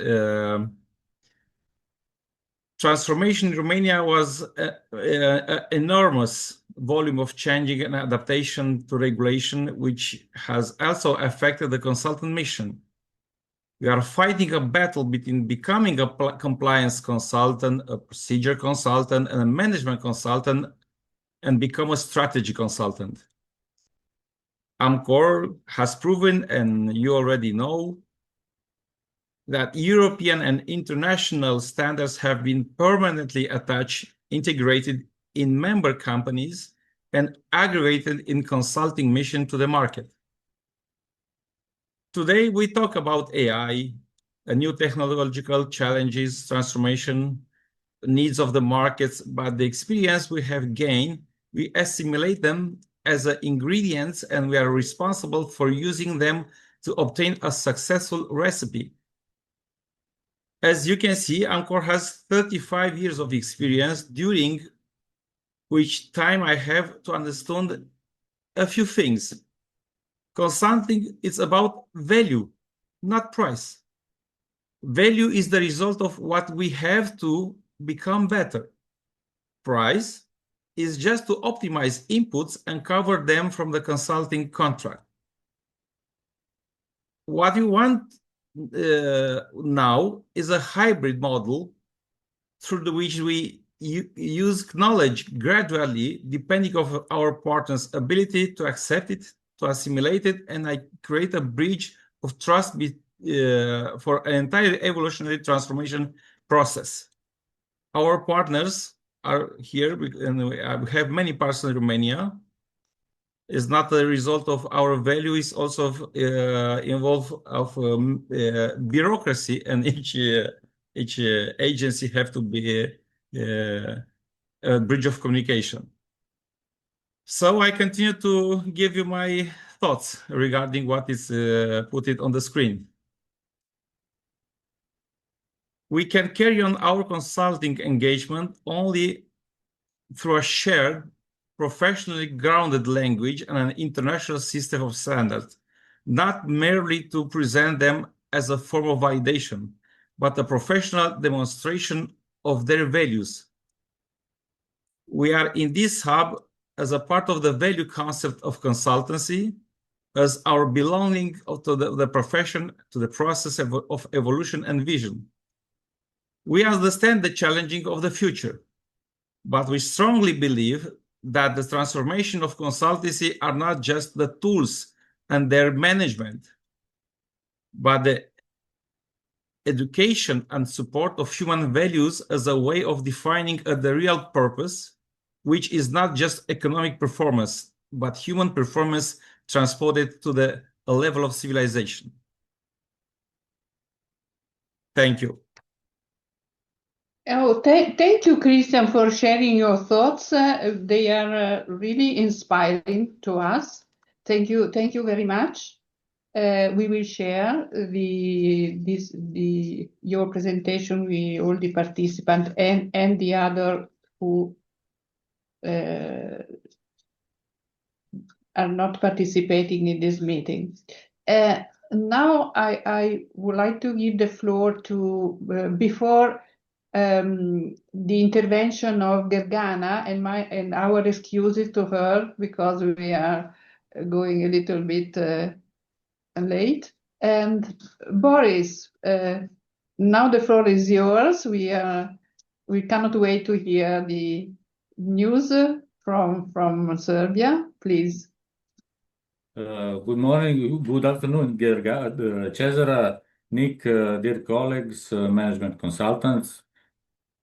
transformation in Romania was an enormous volume of changing and adaptation to regulation, which has also affected the consultant mission. We are fighting a battle between becoming a compliance consultant, a procedure consultant, and a management consultant, and become a strategy consultant. AMCOR has proven, and you already know, that European and international standards have been permanently attached, integrated in member companies, and aggregated in consulting mission to the market. Today, we talk about AI, new technological challenges, transformation, needs of the markets, but the experience we have gained, we assimilate them as ingredients, and we are responsible for using them to obtain a successful recipe. As you can see, AMCOR has 35 years of experience, during which time I have to understand a few things. Consulting is about value, not price. Value is the result of what we have to become better. Price is just to optimize inputs and cover them from the consulting contract. What we want now is a hybrid model through which we use knowledge gradually, depending on our partner's ability to accept it, to assimilate it, and I create a bridge of trust for an entire evolutionary transformation process. Our partners are here, and we have many partners in Romania. It's not the result of our value, it's also involved of bureaucracy, and each agency have to be a bridge of communication. So I continue to give you my thoughts regarding what is put it on the screen. We can carry on our consulting engagement only through a shared, professionally grounded language and an international system of standards, not merely to present them as a form of validation, but a professional demonstration of their values. We are in this hub as a part of the value concept of consultancy, as our belonging to the profession, to the process of evolution and vision. We understand the challenging of the future, but we strongly believe that the transformation of consultancy are not just the tools and their management, but the education and support of human values as a way of defining the real purpose, which is not just economic performance, but human performance transported to a level of civilization. Thank you. Oh, thank you, Christian, for sharing your thoughts. They are really inspiring to us. Thank you very much. We will share your presentation with all the participants and the other who are not participating in this meeting. now I would like to give the floor to, before the intervention of Gergana and our excuses to her because we are going a little bit late. And Boris, now the floor is yours. We cannot wait to hear the news from Serbia. Please. Good morning, good afternoon, Cesara, Nick, dear colleagues, management consultants.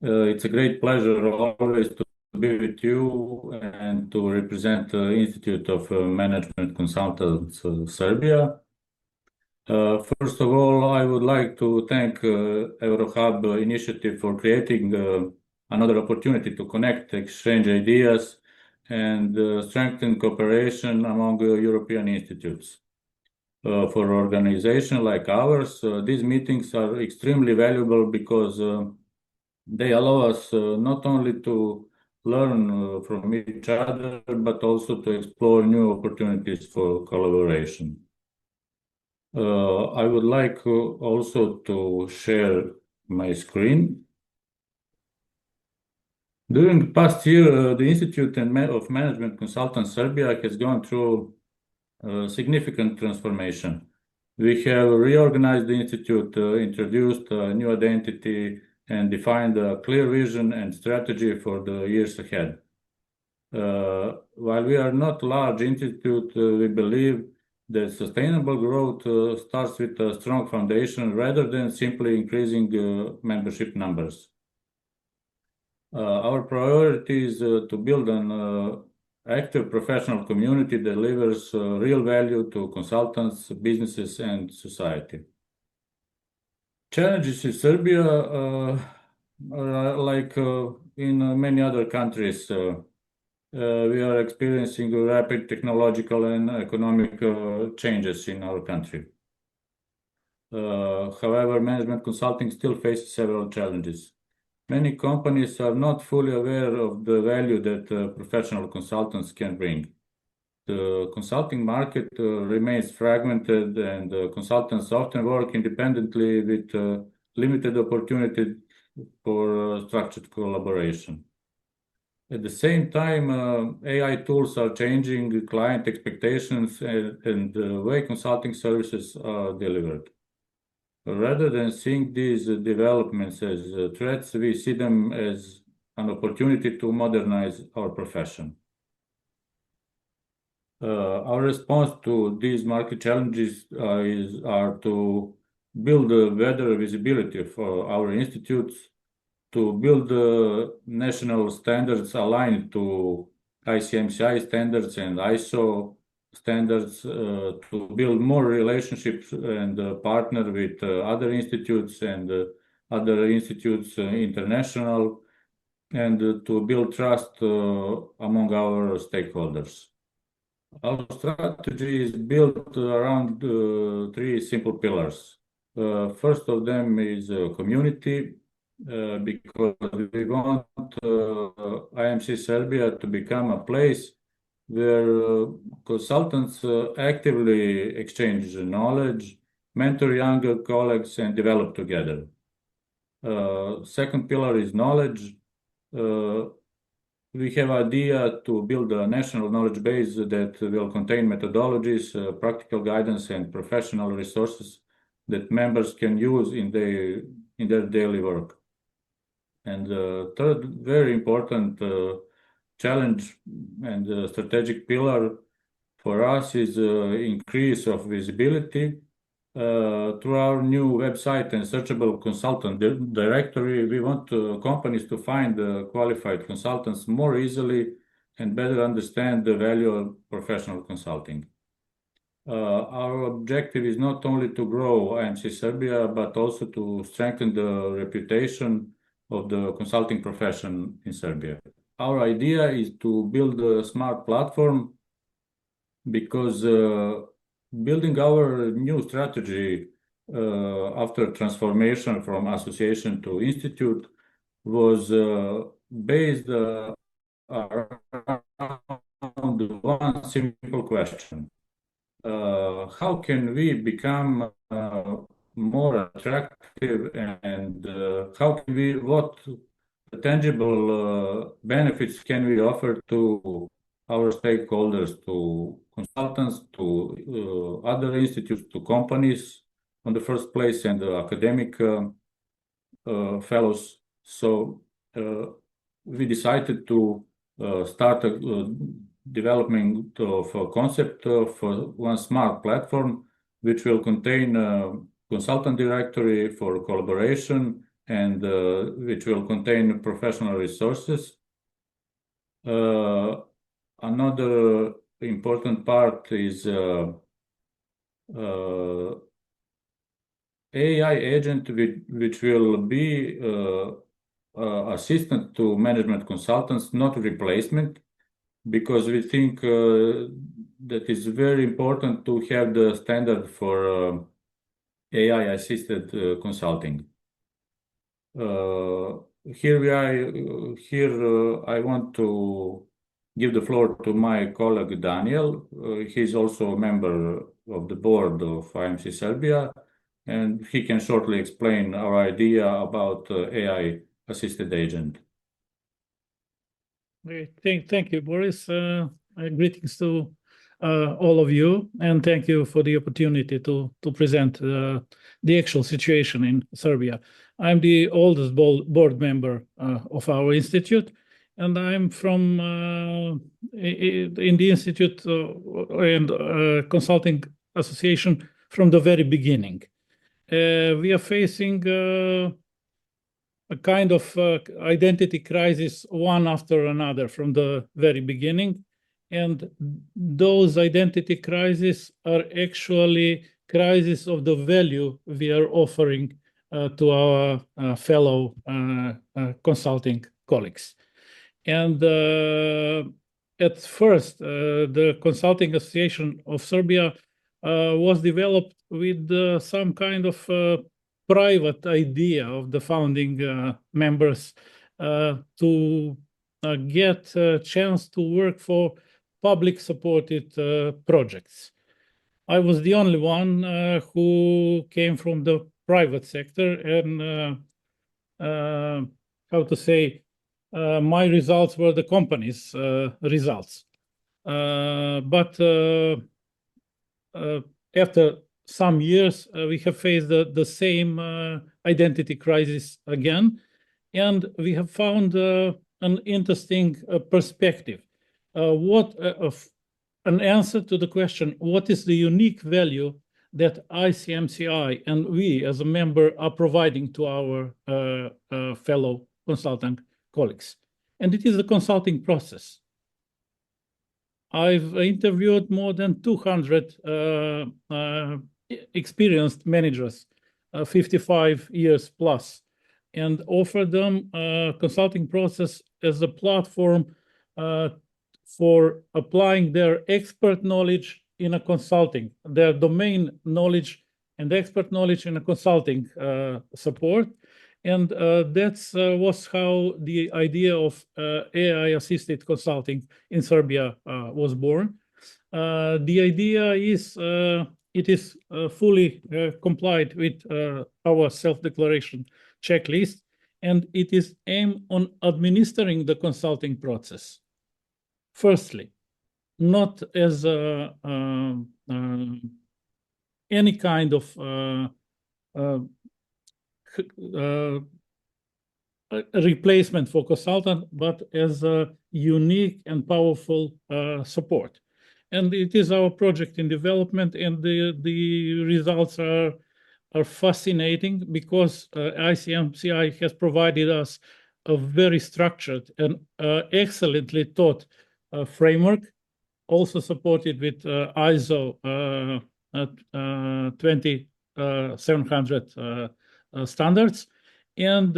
It's a great pleasure always to be with you and to represent the Institute of Management Consultants Serbia. First of all, I would like to thank EuroHub initiative for creating another opportunity to connect, exchange ideas, and strengthen cooperation among European institutes. For organizations like ours, these meetings are extremely valuable because they allow us not only to learn from each other, but also to explore new opportunities for collaboration. I would like also to share my screen. During the past year, the Institute of Management Consultants Serbia has gone through significant transformation. We have reorganized the Institute, introduced a new identity, and defined a clear vision and strategy for the years ahead. While we are not a large institute, we believe that sustainable growth starts with a strong foundation rather than simply increasing membership numbers. Our priority is to build an active professional community that delivers real value to consultants, businesses, and society. Challenges in Serbia are like in many other countries. We are experiencing rapid technological and economic changes in our country. However, management consulting still faces several challenges. Many companies are not fully aware of the value that professional consultants can bring. The consulting market remains fragmented, and consultants often work independently with limited opportunity for structured collaboration. At the same time, AI tools are changing client expectations and the way consulting services are delivered. Rather than seeing these developments as threats, we see them as an opportunity to modernize our profession. Our response to these market challenges are to build better visibility for our institutes, to build national standards aligned to ICMCI standards and ISO standards, to build more relationships and partner with other institutes and other institutes international, and to build trust among our stakeholders. Our strategy is built around three simple pillars. First of them is community, because we want IMC Serbia to become a place where consultants actively exchange knowledge, mentor younger colleagues, and develop together. Second pillar is knowledge. We have idea to build a national knowledge base that will contain methodologies, practical guidance, and professional resources that members can use in their daily work. And third, very important challenge and strategic pillar for us is increase of visibility. Through our new website and searchable consultant directory, we want companies to find qualified consultants more easily and better understand the value of professional consulting. Our objective is not only to grow IMC Serbia, but also to strengthen the reputation of the consulting profession in Serbia. Our idea is to build a smart platform because building our new strategy after transformation from association to institute was based around one simple question. how can we become more attractive, and what tangible benefits can we offer to our stakeholders, to consultants, to other institutes, to companies on the first place, and academic fellows. So we decided to start a development of a concept of one smart platform, which will contain a consultant directory for collaboration, and which will contain professional resources. Another important part is AI agent, which will be assistant to management consultants, not replacement, because we think that is very important to have the standard for AI assisted consulting. Here I want to give the floor to my colleague Daniel. He's also a member of the board of IMC Serbia, and he can shortly explain our idea about AI assisted agent. Thank you, Boris. Greetings to all of you, and thank you for the opportunity to present the actual situation in Serbia. I'm the oldest board member of our institute, and I'm from in the institute and consulting association from the very beginning. We are facing a kind of identity crisis one after another from the very beginning. And those identity crises are actually crises of the value we are offering to our fellow consulting colleagues. And at first, the Consulting Association of Serbia was developed with some kind of private idea of the founding members to get a chance to work for public supported projects. I was the only one who came from the private sector, and how to say, my results were the company's results. But after some years, we have faced the same identity crisis again, and we have found an interesting perspective. An answer to the question, what is the unique value that ICMCI and we as a member are providing to our fellow consultant colleagues? And it is the consulting process. I've interviewed more than 200 experienced managers, 55 years plus, and offered them a consulting process as a platform for applying their expert knowledge in a consulting, their domain knowledge and expert knowledge in a consulting support. And that was how the idea of AI-assisted consulting in Serbia was born. The idea is it is fully complied with our self-declaration checklist, and it is aimed on administering the consulting process. Firstly, not as any kind of a replacement for consultant, but as a unique and powerful support. And it is our project in development, and the results are fascinating because ICMCI has provided us a very structured and excellently taught framework, also supported with ISO 20700 standards. And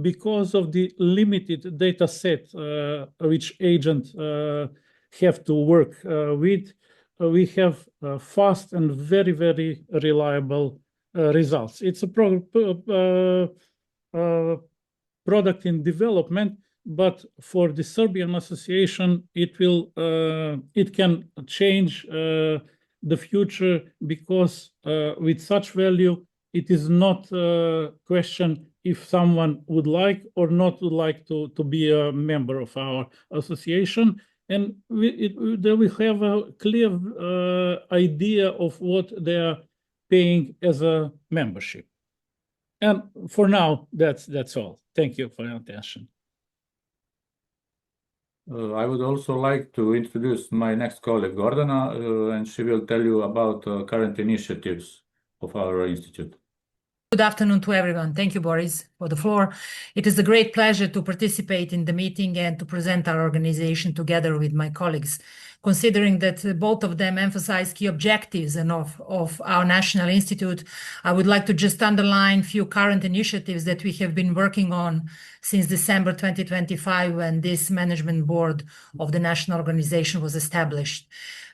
because of the limited data set which agents have to work with, we have fast and very, very reliable results. It's a product in development, but for the Serbian association, it can change the future, because with such value, it is not a question if someone would like or not would like to be a member of our association. And we have a clear idea of what they are paying as a membership. And for now, that's all. Thank you for your attention. I would also like to introduce my next colleague, Gordana, and she will tell you about current initiatives of our institute. Good afternoon to everyone. Thank you, Boris, for the floor. It is a great pleasure to participate in the meeting and to present our organization together with my colleagues. Considering that both of them emphasize key objectives and of our National Institute, I would like to just underline a few current initiatives that we have been working on since December 2025, when this management board of the national organization was established.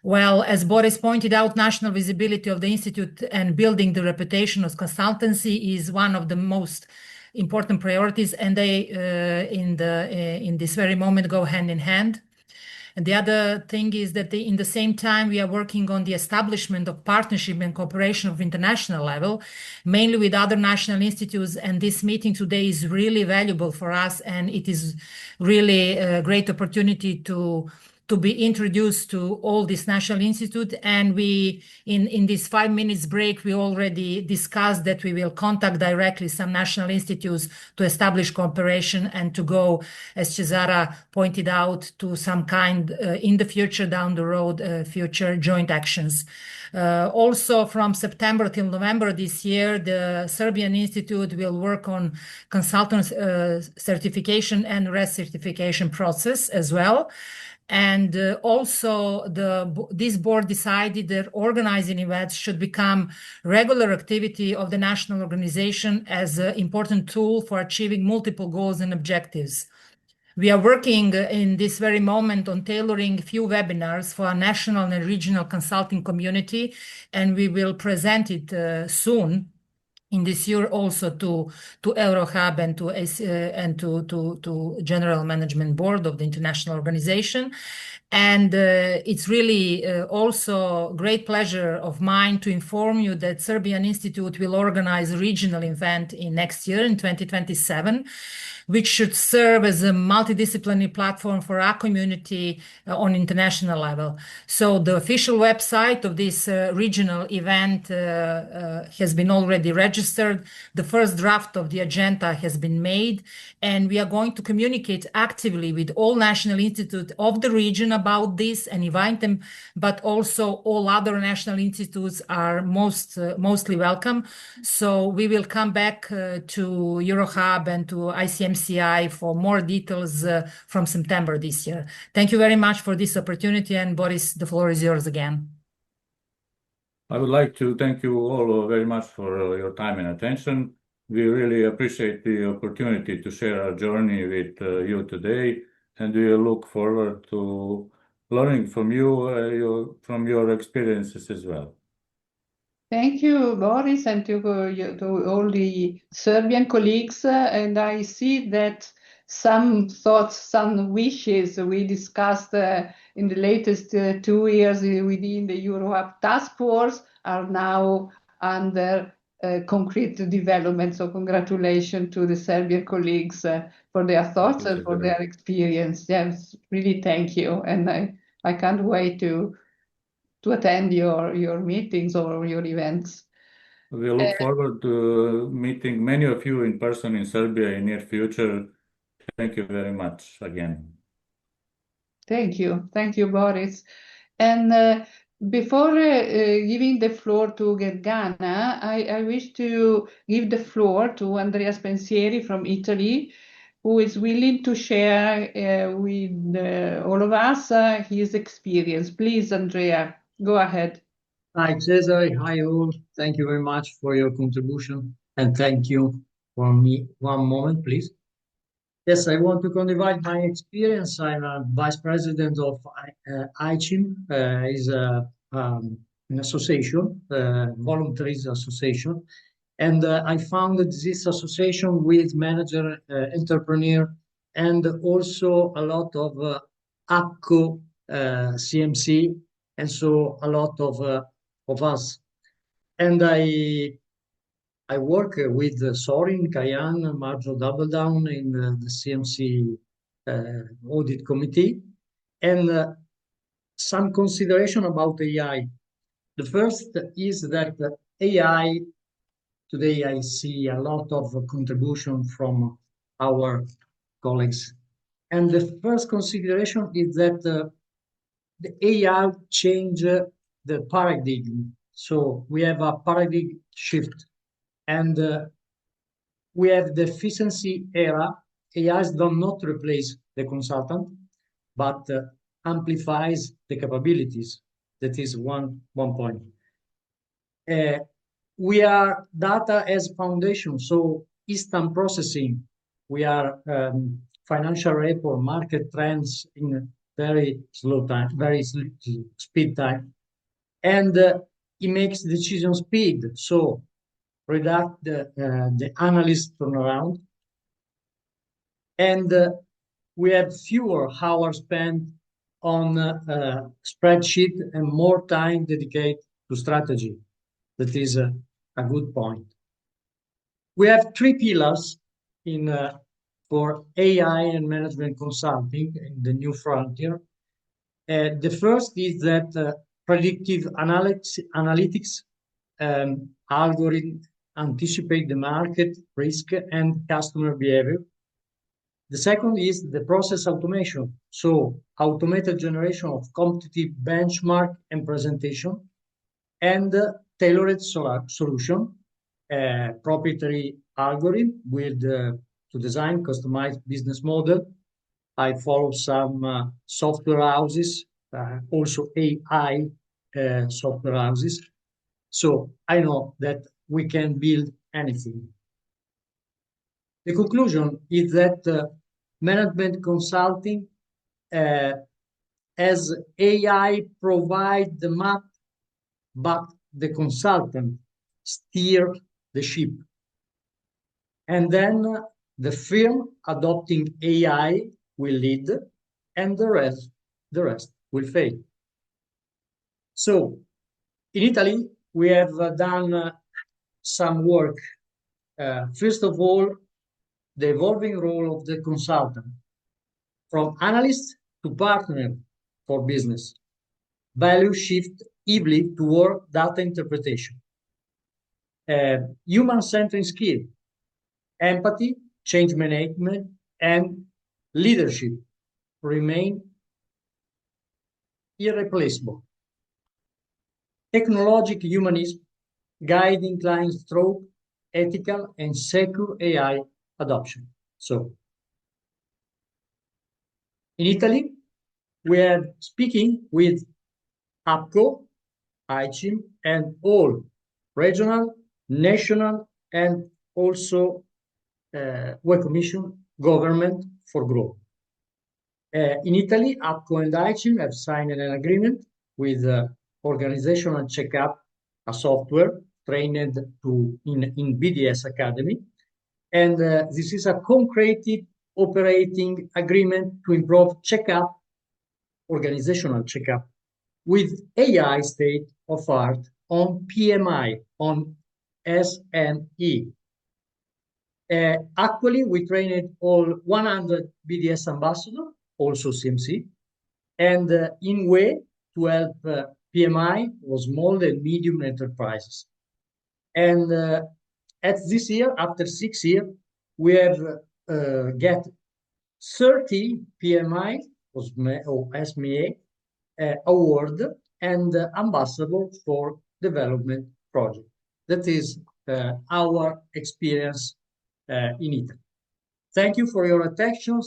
Well, as Boris pointed out, national visibility of the Institute and building the reputation of consultancy is one of the most important priorities, and they, in this very moment, go hand in hand. And the other thing is that in the same time, we are working on the establishment of partnership and cooperation of international level, mainly with other national institutes. And this meeting today is really valuable for us, and it is really a great opportunity to be introduced to all this national institute. And we, in this 5 minutes break, we already discussed that we will contact directly some national institutes to establish cooperation and to go, as Cesara pointed out, to some kind in the future, down the road, future joint actions. Also, from September till November this year, the Serbian Institute will work on consultant certification and recertification process as well. And also, this board decided that organizing events should become regular activity of the national organization as an important tool for achieving multiple goals and objectives. We are working in this very moment on tailoring a few webinars for our national and regional consulting community, and we will present it soon in this year also to EuroHub and to General Management Board of the international organization. And it's really also a great pleasure of mine to inform you that Serbian Institute will organize a regional event in next year in 2027, which should serve as a multidisciplinary platform for our community on international level. So the official website of this regional event has been already registered. The first draft of the agenda has been made, and we are going to communicate actively with all national institutes of the region about this and invite them, but also all other national institutes are mostly welcome. So we will come back to EuroHub and to ICMCI for more details from September this year. Thank you very much for this opportunity, and Boris, the floor is yours again. I would like to thank you all very much for your time and attention. We really appreciate the opportunity to share our journey with you today, and we look forward to learning from you, from your experiences as well. Thank you, Boris, and to all the Serbian colleagues. And I see that some thoughts, some wishes we discussed in the latest 2 years within the EuroHub task force are now under concrete development. So congratulations to the Serbian colleagues for their thoughts and for their experience. Yes, really thank you. And I can't wait to attend your meetings or your events. We look forward to meeting many of you in person in Serbia in near future. Thank you very much again. Thank you, Boris. And before giving the floor to Gergana, I wish to give the floor to Andrea Spensieri from Italy, who is willing to share with all of us his experience. Please, Andrea, go ahead. Hi, Cesare. Hi, all. Thank you very much for your contribution. And thank you for me. One moment, please. Yes, I want to divide my experience. I'm a vice president of ICIM. Is an association, voluntary association. And I founded this association with manager, entrepreneur, and also a lot of APCO CMC, and so a lot of us. And I work with Sorin, Kayan, Marjo Doubledown in the CMC audit committee, and some consideration about AI. The first is that AI, today I see a lot of contribution from our colleagues. And the first consideration is that the AI change the paradigm. So we have a paradigm shift, and we have the efficiency era. AI does not replace the consultant, but amplifies the capabilities. That is one point. We are data as foundation, so instant processing. We are financial report, market trends in very slow time, very speed time, and it makes decision speed. So reduce the analyst turnaround, and we have fewer hours spent on spreadsheet and more time dedicated to strategy. That is a good point. We have three pillars in for AI and management consulting in the new frontier. The first is that predictive analytics algorithm anticipate the market risk and customer behavior. The second is the process automation, so automated generation of competitive benchmark and presentation, and tailored solution, proprietary algorithm with to design customized business model. I follow some software houses, also AI software houses. So I know that we can build anything. The conclusion is that management consulting, as AI provide the map, but the consultant steer the ship. And then the firm adopting AI will lead, and the rest will fail. So in Italy, we have done some work. First of all, the evolving role of the consultant, from analyst to partner for business. Value shift heavily toward data interpretation. Human-centered skill, empathy, change management, and leadership remain irreplaceable. Technological humanism guiding clients through ethical and secure AI adoption. So, in Italy, we are speaking with APCO, ICIM, and all regional, national, and also Work Commission government for growth. In Italy, APCO and ICIM have signed an agreement with Organizational Checkup, a software trained in BDS Academy. And this is a concrete operating agreement to improve checkup, organizational checkup, with AI state of art on PMI, on SME. Actually, we trained all 100 BDS ambassadors, also CMC, and in way to help PMI or small and medium enterprises. And at this year, after 6 years, we have get 30 PMI or SME award and ambassador for development project. That is our experience in Italy. Thank you for your attention.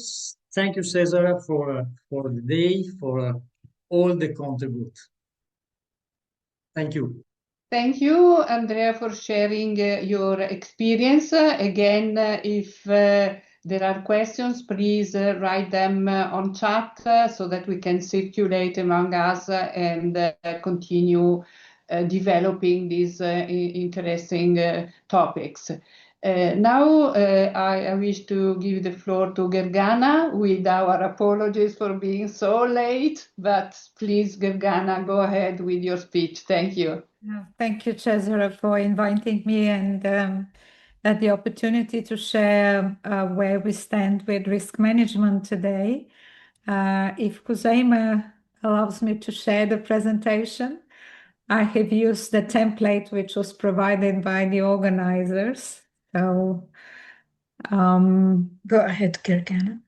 Thank you, Cesare, for the day, for all the contribute. Thank you. Thank you, Andrea, for sharing your experience. Again, if there are questions, please write them on chat so that we can circulate among us and continue developing these interesting topics. Now I wish to give the floor to Gergana with our apologies for being so late, but please, Gergana, go ahead with your speech. Thank you. Thank you, Cesare, for inviting me and the opportunity to share where we stand with risk management today. If Kuzaima allows me to share the presentation, I have used the template which was provided by the organizers. So go ahead, Gergana.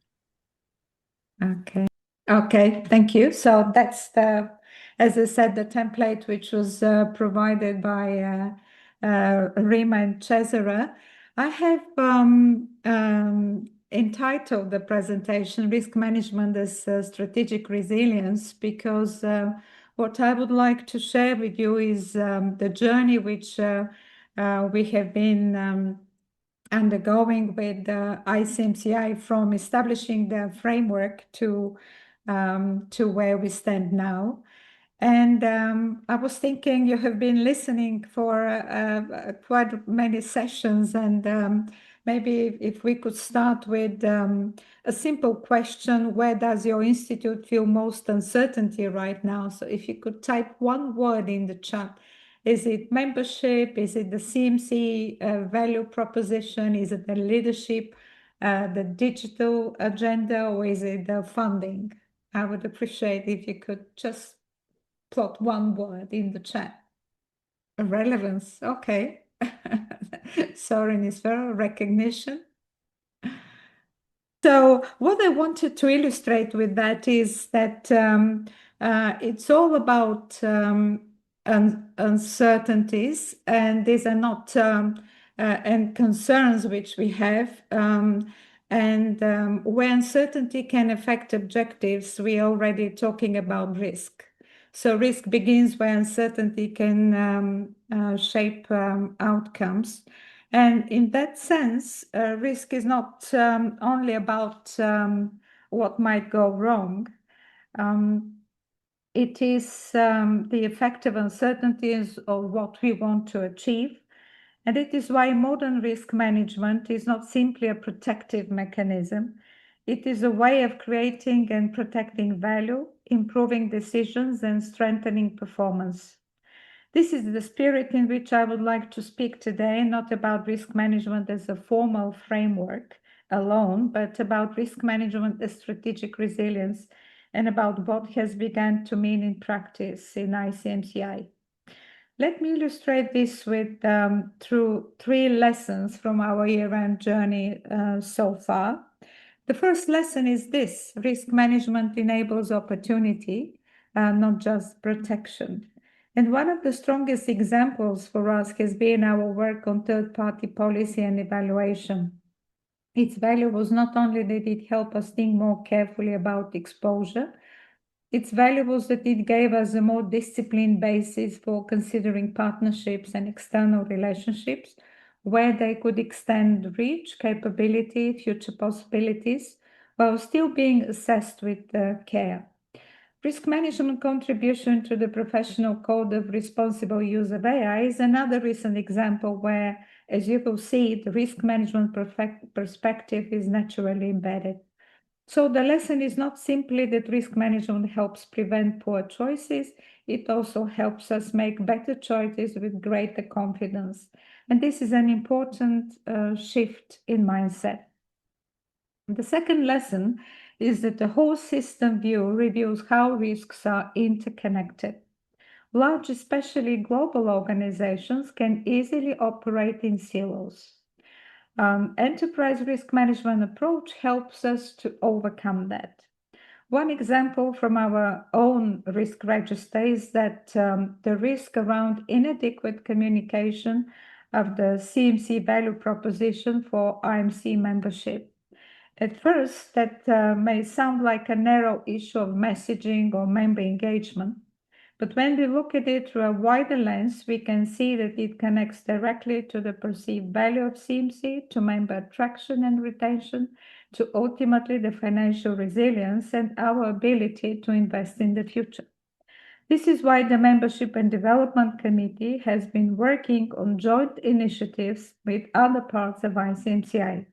Okay. Okay, thank you. So that's the, as I said, the template which was provided by Rima and Cesare. I have entitled the presentation Risk Management as Strategic Resilience because what I would like to share with you is the journey which we have been undergoing with ICMCI from establishing the framework to where we stand now. And I was thinking you have been listening for quite many sessions, and maybe if we could start with a simple question: where does your institute feel most uncertainty right now? So if you could type one word in the chat. Is it membership? Is it the CMC value proposition? Is it the leadership, the digital agenda, or is it the funding? I would appreciate if you could just plot one word in the chat. Relevance, okay. Sorry, Nisfer, recognition. So what I wanted to illustrate with that is that it's all about uncertainties, and these are not and concerns which we have. Where uncertainty can affect objectives, we're already talking about risk. So risk begins where uncertainty can shape outcomes. And in that sense, risk is not only about what might go wrong. It is the effect of uncertainties of what we want to achieve. And it is why modern risk management is not simply a protective mechanism. It is a way of creating and protecting value, improving decisions, and strengthening performance. This is the spirit in which I would like to speak today, not about risk management as a formal framework alone, but about risk management as strategic resilience and about what has begun to mean in practice in ICMCI. Let me illustrate this with through 3 lessons from our year-end journey so far. The first lesson is this: risk management enables opportunity, not just protection. And one of the strongest examples for us has been our work on third-party policy and evaluation. Its value was not only that it helped us think more carefully about exposure, its value was that it gave us a more disciplined basis for considering partnerships and external relationships, where they could extend reach, capability, future possibilities, while still being assessed with care. Risk management contribution to the professional code of responsible use of AI is another recent example where, as you will see, the risk management perspective is naturally embedded. So the lesson is not simply that risk management helps prevent poor choices, it also helps us make better choices with greater confidence. And this is an important shift in mindset. The second lesson is that the whole system view reveals how risks are interconnected. Large, especially global organizations, can easily operate in silos. Enterprise risk management approach helps us to overcome that. One example from our own risk register is that the risk around inadequate communication of the CMC value proposition for IMC membership. At first, that may sound like a narrow issue of messaging or member engagement. But when we look at it through a wider lens, we can see that it connects directly to the perceived value of CMC, to member attraction and retention, to ultimately the financial resilience and our ability to invest in the future. This is why the Membership and Development Committee has been working on joint initiatives with other parts of ICMCI.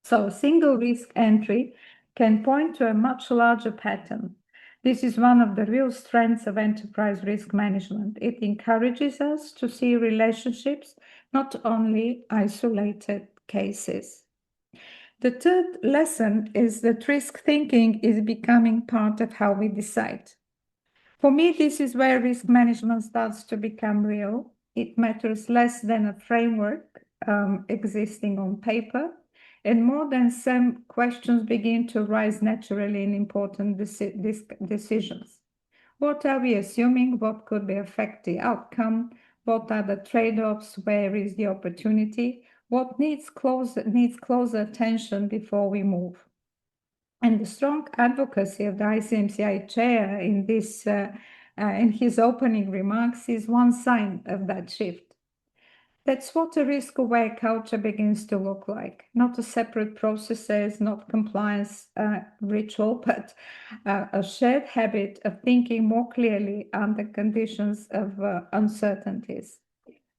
So a single risk entry can point to a much larger pattern. This is one of the real strengths of enterprise risk management. It encourages us to see relationships, not only isolated cases. The third lesson is that risk thinking is becoming part of how we decide. For me, this is where risk management starts to become real. It matters less than a framework existing on paper, and more than some questions begin to rise naturally in important decisions. What are we assuming? What could affect the outcome? What are the trade-offs? Where is the opportunity? What needs closer attention before we move? And the strong advocacy of the ICMCI chair in his opening remarks is one sign of that shift. That's what a risk-aware culture begins to look like. Not a separate processes, not compliance ritual, but a shared habit of thinking more clearly under conditions of uncertainties.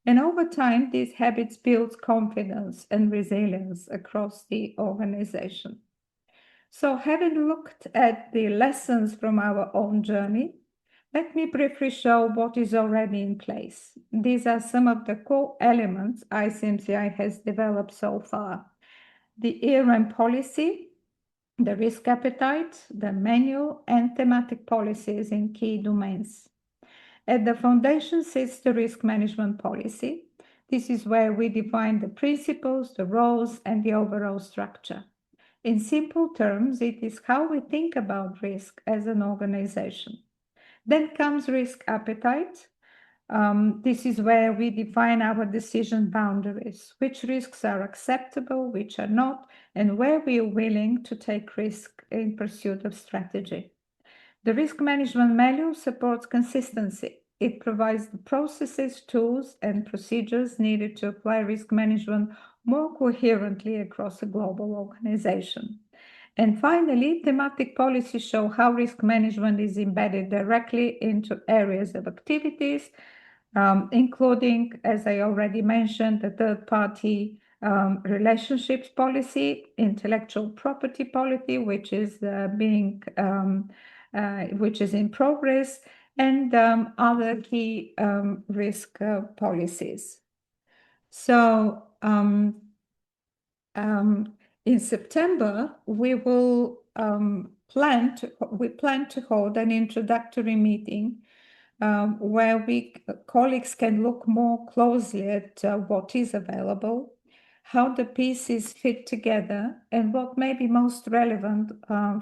And over time, these habits build confidence and resilience across the organization. So having looked at the lessons from our own journey, let me briefly show what is already in place. These are some of the core elements ICMCI has developed so far. The ERM policy, the risk appetite, the manual, and thematic policies in key domains. At the foundation sits the risk management policy. This is where we define the principles, the roles, and the overall structure. In simple terms, it is how we think about risk as an organization. Then comes risk appetite. This is where we define our decision boundaries, which risks are acceptable, which are not, and where we are willing to take risk in pursuit of strategy. The risk management manual supports consistency. It provides the processes, tools, and procedures needed to apply risk management more coherently across a global organization. And finally, thematic policies show how risk management is embedded directly into areas of activities, including, as I already mentioned, the third-party relationships policy, intellectual property policy, which is which is in progress, and other key risk policies. So in September, we plan to hold an introductory meeting where colleagues can look more closely at what is available, how the pieces fit together, and what may be most relevant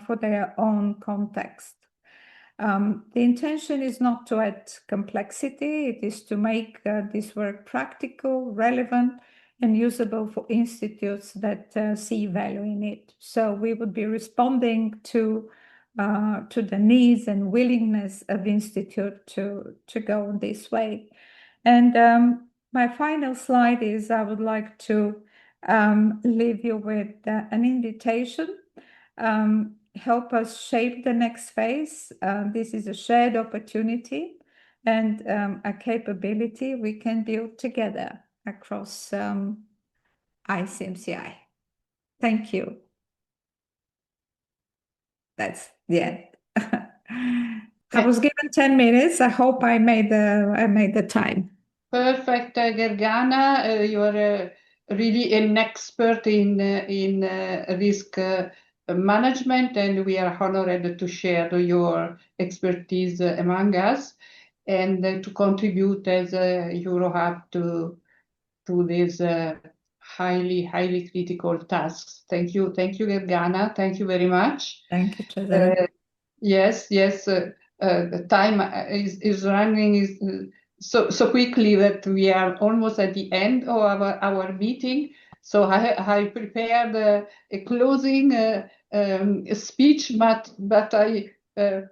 for their own context. The intention is not to add complexity, it is to make this work practical, relevant, and usable for institutes that see value in it. So we would be responding to the needs and willingness of institute to go this way. And my final slide is I would like to leave you with an invitation. Help us shape the next phase. This is a shared opportunity and a capability we can build together across ICMCI. Thank you. That's the end. I was given 10 minutes. I hope I made the time. Perfect, Gergana. You are really an expert in risk management, and we are honored to share your expertise among us and to contribute as EuroHub to these highly critical tasks. Thank you, Gergana. Thank you very much. Thank you, Cesare. Yes. The time is running so quickly that we are almost at the end of our meeting. So I prepared a closing speech, but I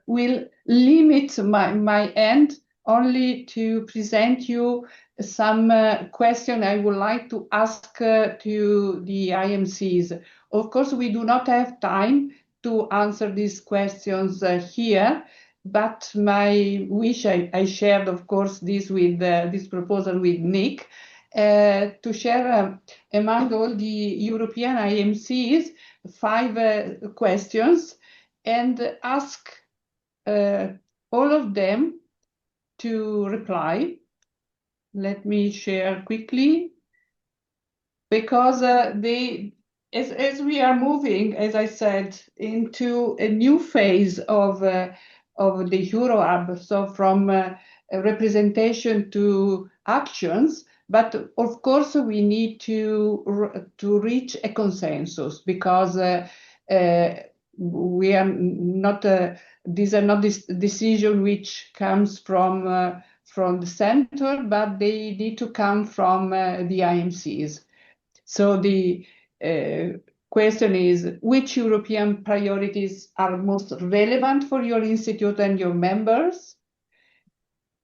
will limit my end only to present you some question I would like to ask to the IMCs. Of course, we do not have time to answer these questions here, but my wish, I shared, of course, this with this proposal with Nick, to share among all the European IMCs 5 questions and ask all of them to reply. Let me share quickly, because as we are moving, as I said, into a new phase of the Euro Hub, so from representation to actions, but of course we need to reach a consensus, because we are not these are not this decision which comes from the center, but they need to come from the IMCs. So the question is, which European priorities are most relevant for your institute and your members?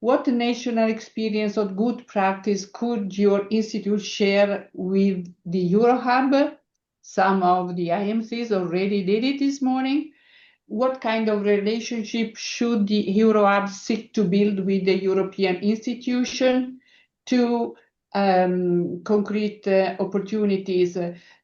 What national experience or good practice could your institute share with the EuroHub? Some of the IMCs already did it this morning. What kind of relationship should the EuroHub seek to build with the European institution? To concrete opportunities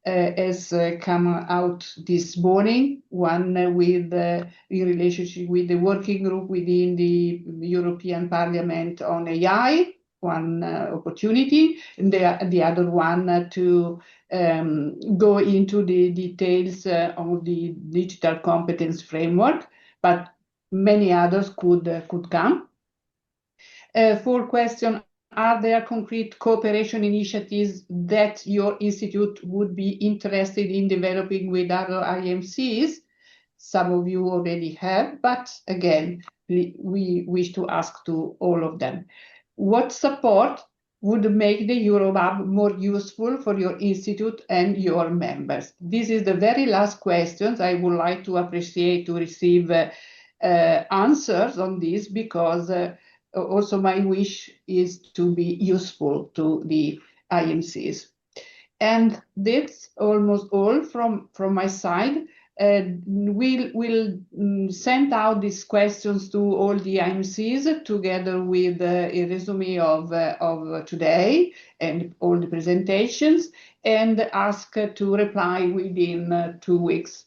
as come out this morning. One with in relationship with the working group within the European Parliament on AI, one opportunity, and the other one to go into the details of the digital competence framework, but many others could come. 4 question: are there concrete cooperation initiatives that your institute would be interested in developing with other IMCs? Some of you already have, but again, we wish to ask to all of them. What support would make the EuroHub more useful for your institute and your members? This is the very last questions. I would like to appreciate to receive answers on this, because also my wish is to be useful to the IMCs. And that's almost all from my side. We'll send out these questions to all the IMCs together with a resume of today and all the presentations, and ask to reply within 2 weeks.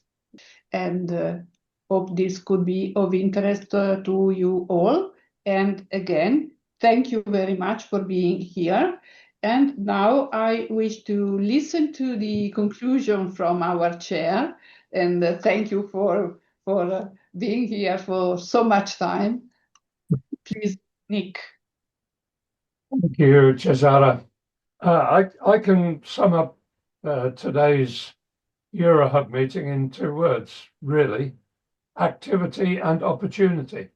And hope this could be of interest to you all. And again, thank you very much for being here. And now I wish to listen to the conclusion from our chair. And thank you for being here for so much time. Please, Nick. Thank you, Cesara. I can sum up today's EuroHub meeting in 2 words, really: activity and opportunity.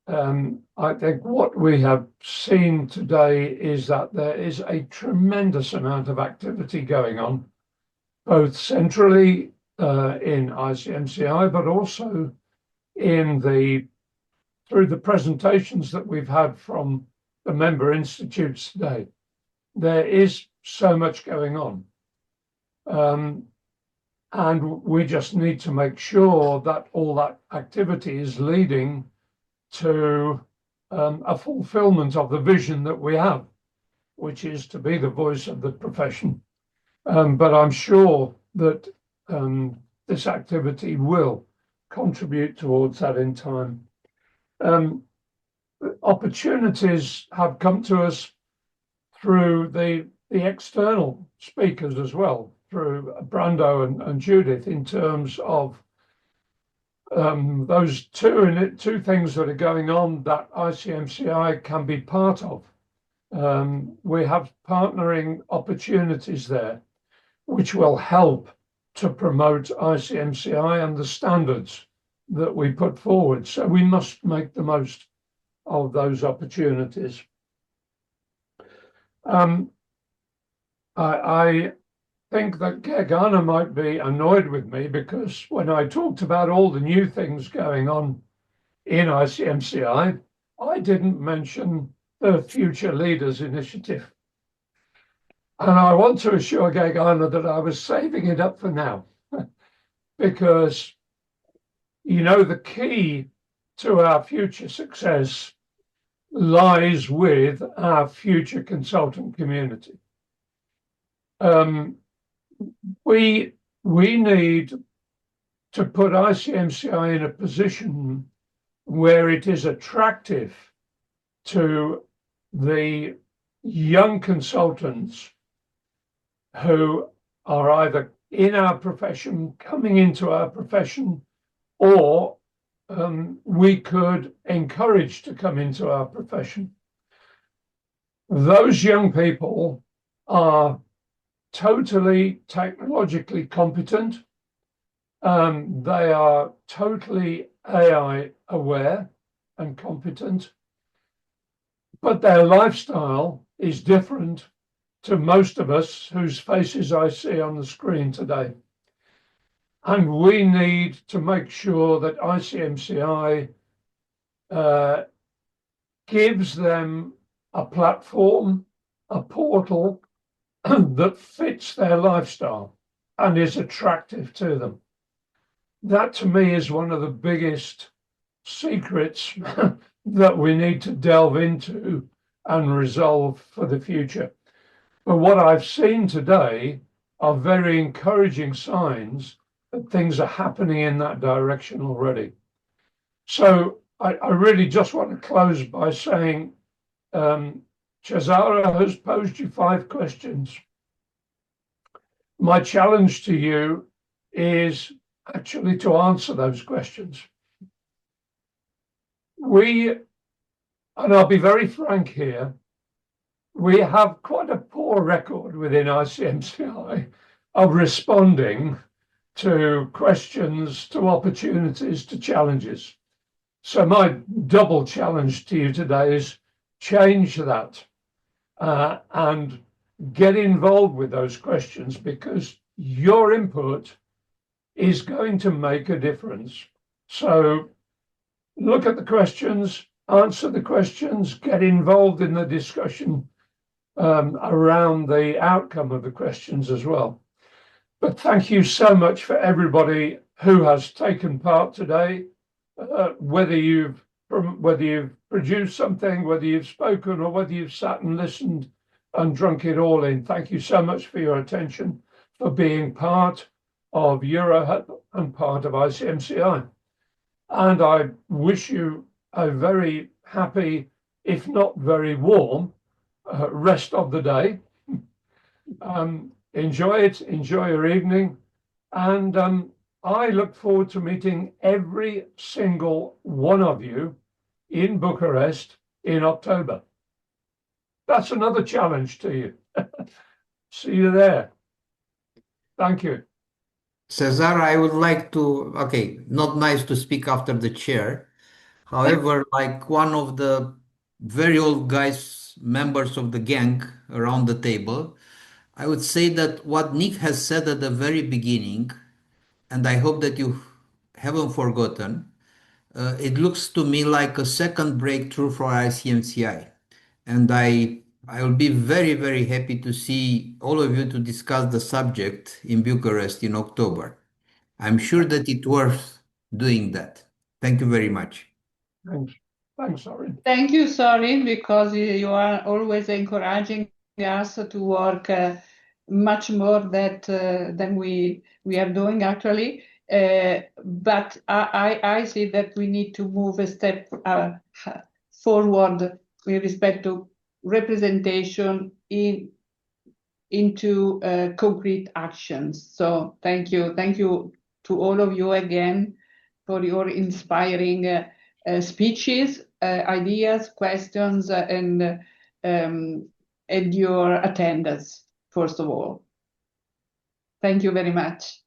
I think what we have seen today is that there is a tremendous amount of activity going on, both centrally in ICMCI, but also through the presentations that we've had from the member institutes today. There is so much going on. And we just need to make sure that all that activity is leading to a fulfillment of the vision that we have, which is to be the voice of the profession. But I'm sure that this activity will contribute towards that in time. Opportunities have come to us through the external speakers as well, through Brando and Judith, in terms of those two things that are going on that ICMCI can be part of. We have partnering opportunities there, which will help to promote ICMCI and the standards that we put forward. So we must make the most of those opportunities. I think that Gergana might be annoyed with me, because when I talked about all the new things going on in ICMCI, I didn't mention the Future Leaders Initiative. And I want to assure Gergana that I was saving it up for now, because, you know, the key to our future success lies with our future consultant community. We need to put ICMCI in a position where it is attractive to the young consultants who are either in our profession, coming into our profession, or we could encourage to come into our profession. Those young people are totally technologically competent. They are totally AI aware and competent, but their lifestyle is different to most of us whose faces I see on the screen today. And we need to make sure that ICMCI gives them a platform, a portal that fits their lifestyle and is attractive to them. That to me is one of the biggest secrets that we need to delve into and resolve for the future. But what I've seen today are very encouraging signs that things are happening in that direction already. So I really just want to close by saying, Cesara has posed you 5 questions. My challenge to you is actually to answer those questions. And I'll be very frank here, we have quite a poor record within ICMCI of responding to questions, to opportunities, to challenges. So my double challenge to you today is change that and get involved with those questions, because your input is going to make a difference. So look at the questions, answer the questions, get involved in the discussion around the outcome of the questions as well. But thank you so much for everybody who has taken part today, whether you've produced something, whether you've spoken, or whether you've sat and listened and drunk it all in. Thank you so much for your attention, for being part of EuroHub and part of ICMCI. And I wish you a very happy, if not very warm, rest of the day. Enjoy it, enjoy your evening. And I look forward to meeting every single one of you in Bucharest in October. That's another challenge to you. See you there. Thank you. Cesar, I would like to, okay, not nice to speak after the chair. However, like one of the very old guys, members of the gang around the table, I would say that what Nick has said at the very beginning, and I hope that you haven't forgotten, it looks to me like a second breakthrough for ICMCI. And I will be very, very happy to see all of you to discuss the subject in Bucharest in October. I'm sure that it's worth doing that. Thank you very much. Thanks. Thanks, Sorin. Thank you, Sorin, because you are always encouraging us to work much more than we are doing actually. But I see that we need to move a step forward with respect to representation into concrete actions. So thank you to all of you again for your inspiring speeches, ideas, questions, and your attendance, first of all. Thank you very much.